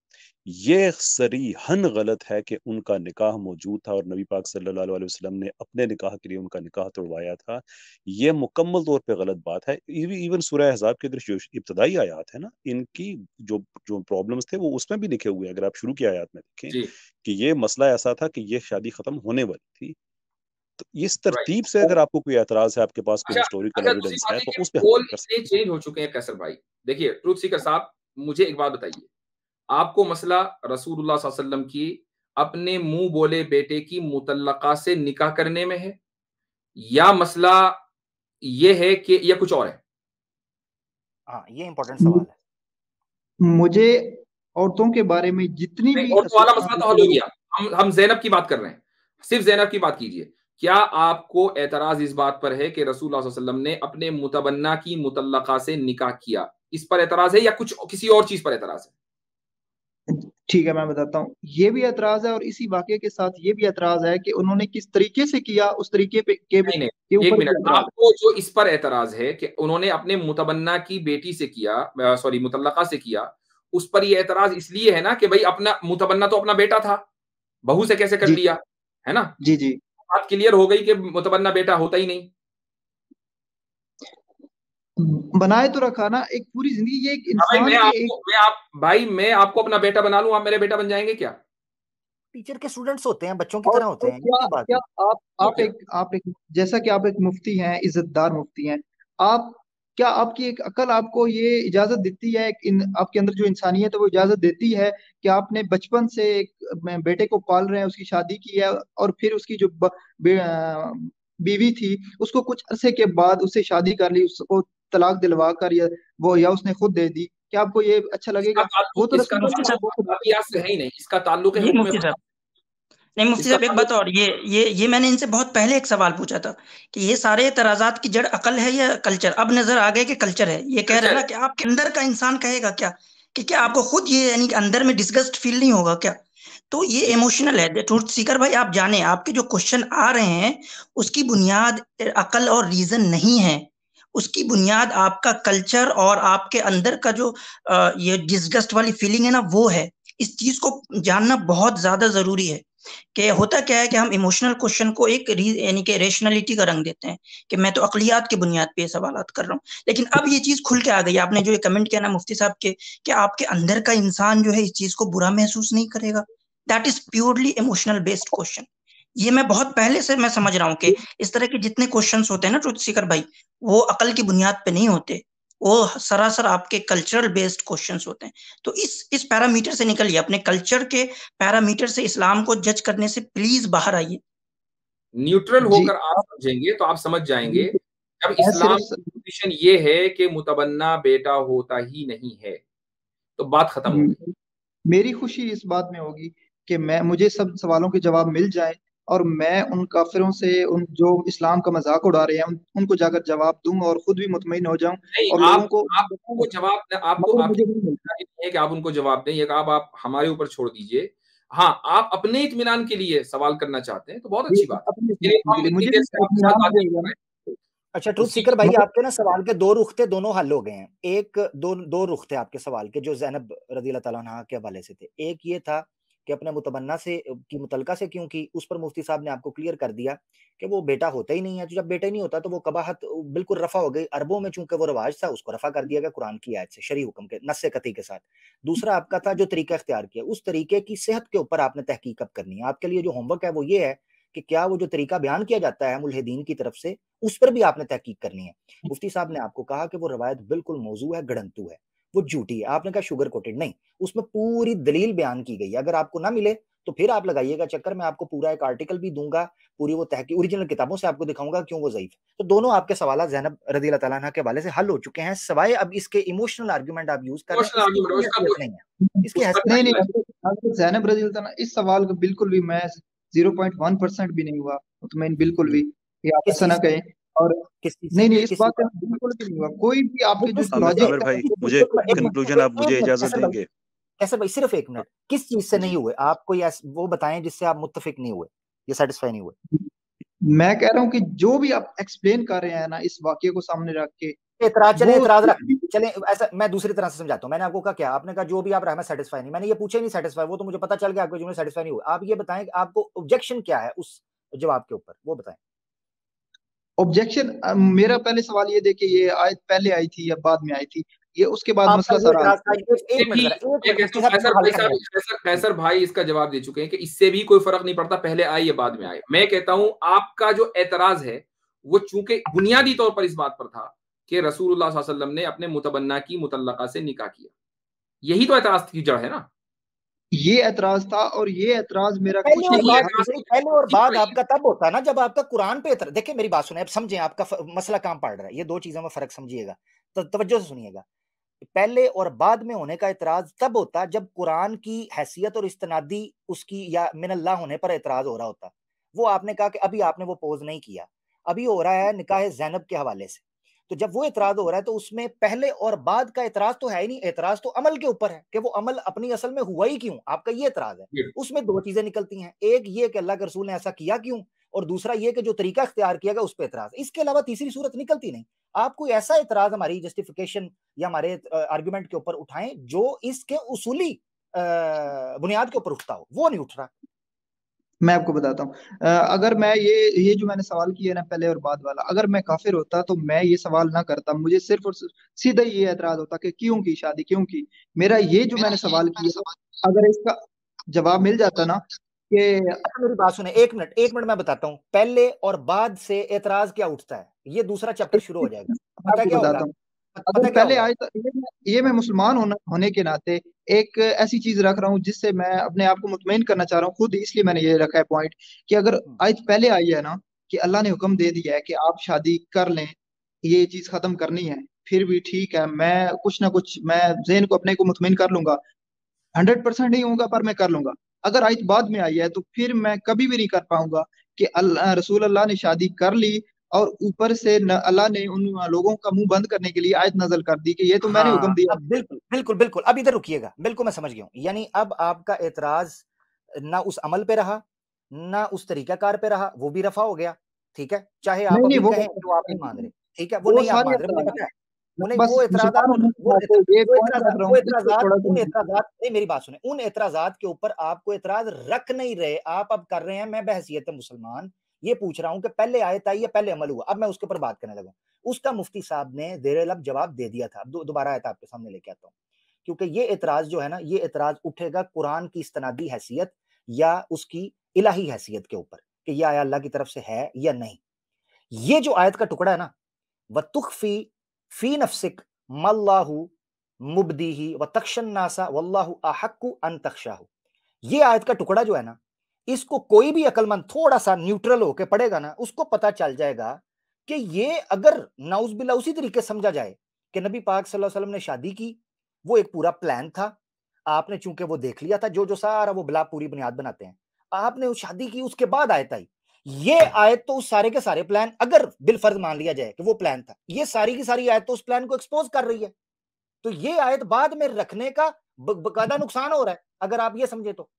Speaker 3: ये सरीहन गलत है कि उनका निकाह मौजूद था और नबी पाक सल्लल्लाहु अलैहि वसल्लम ने अपने निकाह के लिए उनका निकाह तोड़वाया था। ये मुकम्मल तौर पे गलत बात है। इवन सूरह अहज़ाब के अंदर जो इब्तदाई आयात है ना, इनकी जो जो प्रॉब्लम्स थे वो उसमें भी लिखे हुए हैं। अगर आप शुरू की आयात में देखें
Speaker 1: जी,
Speaker 3: कि ये मसला ऐसा था कि ये शादी खत्म होने वाली थी। तो इस
Speaker 1: राइट।
Speaker 3: तरतीब से अगर आपको कोई एतराज है, आपके पास कोई
Speaker 1: अच्छा,
Speaker 3: हिस्टोरिकल
Speaker 1: अच्छा, दूसरी
Speaker 3: एविडेंस
Speaker 1: बात
Speaker 3: है,
Speaker 1: है
Speaker 3: तो
Speaker 1: कि
Speaker 3: उस पे हम
Speaker 1: पोल
Speaker 3: बात कर
Speaker 1: इतने
Speaker 3: सकते
Speaker 1: चेंज हो चुके हैं कैसर भाई। देखिए ट्रूथ सीकर साहब, मुझे एक बात बताइए, आपको मसला रसूलुल्लाह सल्लल्लाहु अलैहि वसल्लम की अपने मुंह बोले बेटे की मुतल्लका से निकाह करने में है, या मसला ये है कि या कुछ और है?
Speaker 5: हाँ, ये इंपॉर्टेंट सवाल है।
Speaker 2: मुझे औरतों के बारे में जितनी
Speaker 1: नहीं,
Speaker 2: भी
Speaker 1: औरतों वाला मसला तो हल हो गया। हम ज़ैनब की बात कर रहे हैं। सिर्फ ज़ैनब की बात कीजिए। क्या आपको एतराज़ इस बात पर है कि रसूलुल्लाह सल्लल्लाहु अलैहि वसल्लम ने अपने मुतबन्ना की मुतल्लका से निकाह किया? इस पर एतराज़ है या कुछ किसी और चीज़ पर एतराज़ है?
Speaker 2: ठीक है, मैं बताता हूँ। ये भी एतराज है और इसी वाक्य के साथ ये भी एतराज है कि उन्होंने किस तरीके से किया, उस तरीके
Speaker 1: नहीं, नहीं,
Speaker 2: के
Speaker 1: 1
Speaker 2: ऊपर भी
Speaker 1: मिनट।
Speaker 2: एतराज है।
Speaker 1: आपको जो इस पर एतराज़ है कि उन्होंने अपने मुतबन्ना की बेटी से किया, सॉरी मुतल्लका से किया, उस पर ये एतराज़ इसलिए है ना कि भई अपना मुतबन्ना तो अपना बेटा था, बहू से कैसे कर
Speaker 2: जी
Speaker 1: लिया, है ना?
Speaker 2: जी जी।
Speaker 1: बात क्लियर हो गई कि मुतबन्ना बेटा होता ही नहीं।
Speaker 2: बनाए तो रखा ना, एक पूरी जिंदगी, ये एक
Speaker 1: हाँ भाई,
Speaker 2: इंसान के एक
Speaker 1: मैं आपको अपना बेटा बना लूं, आप मेरे बेटा बन जाएंगे क्या?
Speaker 5: टीचर के स्टूडेंट्स होते हैं, बच्चों की तरह होते
Speaker 2: और
Speaker 5: हैं, ये
Speaker 2: क्या
Speaker 5: क्या बात
Speaker 2: क्या
Speaker 5: हुई?
Speaker 1: तो क्या?
Speaker 2: आप एक जैसा कि आप एक मुफ्ती हैं, इज्जतदार मुफ्ती हैं, आप क्या आपकी एक अकल आपको ये इजाजत देती है, आपके अंदर जो इंसानियत है वो इजाजत देती है कि आपने बचपन से एक बेटे को पाल रहे हैं, उसकी शादी की है और फिर उसकी जो बीवी थी उसको कुछ अरसे के बाद उससे शादी कर ली, उसको तलाक दिलवा कर, या उसने खुद दे दी, क्या आपको ये अच्छा लगेगा? वो तो
Speaker 1: इसका
Speaker 2: रसूलुल्लाह
Speaker 4: मुफ्ती
Speaker 2: सल्लल्लाहु
Speaker 4: साहब,
Speaker 2: अलैहि वसल्लम
Speaker 1: ताल्लुक से है ही नहीं, इसका ताल्लुक है
Speaker 4: ये
Speaker 1: हुक्म
Speaker 4: मुफ्ती
Speaker 1: खुदा।
Speaker 4: साहब, नहीं मुफ्ती
Speaker 1: इसका
Speaker 4: साहब, एक
Speaker 1: ताल्लुक
Speaker 4: बात और, ये मैंने इनसे बहुत पहले एक सवाल पूछा था कि ये सारे एतराजात की जड़ अकल है या कल्चर। अब नजर आ गया कि कल्चर है। ये कह रहे हैं
Speaker 1: कल्चर
Speaker 4: ना
Speaker 1: है।
Speaker 4: कि आपके अंदर का इंसान कहेगा क्या, कि क्या आपको खुद ये यानी कि अंदर में डिस्गस्ट फील नहीं होगा क्या? तो ये
Speaker 1: जी,
Speaker 4: इमोशनल है। ट्रूथ सीकर भाई, आप जाने आपके जो क्वेश्चन आ रहे हैं उसकी बुनियाद अकल और रीजन नहीं है। उसकी बुनियाद आपका कल्चर और आपके अंदर का जो ये डिस्गस्ट वाली फीलिंग है ना, वो है। इस चीज को जानना बहुत ज्यादा जरूरी है कि होता क्या है कि हम इमोशनल क्वेश्चन को एक यानी कि रेशनलिटी का रंग देते हैं कि मैं तो अकलियात की बुनियाद पे ये सवालात कर रहा हूँ। लेकिन अब ये चीज खुल के आ गई। आपने जो ये कमेंट किया ना मुफ्ती साहब के, कि आपके अंदर का इंसान जो है इस चीज को बुरा महसूस नहीं करेगा, that is purely emotional based question. ये मैं बहुत पहले से मैं समझ रहा हूँ कि इस तरह के जितने क्वेश्चंस होते हैं ना ट्रुथ सीकर भाई, वो अकल की बुनियाद पे नहीं होते, वो सरासर आपके कल्चरल बेस्ड क्वेश्चंस होते हैं। तो इस पैरामीटर से निकलिए, अपने कल्चर के पैरामीटर से इस्लाम को जज करने से प्लीज बाहर आइए।
Speaker 1: न्यूट्रल
Speaker 2: जी,
Speaker 1: होकर आप समझेंगे तो आप समझ जाएंगे। जब
Speaker 2: मैं
Speaker 1: इस्लाम
Speaker 2: सिर्फ
Speaker 1: की पोजीशन ये है कि मुतबन्ना बेटा होता ही नहीं है, तो बात खत्म हो गई।
Speaker 2: मेरी खुशी इस बात में होगी कि मैं मुझे सब सवालों के जवाब मिल जाए और मैं उन काफिरों से, उन जो इस्लाम का मजाक उड़ा रहे हैं, उनको जाकर जवाब दूं और खुद भी मुतमईन हो जाऊं
Speaker 1: नहीं,
Speaker 2: और लोगों को
Speaker 1: आप उनको जवाब, आपको
Speaker 2: मगर
Speaker 1: आपकी
Speaker 2: मुझे नहीं मिलता।
Speaker 1: जिम्मेदारी नहीं है कि आप उनको जवाब दें, ये आप हमारे ऊपर छोड़ दीजिए। हाँ, आप अपने इत्मीनान के लिए सवाल करना चाहते हैं तो बहुत
Speaker 2: ये
Speaker 1: अच्छी बात है।
Speaker 2: अपने
Speaker 1: इसके लिए तो
Speaker 2: इत्मीनान के
Speaker 1: हम
Speaker 2: लिए
Speaker 1: इतनी
Speaker 2: मुझे
Speaker 1: देर
Speaker 2: भी
Speaker 1: से आपके साथ
Speaker 2: इत्मीनान
Speaker 1: बातचीत
Speaker 2: मिलेगा
Speaker 1: कर
Speaker 2: ना।
Speaker 1: रहे हैं।
Speaker 5: अच्छा ट्रूथ सीकर भाई, आपके ना सवाल के दो रुख थे, दोनों हल हो गए हैं। एक दो रुख थे आपके सवाल के, जो ज़ैनब रज़ी अल्लाह ताला अन्हा के हवाले से थे। एक ये था कि अपने मुतबन्ना से की मुतलका से क्यों की, उस पर मुफ्ती साहब ने आपको क्लियर कर दिया कि वो बेटा होता ही नहीं है। तो जब बेटा ही नहीं होता तो वो कबाहत बिल्कुल रफ़ा हो गई। अरबों में चूंकि वो रवाज था, उसको रफ़ा कर दिया गया कुरान की आयत से, शरई हुक्म के नस्से कती के साथ। दूसरा आपका था जो तरीका इख्तियार किया, उस तरीके की सेहत के ऊपर आपने तहकीक अब करनी है। आपके लिए जो होमवर्क है वो ये है कि क्या वो जो तरीका बयान किया जाता है मुल्हिदीन की तरफ से, उस पर भी आपने तहकीक करनी है। मुफ्ती साहब ने आपको कहा कि वो रवायत बिल्कुल मौजू है, गड़ंतू है, वो झूठी है। आपने कहा शुगर कोटेड नहीं, उसमें पूरी दलील बयान की गई है। अगर आपको ना मिले तो फिर आप लगाइएगा चक्कर, मैं आपको पूरा एक आर्टिकल भी दूंगा, पूरी वो तहकीक ओरिजिनल किताबों से आपको दिखाऊंगा क्यों वो ज़ईफ। तो दोनों आपके सवाल ज़ैनब रज़ी अल्लाह ताला अन्हा के हवाले से हल हो चुके हैं, सवाए अब इसके इमोशनल आर्गुमेंट आप यूज कर रहे हैं, इसकी कोई हैसियत नहीं है, इसकी हैसियत
Speaker 2: नहीं नहीं, ज़ैनब रज़ी अल्लाह ताला, इस सवाल का बिल्कुल भी मैं 0.1% भी नहीं हुआ मुतमईन, बिल्कुल भी, कि आप ऐसा ना कहें। और नहीं नहीं, इस बात का बिल्कुल भी नहीं हुआ। कोई भी आपके जो लॉजिक,
Speaker 3: आमिर भाई, मुझे कंक्लूजन आप मुझे इजाजत देंगे?
Speaker 5: कैसे भाई, सिर्फ एक मिनट, किस चीज से नहीं हुए आप? कोई वो बताएं जिससे आप मुत्तफिक नहीं हुए, ये सेटिस्फाई नहीं हुए।
Speaker 2: मैं कह रहा हूँ कि जो भी आप एक्सप्लेन कर रहे हैं ना इस वाक्य को सामने रख के,
Speaker 5: एतराज रख चले। ऐसा मैं दूसरी तरह से समझाता हूँ। मैंने आपको कहा क्या, आपने कहा जो भी आप रहा, मैं सेटिस्फाई नहीं, मैंने ये पूछा ही नहीं सेटिस्फाई, वो तो मुझे पता चल गया आपके जुमले सेटिस्फाई नहीं हुए। आप ये बताएं कि आपको ऑब्जेक्शन क्या है उस जवाब के ऊपर, वो बताएं।
Speaker 2: ऑब्जेक्शन, मेरा पहले सवाल ये देखिए, ये आयत पहले आई थी या बाद में आई थी, ये उसके बाद मसला सारा।
Speaker 1: कैसर भाई इसका जवाब दे चुके हैं कि इससे भी कोई फर्क नहीं पड़ता पहले आए या बाद में आए। मैं कहता हूं आपका जो एतराज है वो चूंकि बुनियादी तौर पर इस बात पर था कि रसूलुल्लाह सल्लल्लाहु अलैहि वसल्लम ने अपने मुतबन्ना की मुतल्लका से निकाह किया, यही तो एतराज की जड़ है ना।
Speaker 2: ये एतराज था, और ये एतराज मेरा
Speaker 5: पहले और बाद आपका तब होता है ना जब आपका कुरान पे एतराज। देखिए मेरी बात सुने, अब समझें आपका मसला कहां पड़ रहा है, ये दो चीजों में फर्क समझिएगा, तो तवज्जो से सुनिएगा। पहले और बाद में होने का एतराज तब होता जब कुरान की हैसियत और इस्तनादी उसकी या मिनल्लाह होने पर एतराज हो रहा होता। वो आपने कहा कि अभी आपने वो पोज नहीं किया, अभी हो रहा है निकाह ज़ैनब के हवाले से। तो जब वो एतराज हो रहा है तो उसमें पहले और बाद का एतराज तो है ही नहीं, एतराज तो अमल के ऊपर है कि वो अमल अपनी असल में हुआ ही क्यों, आपका ये एतराज है। उसमें दो चीजें निकलती हैं, एक ये कि अल्लाह के रसूल ने ऐसा किया क्यों, और दूसरा ये कि जो तरीका इख्तियार किया गया उस पर एतराज। इसके अलावा तीसरी सूरत निकलती नहीं। आप कोई ऐसा एतराज हमारी जस्टिफिकेशन या हमारे आर्गुमेंट के ऊपर उठाएं जो इसके उसूली बुनियाद के ऊपर उठता हो, वो नहीं उठ रहा।
Speaker 2: मैं आपको बताता हूँ, अगर मैं ये जो मैंने सवाल किया ना पहले और बाद वाला, अगर मैं काफिर होता तो मैं ये सवाल ना करता, मुझे सिर्फ और सीधा ये एतराज होता कि क्यों की शादी, क्यों की। मेरा ये जो मैंने सवाल किया, अगर इसका जवाब मिल जाता ना कि,
Speaker 5: मेरी बात सुने, एक मिनट मैं बताता हूँ। पहले और बाद से एतराज क्या उठता है, ये दूसरा चैप्टर शुरू हो जाएगा। पता क्या होगा,
Speaker 2: अगर पहले आए तो ये मैं मुसलमान होने के नाते एक ऐसी चीज रख रहा हूँ जिससे मैं अपने आप को मुतमईन करना चाह रहा हूँ खुद, इसलिए मैंने ये रखा है पॉइंट कि अगर आयत पहले आई है ना कि अल्लाह ने हुक्म दे दिया है कि आप शादी कर लें, ये चीज खत्म करनी है, फिर भी ठीक है, मैं कुछ ना कुछ मैं ज़हन को अपने को मुतमईन कर लूंगा, 100% नहीं होगा पर मैं कर लूंगा। अगर आयत बाद में आई है तो फिर मैं कभी भी नहीं कर पाऊंगा कि अल्लाह रसूल अल्लाह ने शादी कर ली और ऊपर से अल्लाह ने उन लोगों का मुंह बंद करने के लिए आयत नजल कर दी कि ये तो मैंने हुक्म दिया।
Speaker 5: बिल्कुल अब इधर रुकिएगा, बिल्कुल मैं समझ गया हूँ। यानी अब आपका एतराज ना उस अमल पे रहा ना उस तरीकाकार पे रहा, वो भी रफा हो गया, ठीक है। चाहे आप अभी कहें जो आप नहीं मान रहे, ठीक है, वो नहीं आप मान रहे, मुझे पता है। वो एतराज़ात नहीं, मेरी बात सुने, उन एतराज़ात के ऊपर आपको एतराज रख नहीं रहे, आप अब कर रहे हैं मैं बहसियत मुसलमान ये पूछ रहा हूं कि पहले आयत आई या पहले अमल हुआ। अब मैं उसके ऊपर बात करने लगा। उसका मुफ्ती साहब ने देर लब जवाब दे दिया था। दोबारा आयत आपके सामने लेके आता हूं, क्योंकि ये एतराज जो है ना, ये एतराज उठेगा कुरान की इस्तनादी हैसियत या उसकी इलाही हैसियत के ऊपर कि यह आया अल्लाह की तरफ से है या नहीं। ये जो आयत का टुकड़ा है ना, वतुख्फी फी नफ्सिक मल्लाहु मुबदीही व तख्शन नासा वल्लाहु अहक्कु अन तख्शाहु, ये आयत का टुकड़ा जो है ना, इसको कोई भी अकलमंद थोड़ा सा न्यूट्रल होकर पढ़ेगा ना, उसको पता चल जाएगा कि ये अगर नाउज़ बिल्लाह उसी तरीके समझा जाए कि नबी पाक सल्लल्लाहु अलैहि वसल्लम ने शादी की, वो एक पूरा प्लान था, आपने चूंकि वो देख लिया था, जो सारा वो बिला पूरी बुनियाद बनाते हैं, आपने शादी की, उसके बाद आयत आई। ये आयत तो उस सारे के सारे प्लान, अगर बिलफर्ज मान लिया जाए कि वो प्लान था, ये सारी की सारी आयत तो उस प्लान को एक्सपोज कर रही है। तो ये आयत बाद में रखने का बकायदा नुकसान हो रहा है, अगर आप ये समझे तो।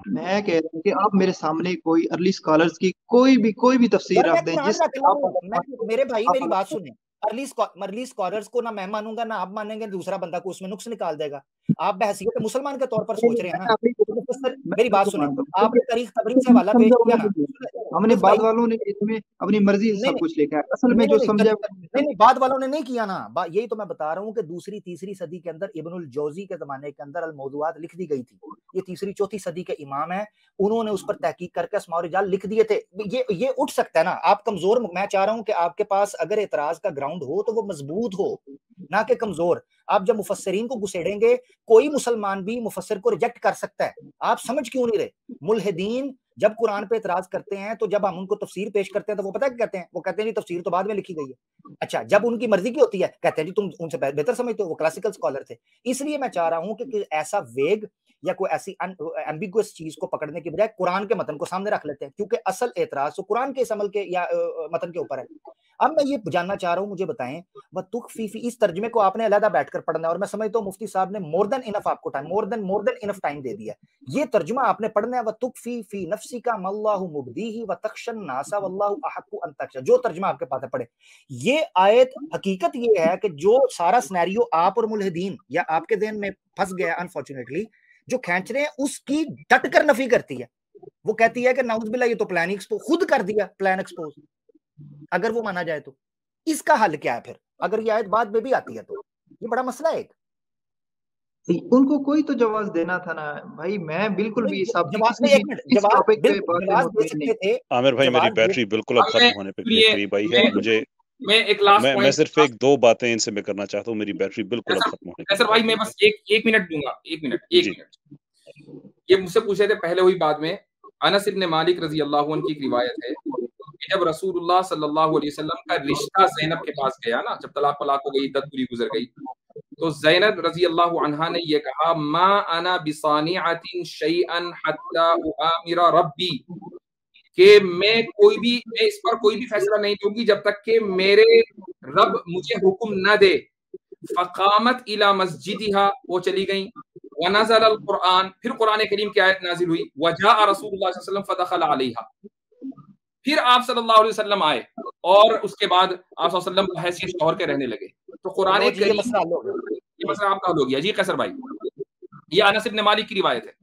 Speaker 2: मैं कह रहा हूँ कि आप मेरे सामने कोई अर्ली स्कॉलर्स की कोई भी तफसीर
Speaker 5: यार
Speaker 2: रख
Speaker 5: मैं
Speaker 2: दें
Speaker 5: कुरान
Speaker 2: जिससे
Speaker 5: रख रहा
Speaker 2: आप
Speaker 5: हूँ, मैं मेरे भाई मेरी बात
Speaker 2: आप
Speaker 5: सुने, अर्ली स्कॉलर्स को ना मैं मानूंगा ना आप मानेंगे, दूसरा बंदा को उसमें नुक्स निकाल देगा। आप बहसीयत मुसलमान के तौर पर सोच रहे हैं ना, तो मुफस्सिर मेरी बात सुने, आपने तारीख तबरी से हवाला पेश किया ना,
Speaker 2: हमने
Speaker 5: मुनीस
Speaker 2: बाद
Speaker 5: भाई,
Speaker 2: वालों ने इसमें अपनी मर्जी से
Speaker 5: नहीं
Speaker 2: सब कुछ लिखा है, असल में
Speaker 5: नहीं
Speaker 2: जो
Speaker 5: नहीं
Speaker 2: समझा
Speaker 5: नहीं, बाद वालों ने नहीं किया ना, यही तो मैं बता रहा हूँ कि दूसरी तीसरी सदी के अंदर इब्नुल जौजी के जमाने के अंदर अल मौदूआत लिख दी गई थी। ये तीसरी चौथी सदी के इमाम है, उन्होंने उस पर तहकीक करके अस्माउ रिजाल लिख दिए थे। ये उठ सकता है ना, आप कमजोर, मैं चाह रहा हूँ कि आपके पास अगर एतराज का ग्राउंड हो तो वो मजबूत हो, ना कि कमजोर। आप जब मुफस्सिरीन को घुसेड़ेंगे, कोई मुसलमान भी मुफस्सिर को रिजेक्ट कर सकता है। आप समझ क्यों नहीं रहे? मुल्हिदीन जब कुरान पे एतराज करते हैं तो जब हम उनको तफसीर पेश करते हैं तो वो पता क्या कहते हैं? वो कहते हैं जी तफसीर तो बाद में लिखी गई है। अच्छा, जब उनकी मर्जी की होती है कहते हैं जी तुम उनसे बेहतर समझते हो, वो क्लासिकल स्कॉलर थे। इसलिए मैं चाह रहा हूं कि ऐसा वेग या कोई ऐसी एम्बिगुअस चीज को पकड़ने की बजाय कुरान के मतन को सामने रख लेते हैं, क्योंकि असल एतराज तो कुरान के इस अमल के या मतन के ऊपर है। अब मैं ये जानना चाह रहा हूं, मुझे बताएं, वह तुखफी फी, इस तर्जमे को आपने अलहदा बैठकर पढ़ना है, और मैं समझता हूं मुफ्ती साहब ने मोर देन इनफ आपको time, more than enough time दे दिया। ये तर्जुमा आपने पढ़ना है, वह तुखफी फी नफ्सी का मल्लाहु मुबदीही व तख्शन नासा वल्लाहु अहक्कु अन तख्शा, जो तर्जुमा आपके पास है पढ़े। ये आयत हकीकत ये है कि जो सारा सिनेरियो आप और मुल्हिदीन या आपके ज़हन में फंस गया अनफॉर्चुनेटली, जो खींच रहे हैं उसकी डट कर नफी करती है। वो कहती है कि नाउज़ुबिल्लाह ये तो प्लान एक्सपोज खुद कर दिया, प्लान एक्सपोज, अगर वो माना जाए तो इसका हल क्या है? फिर अगर ये आयत बाद में भी आती है तो ये बड़ा मसला है।
Speaker 2: उनको कोई तो जवाब देना था ना भाई। मैं बिल्कुल भी आपकी
Speaker 5: जवाब
Speaker 2: किसी
Speaker 5: नहीं,
Speaker 2: भी
Speaker 5: एक मिनट,
Speaker 2: इस
Speaker 5: जवाब
Speaker 2: टॉपिक पे
Speaker 5: बिल्कुल
Speaker 2: बात से
Speaker 5: जवाब दे
Speaker 2: मुतमिन नहीं।
Speaker 5: सकते थे,
Speaker 3: आमिर भाई मेरी
Speaker 5: जवाब दे,
Speaker 3: बैटरी बिल्कुल अब
Speaker 1: अब
Speaker 3: खत्म होने पे
Speaker 1: सुनिए,
Speaker 3: करीब आई है। मुझे
Speaker 1: मैं एक लास्ट
Speaker 3: मैं
Speaker 1: पॉइंट
Speaker 3: सिर्फ एक दो बातें इनसे मैं करना चाहता हूँ। मेरी बैटरी बिल्कुल अब खत्म होने के
Speaker 1: कैसर भाई,
Speaker 3: करीब
Speaker 1: मैं
Speaker 3: आई
Speaker 1: बस एक मिनट दूंगा, एक
Speaker 3: है। जी
Speaker 1: मिनट। ये मुझसे पूछे थे पहले हुई बात में, अनस इब्न मालिक रजी अल्लाह अन्हु की एक रिवायत है कि जब रसूलुल्लाह सल्लल्लाहु अलैहि वसल्लम का रिश्ता ज़ैनब के पास गया ना, जब तलाक तलाक हो गई, इद्दत पूरी गुजर गई, तो ज़ैनब रजी अल्लाह अन्हा ने ये कहा, मा अना बिसानिअतिन शैअन हत्ता उआमिरा रब्बी, कि मैं इस पर कोई भी फैसला नहीं दूंगी जब तक कि मेरे रब मुझे हुक्म न दे। फ़क़ामत इला मस्जिदिहा, वो चली गई, वनज़ल अल कुरान, फिर कुरान करीम की आयत नाजिल हुई, वजाअ रसूलुल्लाह सल्लल्लाहु अलैहि वसल्लम फदखल अलैहा, फिर आप सल्लल्लाहु अलैहि वसल्लम आए और उसके बाद आप सल्लल्लाहु अलैहि वसल्लम को हैसियत शौहर के रहने लगे। तो कुरान
Speaker 5: लो जी, ये
Speaker 1: करीम,
Speaker 5: मसला हल हो गया।
Speaker 1: ये मसला आपका हल हो गया जी कैसर भाई। ये अनस इब्न मालिक की रिवायत है।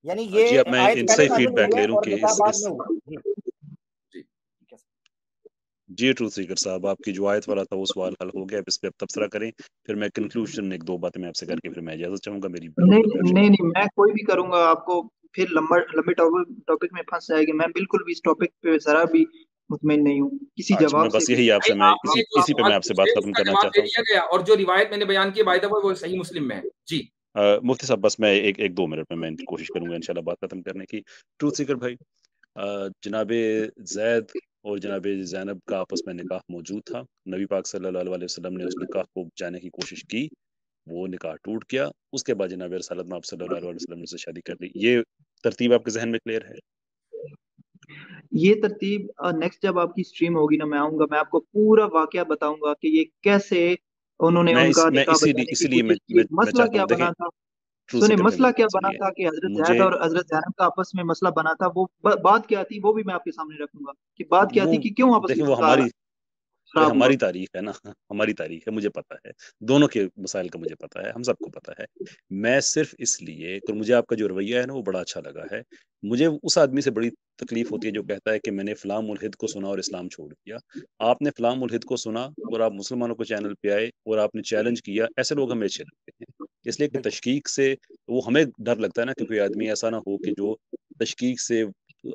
Speaker 5: यानी
Speaker 3: जी,
Speaker 5: ये
Speaker 3: अब मैं
Speaker 5: आयत
Speaker 3: इनसे
Speaker 5: पहले
Speaker 3: ही
Speaker 5: नाज़िल
Speaker 3: फीडबैक
Speaker 5: हुई है
Speaker 3: ले लूं
Speaker 5: और
Speaker 3: कि
Speaker 5: निकाह बाद में हुआ।
Speaker 3: जी ट्रूथ सीकर साहब, आपकी जो आयत वाला था वो सवाल हल हो गया। अब इस पे आप तबसरा करें, फिर मैं कंक्लूजन एक दो बातें मैं आपसे करके फिर मैं इजाजत चाहूंगा। मेरी
Speaker 2: नहीं, मैं कोई भी करूंगा आपको फिर लंबे टॉपिक में फंस जाएगी। मैं बिल्कुल भी इस टॉपिक पे जरा भी मुतमिन नहीं हूँ किसी
Speaker 3: अच्छा,
Speaker 2: जवाब
Speaker 3: मैं
Speaker 2: से
Speaker 3: बस
Speaker 2: भी।
Speaker 3: यही आपसे मैं
Speaker 1: आपने जो
Speaker 3: इसी पे
Speaker 1: सवाल
Speaker 3: मैं आपसे बात
Speaker 1: पूछे
Speaker 3: खत्म
Speaker 1: उसका
Speaker 3: करना
Speaker 1: जवाब
Speaker 3: चाहता
Speaker 1: दे
Speaker 3: हूँ।
Speaker 1: दिया गया, और जो रिवायत मैंने बयान की बाय द वे वो सही मुस्लिम में है जी।
Speaker 3: मुफ्ती साहब बस मैं एक दो मिनट में मैं इनकी कोशिश करूंगा इंशाल्लाह बात खत्म करने की। ट्रूथ सीकर भाई, जनाबे जैद और जनाबे ज़ैनब का आपस में निकाह मौजूद था। नबी पाक सल्लल्लाहु अलैहि वसल्लम ने उस निकाह को जाने की कोशिश की, वो निकाह टूट गया। उसके बाद जनाब रसूलुल्लाह आप सल्लल्लाहु अलैहि वसल्लम ने उससे शादी कर ली। ये तरतीब आपके जहन में क्लियर है?
Speaker 2: ये तरतीब नेक्स्ट जब आपकी स्ट्रीम होगी ना, मैं आऊंगा, मैं आपको पूरा वाकया बताऊंगा कि ये कैसे उन्होंने उनका
Speaker 3: मैं
Speaker 2: निकाह बचाने की
Speaker 3: इसीलिए
Speaker 2: कोशिश की,
Speaker 3: मैं
Speaker 2: मसला
Speaker 3: चाहता
Speaker 2: क्या
Speaker 3: हूँ, देखें
Speaker 2: बना था।
Speaker 3: ट्रूथ
Speaker 2: सुने,
Speaker 3: सीकर भाई
Speaker 2: मसला
Speaker 3: मेरी
Speaker 2: क्या
Speaker 3: बात
Speaker 2: बना
Speaker 3: सुनिए।
Speaker 2: था कि हजरत
Speaker 3: मुझे
Speaker 2: जैद और हजरत जैनब का आपस में मसला बना था। वो बात क्या थी वो भी मैं आपके सामने रखूंगा कि बात क्या
Speaker 3: वो
Speaker 2: थी कि क्यों आपस
Speaker 3: देखें
Speaker 2: में
Speaker 3: वो
Speaker 2: उनका
Speaker 3: भाई
Speaker 2: खराब हुआ।
Speaker 3: हमारी तारीख है ना, हमारी तारीख है, मुझे पता है। दोनों के मसाइल का मुझे पता है, हम सबको पता है। मैं सिर्फ इसलिए तो मुझे आपका जो रवैया है ना वो बड़ा अच्छा लगा है। मुझे उस आदमी से बड़ी तकलीफ होती है जो कहता है कि मैंने फलां मुल्हिद को सुना और इस्लाम छोड़ दिया। आपने फलां मुल्हिद को सुना और आप मुसलमानों को चैनल पे आए और आपने चैलेंज किया, ऐसे लोग हमें अच्छे लगते हैं। इसलिए कि तशकीक से वो हमें डर लगता है ना कि कोई आदमी ऐसा ना हो कि जो तशकीक से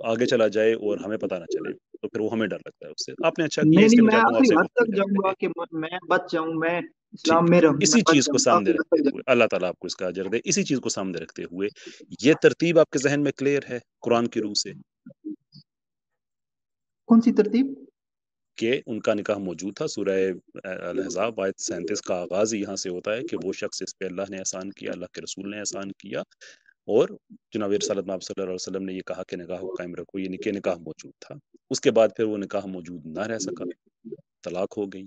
Speaker 3: आगे चला जाए और हमें पता ना चले, तो फिर वो हमें डर लगता है उससे। आपने अच्छा किया,
Speaker 2: नहीं,
Speaker 3: इसलिए मैं
Speaker 2: मैं
Speaker 3: चाहता हूँ
Speaker 2: आखिरी
Speaker 3: आपसे
Speaker 2: हद
Speaker 3: गुफ्तगू
Speaker 2: तक
Speaker 3: जारी
Speaker 2: जाऊंगा
Speaker 3: रहे।
Speaker 2: कि मैं बच जाऊं, मैं
Speaker 3: ठीक
Speaker 2: इस्लाम में
Speaker 3: है,
Speaker 2: रहूं, मैं
Speaker 3: इसी
Speaker 2: बच
Speaker 3: चीज को
Speaker 2: जाऊं,
Speaker 3: सामने
Speaker 2: आखिरी हद
Speaker 3: रखते
Speaker 2: तक
Speaker 3: हुए अल्लाह ताला आपको इसका अजर दे, इसी चीज को सामने रखते हुए ये तरतीब आपके जहन में क्लियर है कुरान की रूह से
Speaker 2: कौन सी तरतीब?
Speaker 3: कि उनका निकाह मौजूद था? सूरह अल-अहज़ाब आयत 37 का आगाज यहाँ से होता है कि वो शख्स इस पे अल्लाह ने एहसान किया, अल्लाह के रसूल ने एहसान किया, और जनाब सल्लल्लाहु अलैहि वसल्लम ने ये कहा कि निकाह को कायम रखो। ये निकाह मौजूद था। उसके बाद फिर वो निकाह मौजूद ना रह सका, तलाक हो गई,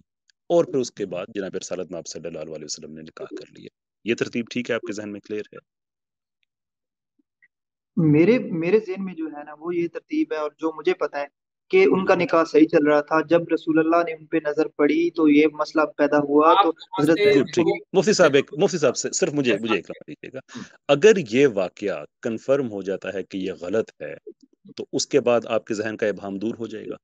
Speaker 3: और फिर उसके बाद जनाब सल्लल्लाहु अलैहि वसल्लम ने निकाह कर लिया। ये तरतीब ठीक है, आपके जहन में क्लियर है?
Speaker 2: मेरे मेरे ज़हन में जो है ना वो ये तरतीब है, और जो मुझे पता है कि उनका निकाह सही चल रहा था। जब रसूलुल्लाह ने उन पे नजर पड़ी तो ये मसला पैदा हुआ,
Speaker 1: आप
Speaker 2: तो
Speaker 1: वहाँ
Speaker 2: हजरत
Speaker 1: से
Speaker 3: गुड, ठीक।
Speaker 2: ज़ैनब
Speaker 1: देखो,
Speaker 3: मुफ्ती साहब से सिर्फ मुझे मुझे एक लम्हा दीजिएगा। अगर ये वाकया कंफर्म हो जाता है कि ये गलत है, तो उसके बाद आपके जहन का इबहम दूर हो जाएगा।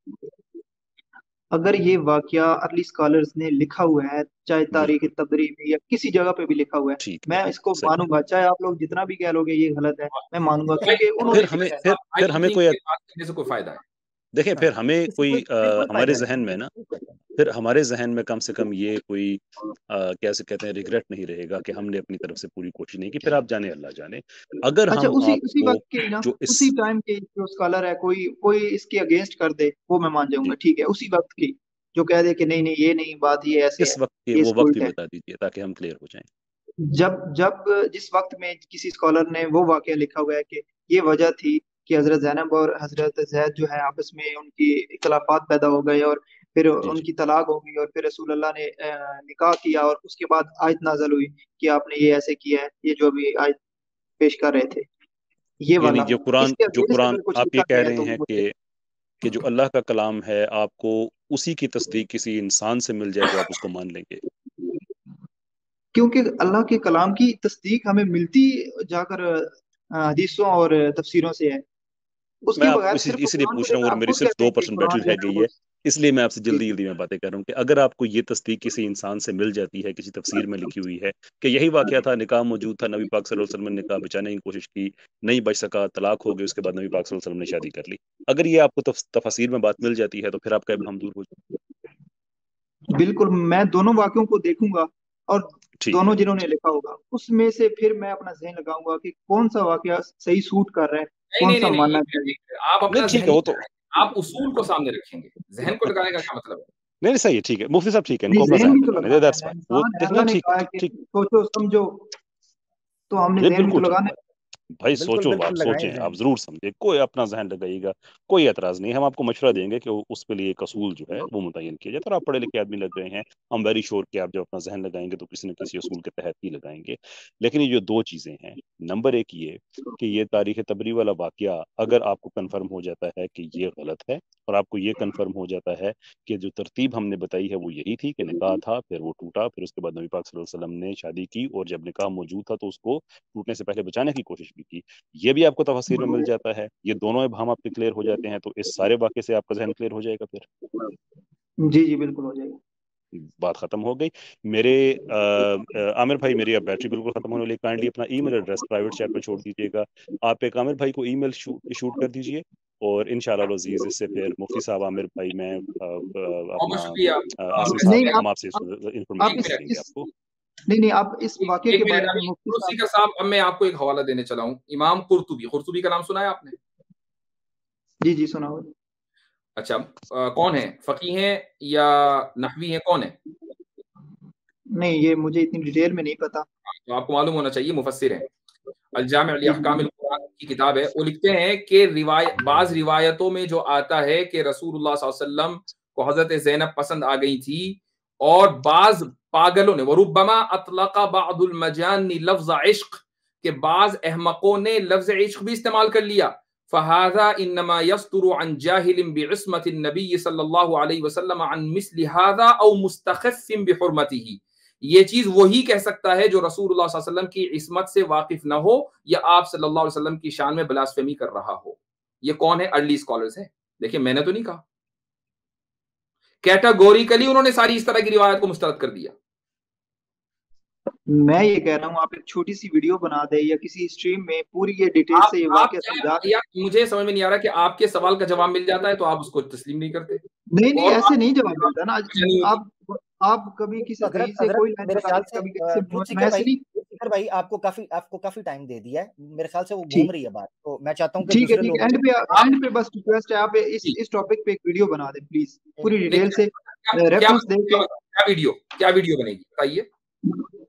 Speaker 2: अगर ये वाकया अर्ली स्कॉलर्स ने लिखा हुआ है, चाहे तारीख
Speaker 3: बिल्कुल
Speaker 2: तबरी में या किसी जगह पे भी लिखा हुआ है,
Speaker 3: ठीक है,
Speaker 2: मैं इसको
Speaker 3: सही।
Speaker 2: मानूंगा। चाहे आप लोग जितना भी कह लोगे ये गलत है, मैं मानूंगा,
Speaker 1: आई
Speaker 2: क्योंकि
Speaker 1: डोंट
Speaker 2: उन्होंने
Speaker 3: फिर
Speaker 1: थिंक
Speaker 3: हमें
Speaker 2: लिखा है।
Speaker 1: आई
Speaker 3: फिर
Speaker 1: डोंट
Speaker 3: हमें
Speaker 1: थिंक
Speaker 3: कोई
Speaker 1: ये बात करने से कोई फायदा है।
Speaker 3: देखें,
Speaker 2: हाँ,
Speaker 3: फिर हमें कोई
Speaker 2: कोई
Speaker 3: हमारे
Speaker 2: फायदा
Speaker 3: जहन में ना, फिर हमारे जहन में कम से कम ये कोई कैसे कहते हैं, रिग्रेट नहीं रहेगा कि हमने अपनी तरफ से पूरी कोशिश नहीं की। फिर आप जाने, अल्लाह जाने। अगर
Speaker 2: अच्छा,
Speaker 3: हम
Speaker 2: उसी उसी
Speaker 3: आपको
Speaker 2: वक्त के ही ना,
Speaker 3: जो इस
Speaker 2: उसी टाइम के जो स्कॉलर है, कोई कोई इसके अगेंस्ट कर दे, वो मैं मान
Speaker 3: जी
Speaker 2: जाऊंगा, ठीक है। उसी वक्त की जो कह दे कि नहीं नहीं ये नहीं बात, ये ऐसे
Speaker 3: किस
Speaker 2: है,
Speaker 3: वक्त के
Speaker 2: ये
Speaker 3: वो
Speaker 2: इसके
Speaker 3: वक्त भी
Speaker 2: उल्टा है।
Speaker 3: बता दीजिए ताकि हम क्लियर हो जाएं।
Speaker 2: जब जब जिस वक्त में किसी स्कॉलर ने वो वाकया लिखा हुआ है कि ये वजह थी कि हजरत जैनब और हजरत जैद जो है आपस में उनकी इख्तलाफात पैदा हो गए, और फिर
Speaker 3: जी जी
Speaker 2: उनकी तलाक हो गई, और फिर रसूलुल्लाह ने निकाह किया, और उसके बाद आयत नाज़िल हुई कि आपने ये ऐसे किया है, ये जो अभी आयत पेश कर रहे थे, ये
Speaker 3: यानी
Speaker 2: वाला।
Speaker 3: जो
Speaker 2: इसके अगेंस्ट
Speaker 3: कुरान
Speaker 2: अगर कुछ
Speaker 3: आप ये
Speaker 2: लिखा
Speaker 3: कह
Speaker 2: गया है
Speaker 3: रहे
Speaker 2: तो
Speaker 3: हैं
Speaker 2: मुझे,
Speaker 3: कि जो अल्लाह का कलाम है, आपको उसी की तस्दीक किसी इंसान से मिल जाए तो आप उसको मान लेंगे।
Speaker 2: क्योंकि अल्लाह के कलाम की तस्दीक हमें मिलती जाकर हदीसों और तफसीरों से है।
Speaker 3: मैं
Speaker 2: उसके
Speaker 3: आपको
Speaker 2: बगैर सिर्फ
Speaker 3: इसीलिए
Speaker 2: कुरान को
Speaker 3: पूछ रहा हूँ,
Speaker 2: लेकर
Speaker 3: और
Speaker 2: आप
Speaker 3: मेरी
Speaker 2: खुद
Speaker 3: सिर्फ
Speaker 2: कहते हैं कि
Speaker 3: 2% बैटरी
Speaker 2: कुरान जो
Speaker 3: रह
Speaker 2: है ना
Speaker 3: गई
Speaker 2: वो,
Speaker 3: है, इसलिए मैं आपसे
Speaker 2: जी
Speaker 3: जल्दी जल्दी में बातें कर रहा हूँ कि अगर आपको ये तस्दीक किसी इंसान से मिल जाती है, किसी तफसीर में लिखी हुई है कि यही वाकया था, निकाह मौजूद था, नबी पाक सल्लल्लाहु अलैहि वसल्लम ने निकाह बचाने की कोशिश की, नहीं बच सका, तलाक हो गई, उसके बाद नबी पाक सल्लल्लाहु अलैहि वसल्लम ने शादी कर ली, अगर ये आपको तफसीर में बात मिल जाती है तो फिर आपका इब्हम दूर हो
Speaker 2: बिल्कुल, मैं दोनों वाक्यों को देखूंगा, और
Speaker 3: ठीक
Speaker 2: दोनों
Speaker 3: है।
Speaker 2: जिन्होंने लिखा होगा उसमें से फिर मैं अपना जहन लगाऊंगा कि कौन सा वाकया सही सूट कर रहा है,
Speaker 1: नहीं
Speaker 2: कौन
Speaker 1: नहीं
Speaker 2: सा
Speaker 1: नहीं नहीं,
Speaker 2: मानना चाहिए।
Speaker 1: आप
Speaker 3: नहीं
Speaker 1: अपना
Speaker 3: ठीक है,
Speaker 1: जहनी
Speaker 3: वो तो
Speaker 1: लगाएंगे, आप उसूल को सामने रखेंगे, जहन को लगाने का क्या मतलब है?
Speaker 3: नहीं नहीं, सही है, ठीक है मुफ्ती साहब, ठीक है,
Speaker 2: नहीं,
Speaker 3: इनको अपना
Speaker 2: जहन
Speaker 3: जहन
Speaker 2: भी तो
Speaker 3: लगाने दे,
Speaker 2: लगाना है
Speaker 3: दैट्स
Speaker 2: ना,
Speaker 3: फाइन, वो
Speaker 2: इंसान है,
Speaker 3: देखना,
Speaker 2: अल्लाह ने
Speaker 3: ठीक
Speaker 2: कहा है
Speaker 3: ठीक
Speaker 2: कि
Speaker 3: ठीक।
Speaker 2: सोचो समझो, तो हमने
Speaker 3: ये
Speaker 2: जहन भी तो
Speaker 3: बिल्कुल ठीक
Speaker 2: लगाना
Speaker 3: बात भाई,
Speaker 5: बिल्कुल
Speaker 3: सोचो, आप
Speaker 5: बिल्कुल लगाएं
Speaker 3: सोचें, आप
Speaker 5: जहन।
Speaker 3: जरूर समझें, कोई अपना जहन लगाइएगा, कोई एतराज नहीं, हम आपको मशवरा देंगे कि उस पे लिए एक असूल जो है वो मुतय्यन किया जाए। तो आप पढ़े लिखे आदमी लग रहे हैं, हम वेरी श्योर कि आप जब अपना जहन लगाएंगे तो किसी न किसी असूल के तहत ही लगाएंगे। लेकिन ये जो दो चीजें हैं, नंबर एक ये कि ये तारीख तबरी वाला वाकया अगर आपको कन्फर्म हो जाता है कि ये गलत है, और आपको ये कन्फर्म हो जाता है कि जो तरतीब हमने बताई है वो यही थी कि निकाह था, फिर वो टूटा, फिर उसके बाद नबी पाक सल्लल्लाहु अलैहि वसल्लम ने शादी की, और जब निकाह मौजूद था तो उसको टूटने से पहले बचाने की कोशिश भी की, ये भी आपको तफसीर में मिल जाता है, ये दोनों इब्हाम आपके क्लियर हो जाते हैं, तो इस सारे वाक़े से आपका जहन क्लियर हो जाएगा। फिर
Speaker 2: जी जी, बिल्कुल हो जाएगा।
Speaker 3: बात खत्म हो गई। मेरे आमिर भाई, मेरी अब बैटरी बिल्कुल खत्म होने वाली, काइंडली अपना ईमेल एड्रेस प्राइवेट चैट में छोड़ दीजिएगा। आप एक आमिर भाई को ईमेल शूट कर दीजिए, और इंशाल्लाह अज़ीज़ इससे फिर मुफ्ती साहब, आमिर भाई, मैं
Speaker 1: बहुत
Speaker 3: अपना
Speaker 1: शुक्रिया।
Speaker 3: आसिम
Speaker 1: मैं
Speaker 3: साहब,
Speaker 2: नहीं,
Speaker 1: इसमें
Speaker 3: हम आपसे
Speaker 2: आप
Speaker 3: इंफॉर्मेशन
Speaker 2: इस
Speaker 3: देंगे आपको।
Speaker 2: नहीं नहीं, आप इस वाकये
Speaker 1: एक
Speaker 2: के
Speaker 1: मिनट,
Speaker 2: बारे में
Speaker 1: अभी
Speaker 2: मुफ्ती
Speaker 1: कुर्सी
Speaker 2: साहब,
Speaker 1: का साहब, अब मैं आपको एक हवाला देने चला हूँ, इमाम कुर्तुबी, कुर्तुबी का नाम सुना है आपने?
Speaker 2: जी जी सुना हो।
Speaker 1: अच्छा, कौन है, फकीह हैं या नहवी हैं, कौन है?
Speaker 2: नहीं, ये मुझे इतनी डिटेल में नहीं पता।
Speaker 1: तो आपको मालूम होना चाहिए, मुफस्सिर हैं। अल-जामे'
Speaker 2: जी
Speaker 1: लि-अहकामिल
Speaker 2: जी।
Speaker 1: कुरान की किताब है। वो लिखते हैं कि बाज़ रिवायतों में जो आता है कि रसूलुल्लाह सल्लल्लाहु अलैहि वसल्लम को हज़रत ज़ैनब पसंद आ गई थी, और बाज़ पागलों ने, वरुब्बमा अतलक़ा बाअदुल मजानी लफ्ज़ इश्क़, के बाज़ अहमकों ने लफ्ज़ इश्क़ भी इस्तेमाल कर लिया। फ़हाज़ा इन्नमा यस्दुरु अन जाहिलिन बिइस्मति नबी सल्लल्लाहु अलैहि वसल्लम अन मिस्लि हाज़ा औ मुस्तख़फ़्फ़िन बिहुर्मतिही। ये चीज वही कह सकता है जो रसूलुल्लाह सल्लल्लाहु अलैहि वसल्लम की इस्मत से वाकिफ न हो, या आप सल्लल्लाहु अलैहि वसल्लम की शान में ब्लास्फेमी कर रहा हो। ये कौन है? अर्ली स्कॉलर्स है। देखिए, मैंने तो नहीं कहा, कैटेगोरिकली उन्होंने सारी इस तरह की रिवायत को मुस्तरद कर दिया।
Speaker 2: मैं ये कह रहा हूँ, आप एक छोटी सी वीडियो बना दे या किसी स्ट्रीम में पूरी ये डिटेल से ये
Speaker 1: आप
Speaker 2: वाकया समझा
Speaker 1: क्या,
Speaker 2: दें।
Speaker 1: या मुझे समझ में नहीं आ रहा कि आपके सवाल का जवाब मिल जाता है तो आप उसको तस्लीम नहीं करते,
Speaker 2: नहीं नहीं,
Speaker 1: और
Speaker 2: ऐसे
Speaker 1: आपको
Speaker 2: नहीं जवाब मिलता ना।
Speaker 1: नहीं होती।
Speaker 2: आप कभी किसी
Speaker 5: हजरत
Speaker 2: कहीं से
Speaker 5: हजरत
Speaker 2: कोई लाइन
Speaker 5: मेरे
Speaker 2: बता
Speaker 5: ख्याल
Speaker 2: दें,
Speaker 5: से
Speaker 2: कभी कहीं से, मैं
Speaker 5: जुल्फिकर
Speaker 2: ऐसे नहीं।
Speaker 5: भाई आपको काफी टाइम दे दिया है, मेरे ख्याल से वो घूम
Speaker 2: ठीक
Speaker 5: रही है बात, तो मैं चाहता हूँ कि
Speaker 2: ठीक है
Speaker 5: दूसरे
Speaker 2: ठीक
Speaker 5: लोग
Speaker 2: है,
Speaker 5: भी।
Speaker 1: आप
Speaker 2: एंड पे बस रिक्वेस्ट है, आप
Speaker 1: ठीक,
Speaker 2: इस टॉपिक पे एक वीडियो बना दें प्लीज, पूरी
Speaker 1: नहीं,
Speaker 2: डिटेल से
Speaker 1: क्या क्या
Speaker 2: रेफरेंस दे के।
Speaker 1: क्या वीडियो बनेगी बताइए।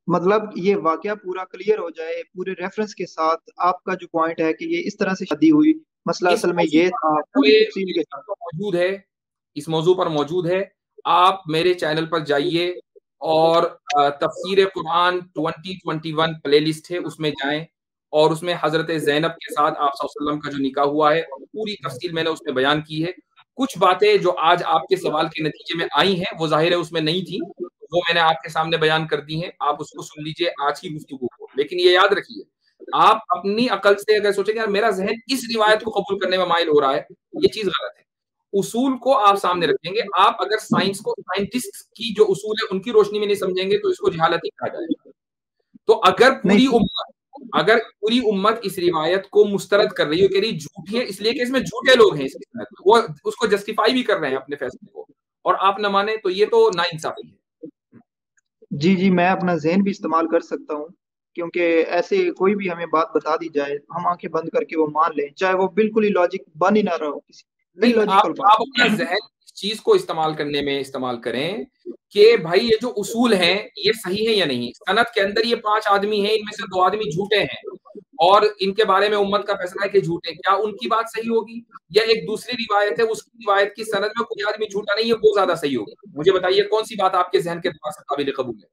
Speaker 2: मतलब ये वाकया पूरा क्लियर हो जाए पूरे रेफरेंस के साथ, आपका जो पॉइंट है कि ये इस तरह से शादी हुई, मसला
Speaker 1: इस
Speaker 2: असल में
Speaker 1: मौजू
Speaker 2: ये
Speaker 1: पर
Speaker 2: था, पूरी
Speaker 1: पूरे
Speaker 2: तफसील के साथ।
Speaker 1: मौजूद है, इस मौजू पर मौजूद है। आप मेरे चैनल पर जाइए और तफसीर कुरान 2021 प्लेलिस्ट है, उसमें जाएं और उसमें हजरत ज़ैनब के साथ आप सल्लल्लाहु अलैहि वसल्लम का जो निकाह हुआ है, पूरी तफसील मैंने उसमें बयान की है। कुछ बातें जो आज आपके सवाल के नतीजे में आई हैं, वो ज़ाहिर है उसमें नहीं थी, वो मैंने आपके सामने बयान कर दी हैं। आप उसको सुन लीजिए आज की गुफ्तगू को। लेकिन ये याद रखिए, आप अपनी अकल से अगर सोचेंगे यार मेरा ज़हन इस रिवायत को कबूल करने में माइल हो रहा है, ये चीज़ गलत है। उसूल को आप सामने रखेंगे। आप अगर साइंस को साइंटिस्ट की जो उसूल है उनकी रोशनी में नहीं समझेंगे तो इसको जहालत ही कहा जाएगा। तो अगर पूरी उम्मत इस रिवायत को मुस्तरद कर रही है, कह रही झूठी है इसलिए कि इसमें झूठे लोग हैं, वो उसको जस्टिफाई भी कर रहे हैं अपने फैसले को, और आप न माने तो ये तो नाइंसाफी है।
Speaker 2: जी जी, मैं अपना जहन भी इस्तेमाल कर सकता हूँ, क्योंकि ऐसे कोई भी हमें बात बता दी जाए हम आंखें बंद करके वो मान लें, चाहे वो बिल्कुल ही लॉजिक बन ही ना रहा हो, किसी
Speaker 1: नहीं,
Speaker 2: इलॉजिकल बात।
Speaker 1: आप अपना जहन इस चीज को इस्तेमाल करने में इस्तेमाल करें कि भाई ये जो उसूल हैं ये सही है या नहीं। सनद के अंदर ये 5 आदमी हैं, इनमें से 2 आदमी झूठे हैं और इनके बारे में उम्मत का फैसला है कि झूठे, क्या उनकी बात सही होगी या एक दूसरी रिवायत है उसकी रिवायत की सनद में कोई आदमी झूठा नहीं है वो ज्यादा सही होगी? मुझे बताइए कौन सी बात आपके जहन के दिमाग से काबिल कबूल है?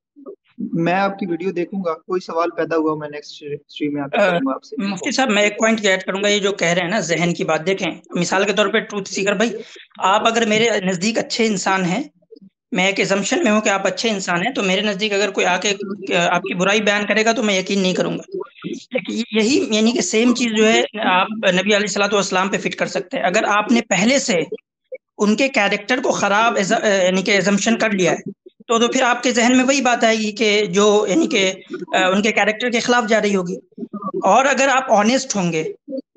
Speaker 2: मैं आपकी वीडियो देखूंगा, कोई सवाल पैदा हुआ मैं नेक्स्ट स्ट्रीम में आके करूंगा आपसे।
Speaker 4: मुफ्ती साहब मैं एक पॉइंट ऐड करूंगा, ये जो कह रहे हैं ना जहन की बात, देखें मिसाल के तौर पे ट्रूथ सीकर भाई, आप अगर मेरे नजदीक अच्छे इंसान हैं, मैं एक एजम्पशन में हूँ कि आप अच्छे इंसान हैं, तो मेरे नजदीक अगर कोई आके आपकी बुराई बयान करेगा तो मैं यकीन नहीं करूंगा। लेकिन यही यानी कि सेम चीज जो है आप नबी अलैहिस्सलातु वस्सलाम पे फिट कर सकते हैं। अगर आपने पहले से उनके कैरेक्टर को खराब यानी कि एजम्पशन कर लिया है तो फिर आपके जहन में वही बात आएगी कि जो यानी कि उनके कैरेक्टर के खिलाफ जा रही होगी। और अगर आप ऑनेस्ट होंगे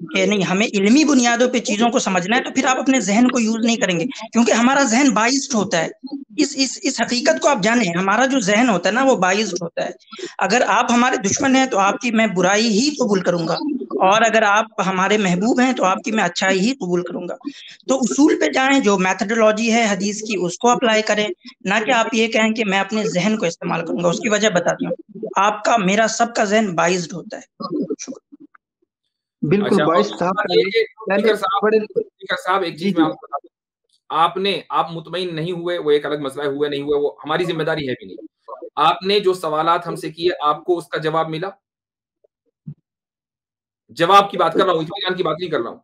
Speaker 4: कि नहीं हमें इल्मी बुनियादों पे चीजों को समझना है, तो फिर आप अपने जहन को यूज नहीं करेंगे, क्योंकि हमारा जहन बाइस्ड होता है। इस हकीकत को आप जाने, हमारा जो जहन होता है ना वो बाइस्ड होता है। अगर आप हमारे दुश्मन हैं तो आपकी मैं बुराई ही कबूल करूंगा, और अगर आप हमारे महबूब हैं तो आपकी मैं अच्छाई ही कबूल करूंगा। तो उसूल पे जाएं, जो मेथडोलॉजी है हदीस की उसको अप्लाई करें, ना कि आप ये कहें कि मैं अपने जहन को इस्तेमाल करूंगा। उसकी वजह बताती हूँ, आपका मेरा सबका जहन बाइस्ड होता है।
Speaker 2: बिल्कुल
Speaker 1: अच्छा,
Speaker 2: बाइस्ड था
Speaker 1: साहब एक चीज मैं आपको बता दूं, आप मुतमईन नहीं हुए वो एक अलग मसला है, हुए नहीं हुए वो हमारी जिम्मेदारी है भी नहीं। आपने जो सवालात हमसे किए आपको उसका जवाब मिला? जवाब की बात कर रहा हूँ, इत्मीनान की बात नहीं कर रहा हूँ।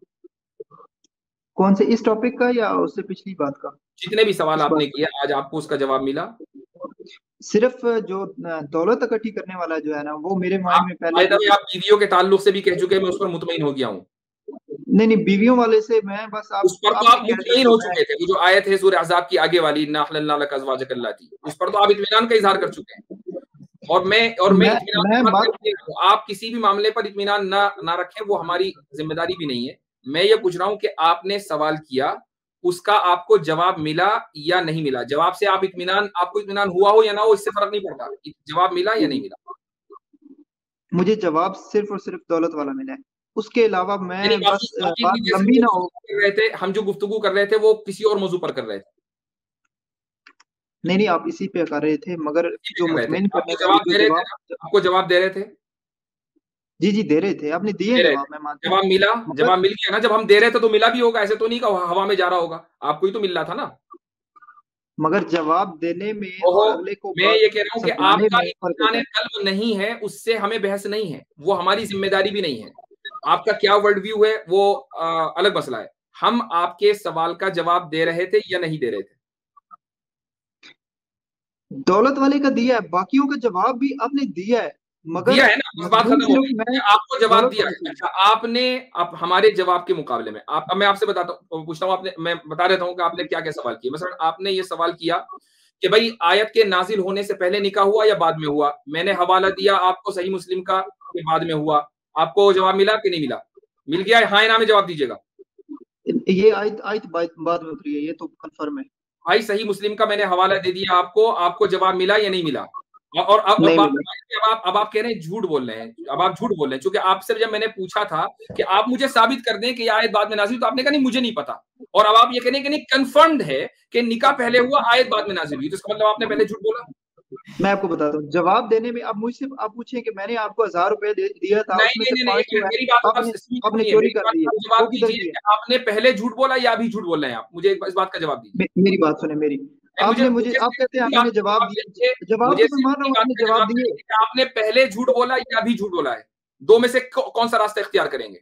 Speaker 2: कौन से, इस टॉपिक का या उससे पिछली बात का?
Speaker 1: जितने भी सवाल आपने किए आज आपको उसका जवाब मिला?
Speaker 2: सिर्फ जो दौलत इकट्ठी करने वाला जो है ना वो मेरे माइंड में पहले
Speaker 1: आप बीवियों के ताल्लुक से भी कह चुके हैं मैं उस पर मुतमईन हो गया हूँ।
Speaker 2: नहीं बीवियों वाले से मैं बस
Speaker 1: उस पर तो आप मुतमईन हो चुके थे। वो जो आयत है सूरह अहज़ाब की आगे वाली, इन्ना अहलल्ना लक अज़वाजक अल्लाती, उस पर तो आप इत्मीनान का इजहार कर चुके हैं। और मैं आप किसी भी मामले पर इत्मीनान ना रखें वो हमारी जिम्मेदारी भी नहीं है। मैं ये पूछ रहा हूँ कि आपने सवाल किया उसका आपको जवाब मिला या नहीं मिला? जवाब से आप आपको इत्मीनान हुआ हो या ना हो इससे फर्क नहीं पड़ता, जवाब मिला या नहीं मिला?
Speaker 2: मुझे जवाब सिर्फ और सिर्फ दौलत वाला मिला है, उसके अलावा मैं बस बात लंबी ना हो
Speaker 1: रहे थे। हम जो गुफ्तगू कर रहे थे वो किसी और मौजू पर कर रहे थे।
Speaker 2: नहीं आप इसी पे कर रहे थे, मगर जो मुतमईन करने
Speaker 1: आपको जवाब दे रहे थे।
Speaker 2: जी दे रहे थे, आपने दिए जवाब, मैं मानता हूं।
Speaker 1: जवाब मिला, जवाब मिल गया ना? जब हम दे रहे थे तो मिला भी होगा, ऐसे तो नहीं कि हवा में जा रहा होगा, आपको ही तो मिल रहा था ना।
Speaker 2: मगर जवाब देने में
Speaker 1: और अगले को मैं ये कह रहा हूँ कि आपका इत्मीनान कल्ब नहीं है, उससे हमें बहस नहीं है, वो हमारी जिम्मेदारी भी नहीं है। आपका क्या वर्ल्ड व्यू है वो अलग मसला है। हम आपके सवाल का जवाब दे रहे थे या नहीं दे रहे थे?
Speaker 2: दौलत वाले का दिया है, बाकियों का जवाब भी आपने दिया है, मगर
Speaker 1: दिया है ना, बात खत्म हो गई। आपको जवाब दिया है। अच्छा, आपने हमारे जवाब के मुकाबले में मैं आपसे पूछता हूँ, मैं बता देता हूँ कि आपने क्या क्या सवाल किए। मसलन आपने ये सवाल किया कि भाई आयत के नाजिल होने से पहले निकाह हुआ या बाद में हुआ? मैंने हवाला दिया आपको सही मुस्लिम का कि बाद में हुआ। आपको जवाब मिला कि नहीं मिला? मिल गया? हाँ या ना में जवाब दीजिएगा।
Speaker 2: ये आयत बाद में उतरी है, ये तो कंफर्म है
Speaker 1: भाई। सही मुस्लिम का मैंने हवाला दे दिया आपको जवाब मिला या नहीं मिला? और अब आप कह रहे हैं झूठ बोल रहे हैं। अब आप झूठ बोल रहे हैं क्योंकि आपसे जब मैंने पूछा था कि आप मुझे साबित कर दें कि ये आयत बाद में नाजिल, तो आपने कहा नहीं मुझे नहीं पता। और अब आप ये कह रहे हैं कि नहीं कंफर्म्ड है कि निकाह पहले हुआ आयत बाद में नाजिल हुई, तो इसका मतलब आपने पहले झूठ बोला।
Speaker 2: मैं आपको बताता हूँ, जवाब देने में अब मुझसे आप पूछें कि मैंने आपको 1000 रुपए दिया था,
Speaker 1: मेरी बात
Speaker 2: आपने चोरी कर दी है,
Speaker 1: जवाब दीजिए आपने पहले झूठ बोला या अभी झूठ बोल रहे हैं आप? मुझे इस बात का जवाब दीजिए।
Speaker 2: मेरी बात सुने, आपने मुझे आप कहते हैं आपने जवाब दिया, जवाब तो मान रहा हूँ आपने जवाब दिए।
Speaker 1: आपने पहले झूठ बोला या अभी झूठ बोला है? दो में से कौन सा रास्ता इख्तियार करेंगे?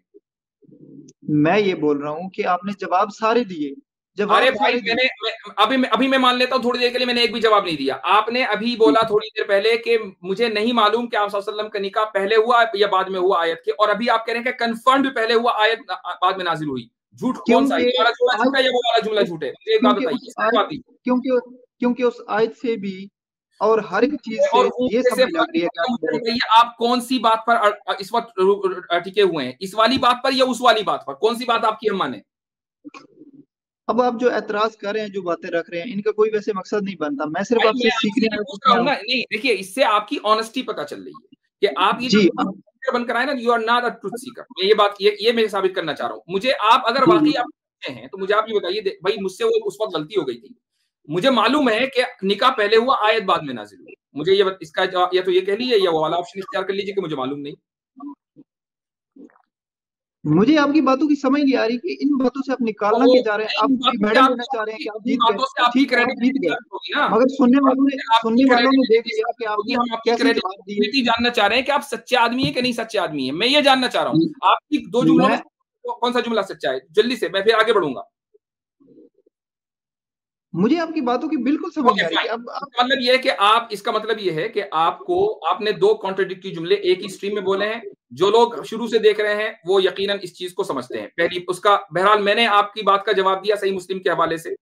Speaker 2: मैं ये बोल रहा हूँ कि आपने जवाब सारे दिए,
Speaker 1: अरे भाई अभी मैं मान लेता हूँ थोड़ी देर के लिए मैंने एक भी जवाब नहीं दिया। आपने अभी बोला थोड़ी देर पहले कि मुझे नहीं मालूम कि आप सल्लल्लाहु अलैहि वसल्लम का निकाह पहले हुआ या बाद में हुआ आयत के, और अभी आप कह रहे हैं कि कंफर्म्ड पहले हुआ आयत बाद में नाजिल हुई। झूठ कौन सा? ये वाला जुमला झूठ है या वो वाला जुमला झूठ है? मुझे एक बात बताइए।
Speaker 2: क्योंकि उस आयत से भी और हर एक चीज से ये समझ लग रही है कि
Speaker 1: आप कौन सी बात पर इस वक्त टिके हुए हैं, इस वाली बात पर या उस वाली बात पर? कौन सी बात आपकी हम माने?
Speaker 2: अब आप जो एतराज कर रहे हैं, जो बातें रख रहे हैं, इनका कोई वैसे मकसद नहीं बनता। मैं सिर्फ आपसे सीखने
Speaker 1: पूछ रहा हूं ना। नहीं देखिए, इससे आपकी ऑनेस्टी पता चल रही है कि आप ये जो बनकर आए ना, you are not a truth seeker. मैं ये बात ये मैं साबित करना चाह रहा हूँ। मुझे आप अगर वाकई आप हैं तो मुझे आप ये बताइए भाई, मुझसे वो उस वक्त गलती हो गई थी। मुझे मालूम है कि निकाह पहले हुआ, आयत बाद में नाजिल हुई। मुझे ये इसका या तो ये कह लीजिए या वो वाला ऑप्शन इख्तियार कर लीजिए कि मुझे मालूम नहीं।
Speaker 2: मुझे आपकी बातों की समझ नहीं आ रही कि इन बातों से आप निकालना क्या चाह रहे हैं। आप मेडल लेना चाह रहे हैं कि आप जीत गए। ठीक है, आप जीत गए, मगर सुनने वालों ने देख लिया कि आपने कैसे जवाब दिए।
Speaker 1: जानना चाह रहे हैं कि आप सच्चे आदमी है कि नहीं सच्चे आदमी है। मैं ये जानना चाह रहा हूँ आपकी दो जुमलों में कौन सा जुमला सच्चा है। जल्दी से, मैं फिर आगे बढ़ूंगा।
Speaker 2: मुझे आपकी बातों की बिल्कुल समझ नहीं आ रही। अब
Speaker 1: मतलब ये है कि इसका मतलब ये है कि आपने दो कॉन्ट्राडिक्टरी जुमले एक ही स्ट्रीम में बोले हैं। जो लोग शुरू से देख रहे हैं वो यकीनन इस चीज को समझते हैं। पहली उसका बहरहाल मैंने आपकी बात का जवाब दिया सही मुस्लिम के हवाले से।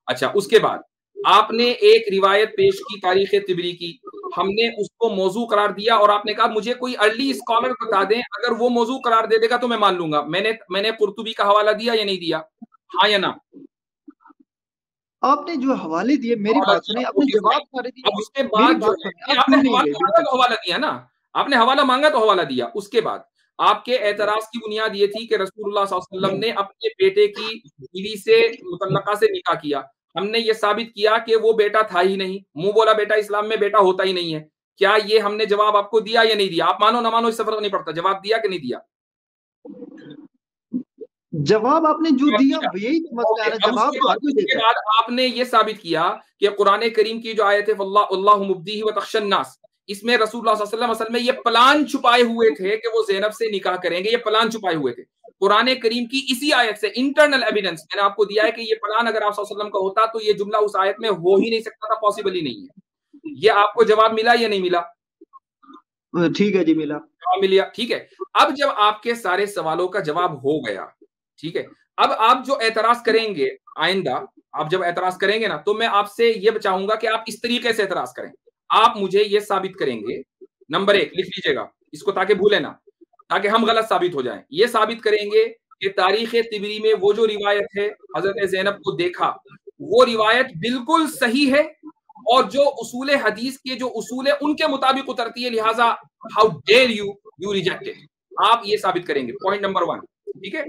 Speaker 1: अच्छा, उसके बाद आपने एक रिवायत पेश की तारीख तिबरी की, हमने उसको मौजू करार दिया और आपने कहा मुझे कोई अर्ली स्कॉलर बता दें, अगर वो मौजू करार दे देगा तो मैं मान लूंगा। मैंने कुर्तुबी का हवाला दिया या नहीं दिया? हाँ या ना?
Speaker 2: आपने जो हवाले दिए, मेरी बात सुने, आपने जवाब सारे दिए।
Speaker 1: उसके बाद जो आपने हवाला दिया ना, आपने हवाला मांगा तो हवाला दिया। उसके बाद आपके एतराज की बुनियाद ये थी कि रसूलुल्लाह सल्लल्लाहु अलैहि वसल्लम ने अपने बेटे की बीवी से मुतल्लका से निकाह किया। हमने ये साबित किया कि वो बेटा था ही नहीं। मुंह बोला बेटा इस्लाम में बेटा होता ही नहीं है। क्या ये हमने जवाब आपको दिया या नहीं दिया? आप मानो ना मानो इससे फर्क नहीं पड़ता। जवाब दिया कि नहीं दिया?
Speaker 2: जवाब आपने जो दिया यही मसला है। जवाब तो हर कोई देता है।
Speaker 1: बाद आपने ये साबित किया कि कुरान करीम की जो आयत है वल्लाहु मुब्दीही व तख्शन नास, इसमें रसूलुल्लाह सल्लल्लाहु अलैहि वसल्लम असल में ये प्लान छुपाए हुए थे कि वो ज़ैनब से निकाह करेंगे। ये प्लान छुपाए हुए थे कुरान करीम की इसी आयत से। इंटरनल एविडेंस मैंने आपको दिया है कि ये प्लान अगर आप सल्लल्लाहु अलैहि वसल्लम का होता तो ये जुमला उस आयत में हो ही नहीं सकता था, पॉसिबल ही नहीं है। ये आपको जवाब मिला या नहीं मिला?
Speaker 2: ठीक है जी, मिला।
Speaker 1: मिला, ठीक है। अब जब आपके सारे सवालों का जवाब हो गया, ठीक है, अब आप जो एतराज करेंगे आइंदा, आप जब एतराज करेंगे ना, तो मैं आपसे ये चाहूंगा कि आप इस तरीके से एतराज करें। आप मुझे ये साबित करेंगे, नंबर 1 लिख लीजिएगा इसको ताकि भूले ना, ताकि हम गलत साबित हो जाएं। ये साबित करेंगे कि तारीख तिबरी में वो जो रिवायत है हजरत ज़ैनब को देखा, वो रिवायत बिल्कुल सही है और जो उसूल हदीस के जो उसूल है उनके मुताबिक उतरती है। लिहाजा how dare you reject it. आप ये साबित करेंगे, पॉइंट नंबर 1, ठीक है।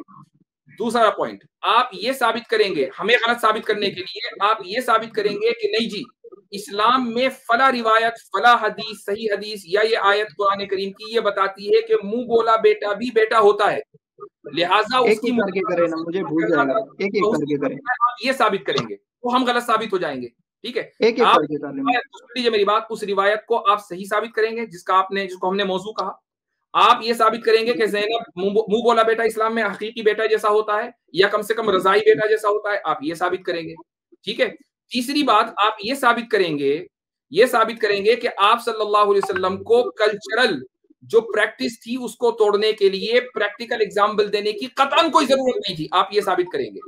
Speaker 1: दूसरा पॉइंट, आप ये साबित करेंगे, हमें गलत साबित करने के लिए आप ये साबित करेंगे कि नहीं जी, इस्लाम में फला रिवायत, फला हदीस, सही हदीस या ये आयत कुरान करीम की ये बताती है कि मुंह बोला बेटा भी बेटा होता है। लिहाजा उसकी
Speaker 2: करके करें ना, मुझे भूल जाएगा। एक करके करें।
Speaker 1: आप ये साबित करेंगे तो हम गलत साबित हो जाएंगे, ठीक है।
Speaker 2: एक करके कर लेंगे।
Speaker 1: सुन लीजिए मेरी बात, उस रिवायत को आप सही साबित करेंगे जिसको हमने मौजू कहा। आप ये साबित करेंगे कि ज़ैनब मुंह बोला बेटा इस्लाम में हकीकी बेटा जैसा होता है या कम से कम रज़ाई बेटा जैसा होता है। आप ये साबित करेंगे, ठीक है। तीसरी बात, आप ये साबित करेंगे कि आप सल्लल्लाहु अलैहि वसल्लम को कल्चरल जो प्रैक्टिस थी उसको तोड़ने के लिए प्रैक्टिकल एग्जाम्पल देने की कतई कोई जरूरत नहीं थी। आप ये साबित करेंगे।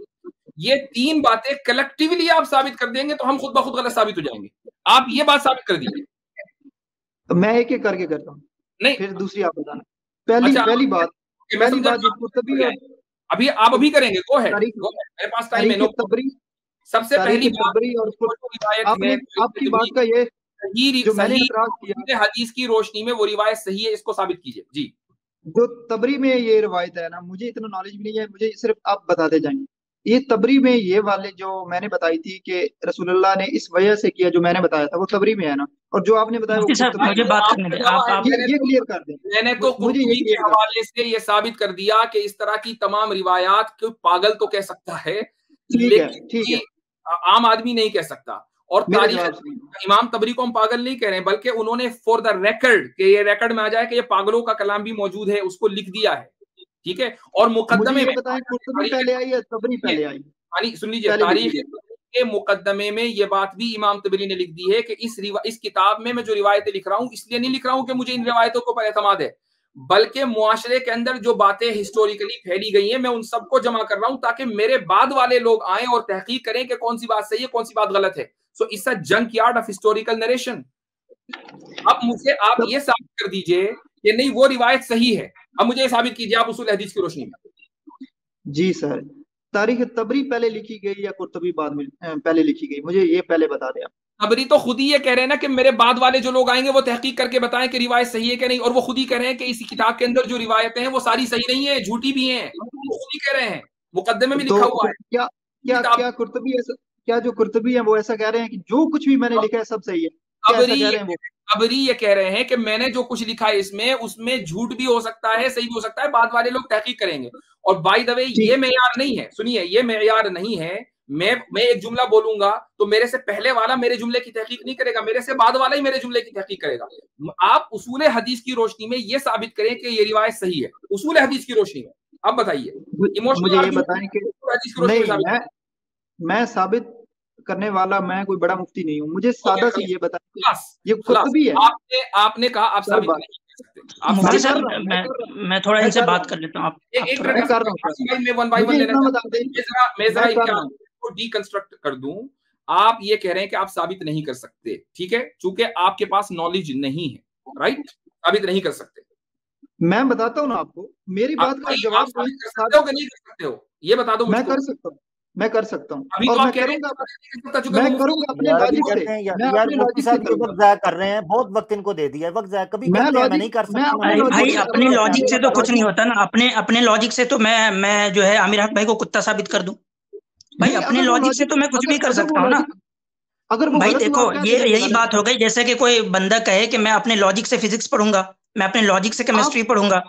Speaker 1: ये 3 बातें कलेक्टिवली आप साबित कर देंगे तो हम खुद ब खुद गलत साबित हो जाएंगे। आप ये बात साबित कर दीजिए।
Speaker 2: मैं एक एक करके करता हूँ,
Speaker 1: नहीं
Speaker 2: फिर दूसरी आप बताना। पहली बात
Speaker 1: अभी आप अभी करेंगे। गो है, मेरे पास टाइम है। सबसे पहली
Speaker 2: आपकी बात का ये जो मैंने इतराज किया,
Speaker 1: हदीस की रोशनी में वो रिवायत सही है, इसको साबित कीजिए जी।
Speaker 2: जो तबरी में ये रिवायत है ना, मुझे इतना नॉलेज भी नहीं है, मुझे सिर्फ आप बताते जाएंगे। ये तबरी में ये वाले जो मैंने बताई थी कि रसूलुल्लाह ने इस वजह से किया, जो मैंने बताया था वो तबरी में है ना, और जो आपने बताया
Speaker 4: मुझे बात करने दें, आप
Speaker 2: ये क्लियर कर दें।
Speaker 1: मैंने तो कुर्तुबी के हवाले से ये साबित कर दिया कि इस तरह की तमाम रिवायात को पागल तो कह सकता है, लेकिन आम आदमी नहीं कह सकता। और तारीख इमाम तबरी को हम पागल नहीं कह रहे हैं, बल्कि उन्होंने फॉर द रिकॉर्ड, कि ये रिकॉर्ड में आ जाए कि ये पागलों का कलाम भी मौजूद है, उसको लिख दिया है, ठीक है। और मुकद्दमे में
Speaker 2: पहले आई है, तबरी पहले आई,
Speaker 1: सुन लीजिए, तारीख के मुकद्दमे में ये बात भी इमाम तबरी ने लिख दी है कि इस किताब में मैं जो रिवायतें लिख रहा हूँ, इसलिए नहीं लिख रहा हूँ कि मुझे इन रिवायतों को पर एतमाद है, बल्कि मुआशरे के अंदर जो बातें हिस्टोरिकली फैली गई हैं, मैं उन सबको जमा कर रहा हूं ताकि मेरे बाद वाले लोग आए और तहकीक करें कि कौन सी बात सही है, कौन सी बात गलत है। So it's a junk yard of historical narration. अब मुझे आप ये साबित कर दीजिए कि नहीं वो रिवायत सही है, अब मुझे साबित कीजिए आप उसूल हदीस की रोशनी में।
Speaker 2: जी सर, तारीख तबरी पहले लिखी गई या कुर्तबी बाद में पहले लिखी गई, मुझे ये पहले बता दें।
Speaker 1: तबरी तो खुद ही ये कह रहे हैं ना कि मेरे बाद वाले जो लोग आएंगे वो तहकीक करके बताएं कि रिवायत सही है कि नहीं, और वो खुद ही कह रहे हैं कि इस किताब के अंदर जो रिवायतें हैं वो सारी सही नहीं है, झूठी भी हैं, वो खुद ही कह रहे हैं, मुकद्दमे में लिखा हुआ है।
Speaker 2: क्या क्या क्या कुर्तबी ऐसा, क्या जो कुर्तबी है वो ऐसा कह रहे हैं कि जो कुछ भी मैंने लिखा है सब सही है?
Speaker 1: तबरी ये कह रहे हैं कि मैंने जो कुछ लिखा है इसमें, उसमें झूठ भी हो सकता है, सही भी हो सकता है, बाद वाले लोग तहकीक करेंगे। और बाय द वे ये मेयार नहीं है, सुनिए, ये मेयार नहीं है। मैं एक जुमला बोलूंगा तो मेरे से पहले वाला मेरे जुमले की तहकीक नहीं करेगा, मेरे से बाद वाला ही मेरे जुमले की तहकीक करेगा। आप उसूल हदीस की रोशनी में ये साबित करें कि ये रिवायत सही है, उसूल हदीस की रोशनी में। अब बताइए,
Speaker 2: मुझे ये बताएं कि मैं साबित करने वाला मैं कोई बड़ा मुफ्ती नहीं हूँ, मुझे सादा से ये बताएं ये कुर्तबी है।
Speaker 1: आपने कहा आप साबित नहीं कर सकते।
Speaker 4: मुफ्ती साहब मैं थोड़ा इनसे बात कर लेता हूँ।
Speaker 1: मैं डीकंस्ट्रक्ट कर दूं। आप ये कह रहे हैं कि आप साबित नहीं कर सकते, ठीक है, चूंकि आपके पास नॉलेज नहीं है, राइट, साबित नहीं कर सकते।
Speaker 2: मैं बताता हूँ ना आपको, मेरी बात का जवाब
Speaker 1: कर सकते हो कि नहीं कर सकते हो, ये बता दो।
Speaker 2: मैं कर सकता हूँ, मैं कर सकता हूँ,
Speaker 1: अभी
Speaker 2: और
Speaker 1: तो
Speaker 2: मैं करूंगा अपने लॉजिक से।
Speaker 5: यार मुफ्ती साहब ये वक्त जाया कर रहे हैं, बहुत वक्त इनको दे दिया है, वक्त जाया कभी कहते हैं मैं नहीं कर सकता।
Speaker 4: भाई अपने लॉजिक से तो कुछ नहीं होता ना, अपने लॉजिक से तो मैं जो है आमिर हक भाई को कुत्ता साबित कर दूं भाई, अपने लॉजिक से तो मैं कुछ भी कर सकता हूँ ना।
Speaker 2: अगर
Speaker 4: भाई देखो, ये यही बात हो गई, जैसे कि कोई बंदा कहे कि मैं अपने लॉजिक से फिजिक्स पढ़ूंगा, मैं अपने लॉजिक से केमिस्ट्री पढ़ूंगा,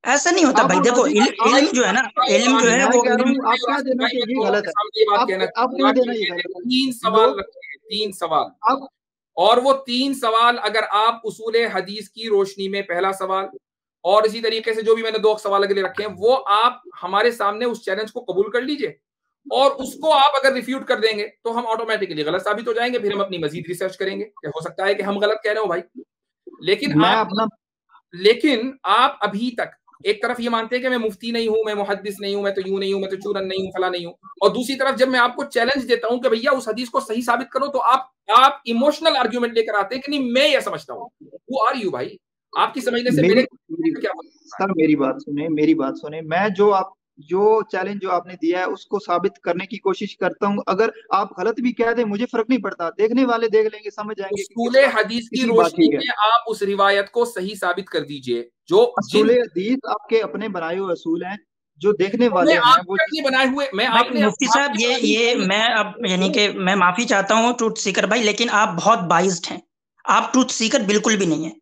Speaker 4: ऐसा नहीं होता भाई। देखो इल्म जो है ना, इल्म जो है वो
Speaker 2: आप क्या देना कि ये गलत है, आप क्या देना ये गलत है।
Speaker 1: 3 सवाल रखेंगे, 3 सवाल, और वो 3 सवाल अगर आप उसूल हदीस की रोशनी में, पहला सवाल और इसी तरीके से जो भी मैंने 2 सवाल अगले रखे हैं, वो आप हमारे सामने उस चैलेंज को कबूल कर लीजिए, और उसको आप अगर रिफ्यूट कर देंगे तो हम ऑटोमेटिकली गलत साबित हो जाएंगे। फिर हम अपनी मजीद रिसर्च करेंगे, हो सकता है कि हम गलत कह रहे हो भाई, लेकिन आप अभी तक एक तरफ ये मानते हैं कि मैं मुफ्ती नहीं हूं, मैं मुहद्दिस नहीं हूं, मैं तो यूं नहीं हूं, मैं तो चूरन नहीं हूं, फला नहीं हूं, और दूसरी तरफ जब मैं आपको चैलेंज देता हूं कि भैया उस हदीस को सही साबित करो, तो आप इमोशनल आर्ग्यूमेंट लेकर आते हैं कि नहीं मैं ये समझता हूं। Who are you भाई? आपकी समझने से मेरे क्या?
Speaker 2: सर मेरी बात सुने, मैं जो चैलेंज जो आपने दिया है उसको साबित करने की कोशिश करता हूँ। अगर आप गलत भी कह दें मुझे फर्क नहीं पड़ता, देखने वाले देख लेंगे, समझ जाएंगे।
Speaker 1: उसूल हदीस की रोशनी में आप उस रिवायत को सही साबित कर दीजिए। जो
Speaker 2: उसूल हदीस आपके अपने बनाए हुए असूल हैं, जो देखने वाले हैं वो
Speaker 1: बनाए हुए। मैं आपने
Speaker 4: मुफ्ती साहब ये मैं अब यानी कि मैं माफी चाहता हूँ ट्रूथ सीकर भाई, लेकिन आप बहुत बाइस्ड हैं, आप ट्रूथ सीकर बिल्कुल भी नहीं है,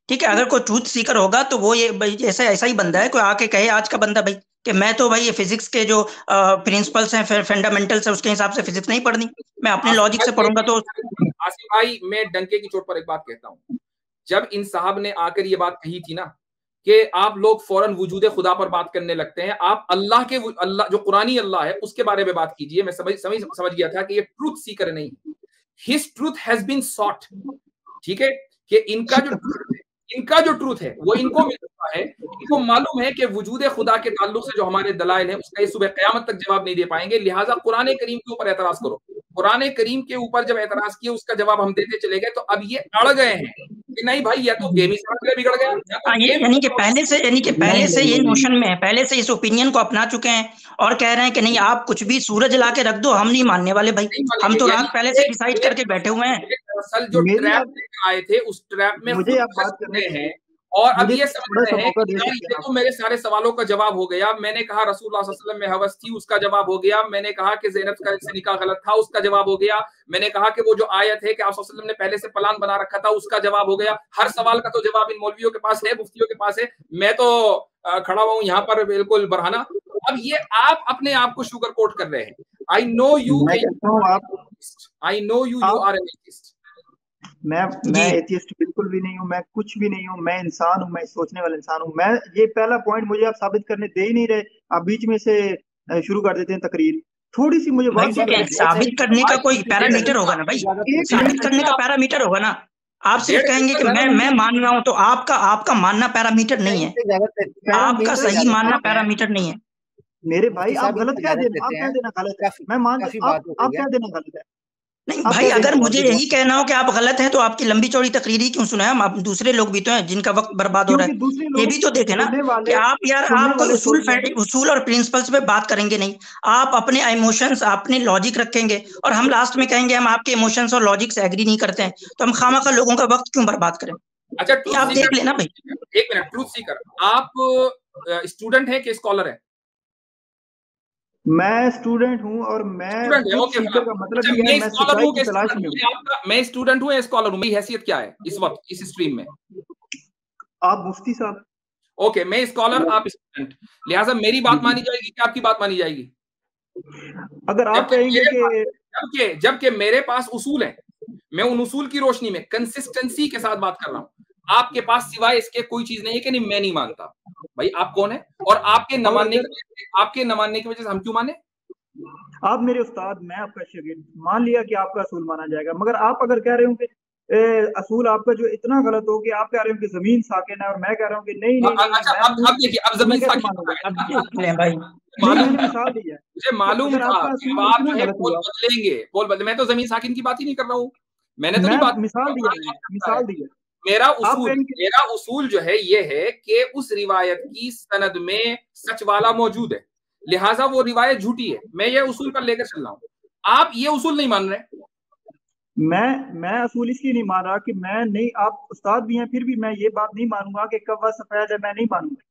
Speaker 4: ठीक है। अगर कोई ट्रूथ सीकर होगा तो वो ये ऐसा ही बंदा है, कोई आके कहे आज का बंदा भाई कि मैं तो भाई ये फिजिक्स के जो प्रिंसिपल्स हैं, फंडामेंटल्स है, उसके हिसाब से फिजिक्स नहीं पढ़नी, मैं अपने लॉजिक से पढ़ूंगा। तो
Speaker 1: आसिफ भाई मैं डंके की चोट पर एक बात कहता हूँ, जब इन साहब ने आकर ये बात कही थी ना कि आप लोग फौरन वजूद खुदा पर बात करने लगते हैं, आप अल्लाह जो कुरानी अल्लाह है उसके बारे में बात कीजिए। मैं समझ गया था कि ये ट्रूथ सीकर नहीं, his truth has been sought, ठीक है, कि इनका जो ट्रूथ है वो इनको मिल सकता है। इनको मालूम है कि वजूद खुदा के ताल्लुक से जो हमारे दलाइल हैं उसका ये सुबह क़यामत तक जवाब नहीं दे पाएंगे, लिहाजा कुरान करीम के ऊपर एतराज करो। कुरान करीम के ऊपर जब एतराज किया उसका जवाब हम देते चले गए, तो अब ये अड़ गए हैं कि नहीं भाई या तो गेम ही बिगड़ गया,
Speaker 4: यानी कि पहले से ये नोशन में है, पहले से इस ओपिनियन को अपना चुके हैं और कह रहे हैं कि नहीं आप कुछ भी सूरज ला के रख दो, हम नहीं मानने वाले भाई, हम तो रात पहले से डिसाइड करके बैठे हुए हैं।
Speaker 1: असल जो ट्रैप आए थे उस ट्रैप में मुझे आप बात करने हैं, और अब ये समझ रहे हैं कि ये तो मेरे सारे सवालों का जवाब हो गया। मैंने कहा रसूलुल्लाह सल्लल्लाहु अलैहि वसल्लम में हवस थी, उसका जवाब हो गया। मैंने कहा कि ज़ैनब का से निकाह गलत था, उसका जवाब हो गया। मैंने कहा कि वो जो आयत है कि आप सल्लल्लाहु अलैहि वसल्लम ने पहले से प्लान बना रखा था, उसका जवाब हो गया। हर सवाल का तो जवाब इन मौलवियों के पास है, मुफ्तियों के पास है, मैं तो खड़ा हुआ हूँ यहाँ पर बिल्कुल बरहाना। अब ये आप अपने आप को शुगर कोट कर रहे हैं। I know you, atheist, I know you are an atheist.
Speaker 2: मैं एथिस्ट बिल्कुल भी नहीं हूँ, मैं कुछ भी नहीं हूँ, मैं इंसान हूँ, मैं सोचने वाला इंसान हूँ। मैं ये पहला पॉइंट मुझे आप साबित करने दे ही नहीं रहे, आप बीच में से शुरू कर देते हैं तकरीर। थोड़ी सी मुझे
Speaker 4: भाई देखिए, साबित करने का कोई पैरामीटर होगा ना भाई, साबित करने का पैरामीटर होगा ना। आप सिर्फ कहेंगे कि मैं मान रहा हूँ, तो आपका मानना पैरामीटर नहीं है, आपका सही मानना पैरामीटर नहीं है।
Speaker 2: मेरे भाई आप गलत कह देना, आप कह देना गलत है, मैं मान आप कह देना गलत है।
Speaker 4: नहीं भाई, अगर मुझे यही कहना हो कि आप गलत हैं तो आपकी लंबी चौड़ी तकरीर ही क्यों सुनाए? आप दूसरे लोग भी तो हैं जिनका वक्त बर्बाद हो रहा है, ये भी तो देखें ना कि आप यार आप कोई उसूल और प्रिंसिपल्स पे बात करेंगे नहीं, आप अपने इमोशंस, अपने लॉजिक रखेंगे, और हम लास्ट में कहेंगे हम आपके इमोशंस और लॉजिक से एग्री नहीं करते हैं, तो हम खामखा लोगों का वक्त क्यों बर्बाद करें?
Speaker 1: अच्छा,
Speaker 4: आप देख लेना भाई।
Speaker 1: एक मिनट, ट्रूथ सीकर, आप स्टूडेंट हैं कि स्कॉलर है?
Speaker 2: मैं स्टूडेंट हूँ, और मैं सीकर का मतलब ये है मैं सच्चाई की तलाश में हूँ।
Speaker 1: मैं स्टूडेंट हूँ या स्कॉलर हूँ? मेरी हैसियत क्या है इस वक्त इस स्ट्रीम में?
Speaker 2: आप मुफ्ती साहब।
Speaker 1: ओके, मैं स्कॉलर, आप स्टूडेंट, लिहाजा मेरी बात मानी जाएगी कि आपकी बात मानी जाएगी?
Speaker 2: अगर आप कहेंगे कि
Speaker 1: जबकि मेरे पास उसूल है, मैं उन उसूल की रोशनी में कंसिस्टेंसी के साथ बात कर रहा हूँ। आपके पास सिवाय इसके कोई चीज नहीं है कि नहीं मैं नहीं मानता। भाई आप कौन है? और आपके न मानने की वजह से हम क्यों माने?
Speaker 2: आप मेरे उस्ताद, मैं आपका शागिर्द, मान लिया कि आपका असूल माना जाएगा, मगर आप अगर कह रहे हो कि असूल आपका जो इतना गलत हो कि आप कह रहे हो कि जमीन साकिन है और मैं कह रहा हूँ कि नहीं नहीं।
Speaker 1: अच्छा, अब देखिए, अब जमीन साकिन
Speaker 4: भाई
Speaker 2: मैंने मिसाल दी है,
Speaker 1: मुझे मालूम था आप जो है पोल बदलेंगे, मैं तो जमीन साकिन की बात ही नहीं कर रहा हूँ, मैंने तो नहीं बात,
Speaker 2: मिसाल दी है।
Speaker 1: मेरा उसूल जो है ये है कि उस रिवायत की सनद में सच वाला मौजूद है, लिहाजा वो रिवायत झूठी है। मैं ये उसूल पर लेकर चल रहा हूँ, आप ये उसूल नहीं मान रहे।
Speaker 2: मैं असूल इसलिए नहीं मान रहा कि मैं नहीं, आप उस्ताद भी हैं, फिर भी मैं ये बात नहीं मानूंगा कि कव्वा सफेद है, मैं नहीं मानूंगा,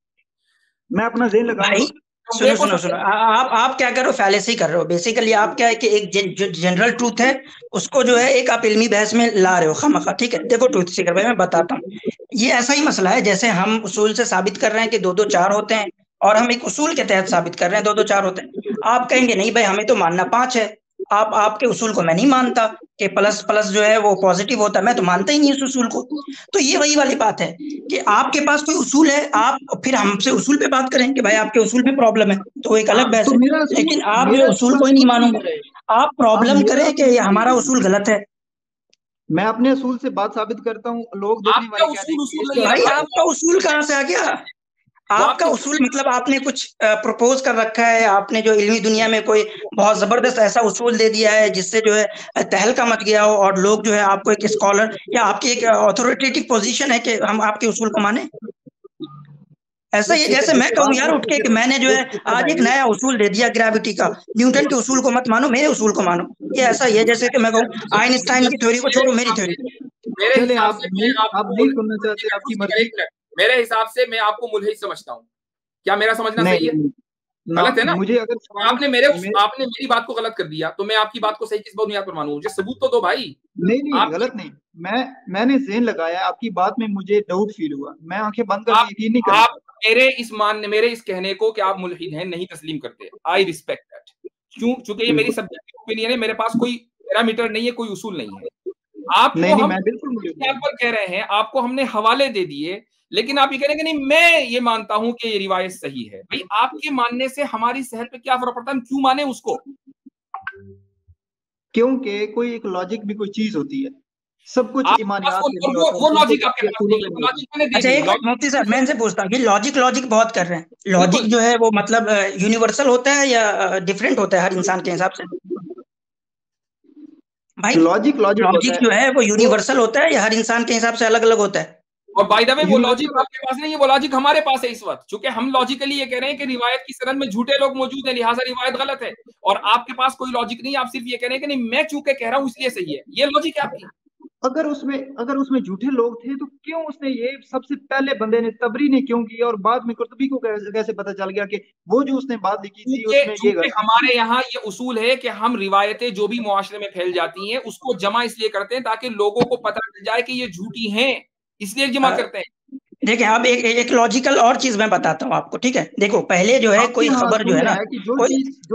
Speaker 2: मैं अपना ज़हन लगाऊंगा।
Speaker 4: सुनो, आप क्या कर रहे हो? फैलेसी कर रहे हो बेसिकली। आप क्या है कि एक जो जनरल ट्रूथ है उसको जो है एक आप इल्मी बहस में ला रहे हो खामखा। ठीक है, देखो ट्रूथ सीकर भाई, मैं बताता हूँ, ये ऐसा ही मसला है जैसे हम उसूल से साबित कर रहे हैं कि 2 2 4 होते हैं, और हम एक उसूल के तहत साबित कर रहे हैं 2 2 4 होते हैं। आप कहेंगे नहीं भाई हमें तो मानना 5 है, आपके उसूल को मैं नहीं मानता कि प्लस जो है वो पॉजिटिव होता है, मैं तो मानता ही नहीं इस उसूल को। तो ये वही वाली बात है कि आपके पास कोई उसूल है, आप फिर हमसे उसूल पे बात करें कि भाई आपके उसूल में प्रॉब्लम है, तो एक अलग बहस है। लेकिन आप ये उसूल को ही नहीं मानोगे, आप प्रॉब्लम करें कि हमारा उसूल गलत है।
Speaker 2: मैं अपने उसूल से बात साबित करता हूँ, लोग देखने वाले कहते हैं
Speaker 4: भाई आपका उसूल कहाँ से आ गया? आपका उसूल मतलब आपने कुछ प्रपोज कर रखा है, आपने जो इल्मी दुनिया में कोई बहुत जबरदस्त ऐसा उसूल दे दिया है जिससे जो है तहलका मच गया हो, और लोग जो है आपको एक स्कॉलर या आपकी एक अथॉरिटेटिव पोजीशन है कि हम आपके उसूल को माने। ऐसा ही जैसे मैं कहूँ यार उठ के कि मैंने जो है आज एक नया उसूल दे दिया ग्रेविटी का, न्यूटन के उसूल को मत मानो, मेरे उसूल को मानो। ये ऐसा ही है जैसे कि मैं कहूँ आइंस्टाइन की थ्योरी को छोड़ो, मेरी थ्योरी।
Speaker 1: मेरे हिसाब से मैं आपको मुल्हिद समझता हूँ। क्या मेरा समझना सही है? गलत है ना?
Speaker 2: मुझे अगर
Speaker 1: आपने मेरी बात को गलत कर दिया तो मैं आपकी बात को सही किस बुनियाद पर मानूं? मुझे सबूत तो दो भाई।
Speaker 2: नहीं, गलत नहीं, मैंने ज़हन लगाया, आपकी बात में मुझे डाउट फील हुआ, मैं आंखें बंद करके यकीन नहीं करता।
Speaker 1: आप मेरे इस कहने को कि आप मुल्हिद हैं नहीं तस्लीम करते। आई रिस्पेक्ट दैट, चूंकि ये मेरी सब्जेक्टिव ओपिनियन है, मेरे पास कोई पैरामीटर नहीं है, कोई उसूल नहीं है। आपको हम पर कह रहे हैं, आपको हमने हवाले दे दिए, लेकिन आप ये कह रहे हैं कि नहीं मैं ये मानता हूं कि ये रिवायत सही है। भाई आपके मानने से हमारी सेहत पे क्या फर्क पड़ता है? हम क्यों माने उसको?
Speaker 2: क्योंकि कोई एक लॉजिक भी कोई चीज होती है, सब कुछ ईमानियात
Speaker 1: वो लॉजिक आपके पास नहीं है। लॉजिक मैंने दे दी।
Speaker 4: अच्छा, एक मुफ्ती साहब मैं इनसे पूछता हूँ, ये लॉजिक बहुत कर रहे हैं, लॉजिक जो है वो मतलब यूनिवर्सल होता है या डिफरेंट होता है हर इंसान के हिसाब से? भाई लॉजिक जो है वो यूनिवर्सल होता है या हर इंसान के हिसाब से अलग अलग होता है?
Speaker 1: और बाय द वे वो लॉजिक आपके पास नहीं है, वो लॉजिक हमारे पास है इस वक्त, क्योंकि हम लॉजिकली ये कह रहे हैं कि रिवायत की सनद में झूठे लोग मौजूद हैं, लिहाजा रिवायत गलत है। और आपके पास कोई लॉजिक नहीं, आप सिर्फ ये कह रहे हैं कि नहीं मैं चूंकि कह रहा हूं इसलिए सही है। ये लॉजिक है आपकी।
Speaker 2: अगर उसमें झूठे लोग थे तो क्यों उसने ये सबसे पहले बंदे ने तबरी ने क्यों किया, और बाद में कुर्तुबी को कैसे पता चल गया कि वो जो उसने बात लिखी थी उसमें ये गलती?
Speaker 1: हमारे यहाँ ये उसूल है कि हम रिवायतें जो भी मुआशरे में फैल जाती हैं उसको जमा इसलिए करते हैं ताकि लोगों को पता चल जाए कि ये झूठी हैं, इसलिए जमा करते हैं।
Speaker 4: देखिए अब एक लॉजिकल और चीज मैं बताता हूँ आपको, ठीक है। देखो पहले जो है कोई खबर जो है ना,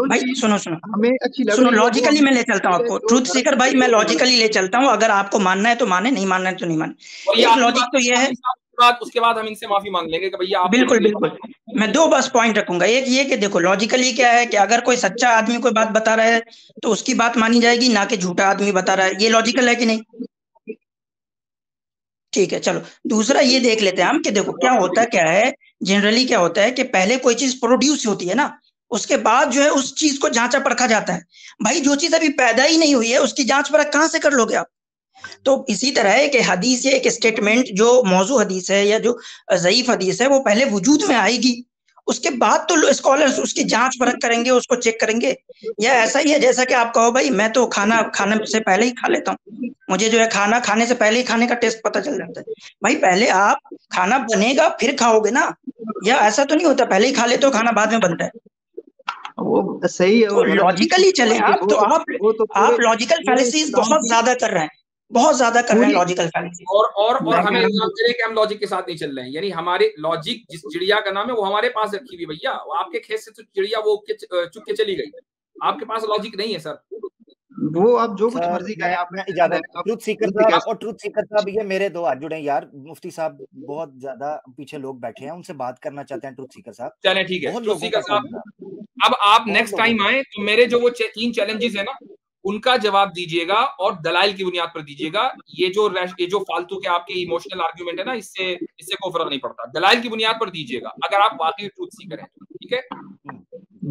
Speaker 4: भाई सुनो
Speaker 2: हमें अच्छी लग
Speaker 4: सुनो,
Speaker 2: रही है
Speaker 4: लॉजिकली मैं ले चलता हूँ आपको, ट्रूथ सीकर भाई मैं लॉजिकली ले चलता हूँ, अगर आपको मानना है तो माने, नहीं मानना है तो नहीं माने। एक लॉजिक तो ये है,
Speaker 1: उसके बाद हम इनसे माफी मांग लेंगे कि भैया आप
Speaker 4: बिल्कुल बिल्कुल, मैं दो बस पॉइंट रखूंगा। एक ये कि देखो लॉजिकली क्या है कि अगर कोई सच्चा आदमी कोई बात बता रहा है तो उसकी बात मानी जाएगी, ना कि झूठा आदमी बता रहा है। ये लॉजिकल है कि नहीं? ठीक है, चलो दूसरा ये देख लेते हैं हम कि देखो क्या है जनरली क्या होता है कि पहले कोई चीज प्रोड्यूस होती है ना, उसके बाद जो है उस चीज को जांचा परखा जाता है। भाई जो चीज अभी पैदा ही नहीं हुई है उसकी जांच परख कहां से कर लोगे आप? तो इसी तरह है कि हदीस या एक स्टेटमेंट जो मौजू हदीस है या जो ज़ईफ हदीस है वो पहले वजूद में आएगी, उसके बाद तो स्कॉलर्स उसकी जांच परख करेंगे, उसको चेक करेंगे। या ऐसा ही है जैसा कि आप कहो भाई मैं तो खाना खाने से पहले ही खा लेता हूँ, मुझे जो है खाना खाने से पहले ही खाने का टेस्ट पता चल जाता है। भाई पहले आप खाना बनेगा फिर खाओगे ना, या ऐसा तो नहीं होता पहले ही खा लेते हो खाना बाद में बनता है?
Speaker 2: वो सही है,
Speaker 4: तो लॉजिकली चले आप, तो आप लॉजिकल फैलेसीज बहुत ज्यादा कर रहे हैं, बहुत ज्यादा कर रहे हैं लॉजिकल फैलेसीज।
Speaker 1: और हमें इल्जाम दे रहे हैं कि हम लॉजिक के साथ नहीं चल रहे हैं। यानी हमारे लॉजिक जिस चिड़िया का नाम है वो हमारे पास रखी हुई भैया, आपके खेत से तो चिड़िया वो चुप के चली गई, आपके पास लॉजिक नहीं है सर।
Speaker 2: वो आप जो कुछ मर्जी करें, आप
Speaker 5: ट्रूथ सीकर साहब और ट्रूथ सीकर साहब, ये मेरे दो हाथ जुड़े यार। मुफ्ती साहब बहुत ज्यादा पीछे लोग बैठे हैं, उनसे बात करना चाहते हैं ट्रूथ सीकर साहब।
Speaker 1: चलें ठीक है ट्रूथ सीकर साहब, अब आप नेक्स्ट टाइम आए तो मेरे जो वो 3 चैलेंजेस है ना उनका जवाब दीजिएगा और दलाइल की बुनियाद पर दीजिएगा। ये जो फालतू के आपके इमोशनल आर्गुमेंट है ना, इससे कोई फर्क नहीं पड़ता। दलाइल की बुनियाद पर दीजिएगा अगर आप वाकई ट्रूथ सीकर हैं, ठीक है?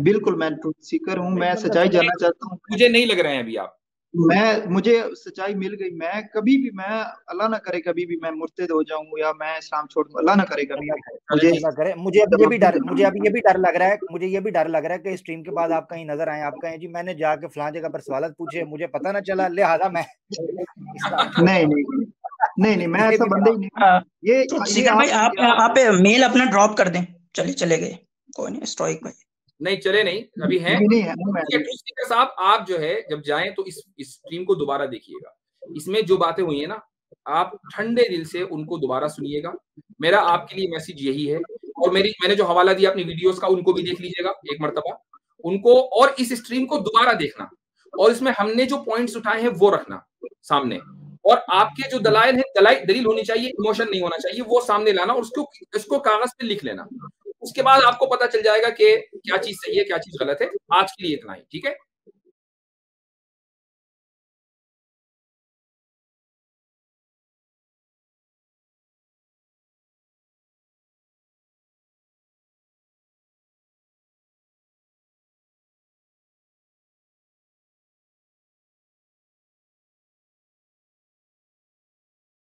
Speaker 2: बिल्कुल मैं ट्रूथ सीकर हूँ, मैं सच्चाई जानना चाहता हूँ।
Speaker 1: मुझे नहीं लग रहे हैं अभी आप।
Speaker 2: मुझे सच्चाई मिल गई। मैं कभी भी, मैं अल्लाह ना करे कभी भी मैं मुर्तद हो जाऊं या मैं इस्लाम छोड़ दूं, अल्लाह ना करे कभी भी।
Speaker 5: मुझे अभी ये भी डर लग रहा है, मुझे ये भी डर लग रहा है कि स्ट्रीम के बाद आप कहीं नजर आए, आप कहें जी मैंने जाके फलां जगह पर सवाल पूछे, मुझे पता ना चला, लिहाजा मैं
Speaker 2: नहीं मैं ऐसा बंदा ही नहीं।
Speaker 4: ये भाई आप मेल अपना ड्रॉप कर दें, चले गए, कोई नहीं, स्ट्राइक भाई
Speaker 1: नहीं चले नहीं अभी हैं। साहब आप जो है जब जाएं तो इस स्ट्रीम को दोबारा देखिएगा, इसमें जो बातें हुई है ना आप ठंडे दिल से उनको दोबारा सुनिएगा। मेरा आपके लिए मैसेज यही है, और मैंने जो हवाला दिया अपनी वीडियोस का उनको भी देख लीजिएगा एक मर्तबा उनको, और इस स्ट्रीम को दोबारा देखना, और इसमें हमने जो पॉइंट्स उठाए हैं वो रखना सामने, और आपके जो दलाइल है दलील होनी चाहिए, इमोशन नहीं होना चाहिए, वो सामने लाना और उसको कागज पे लिख लेना। उसके बाद आपको पता चल जाएगा कि क्या चीज सही है क्या चीज गलत है। आज के लिए इतना ही, ठीक है।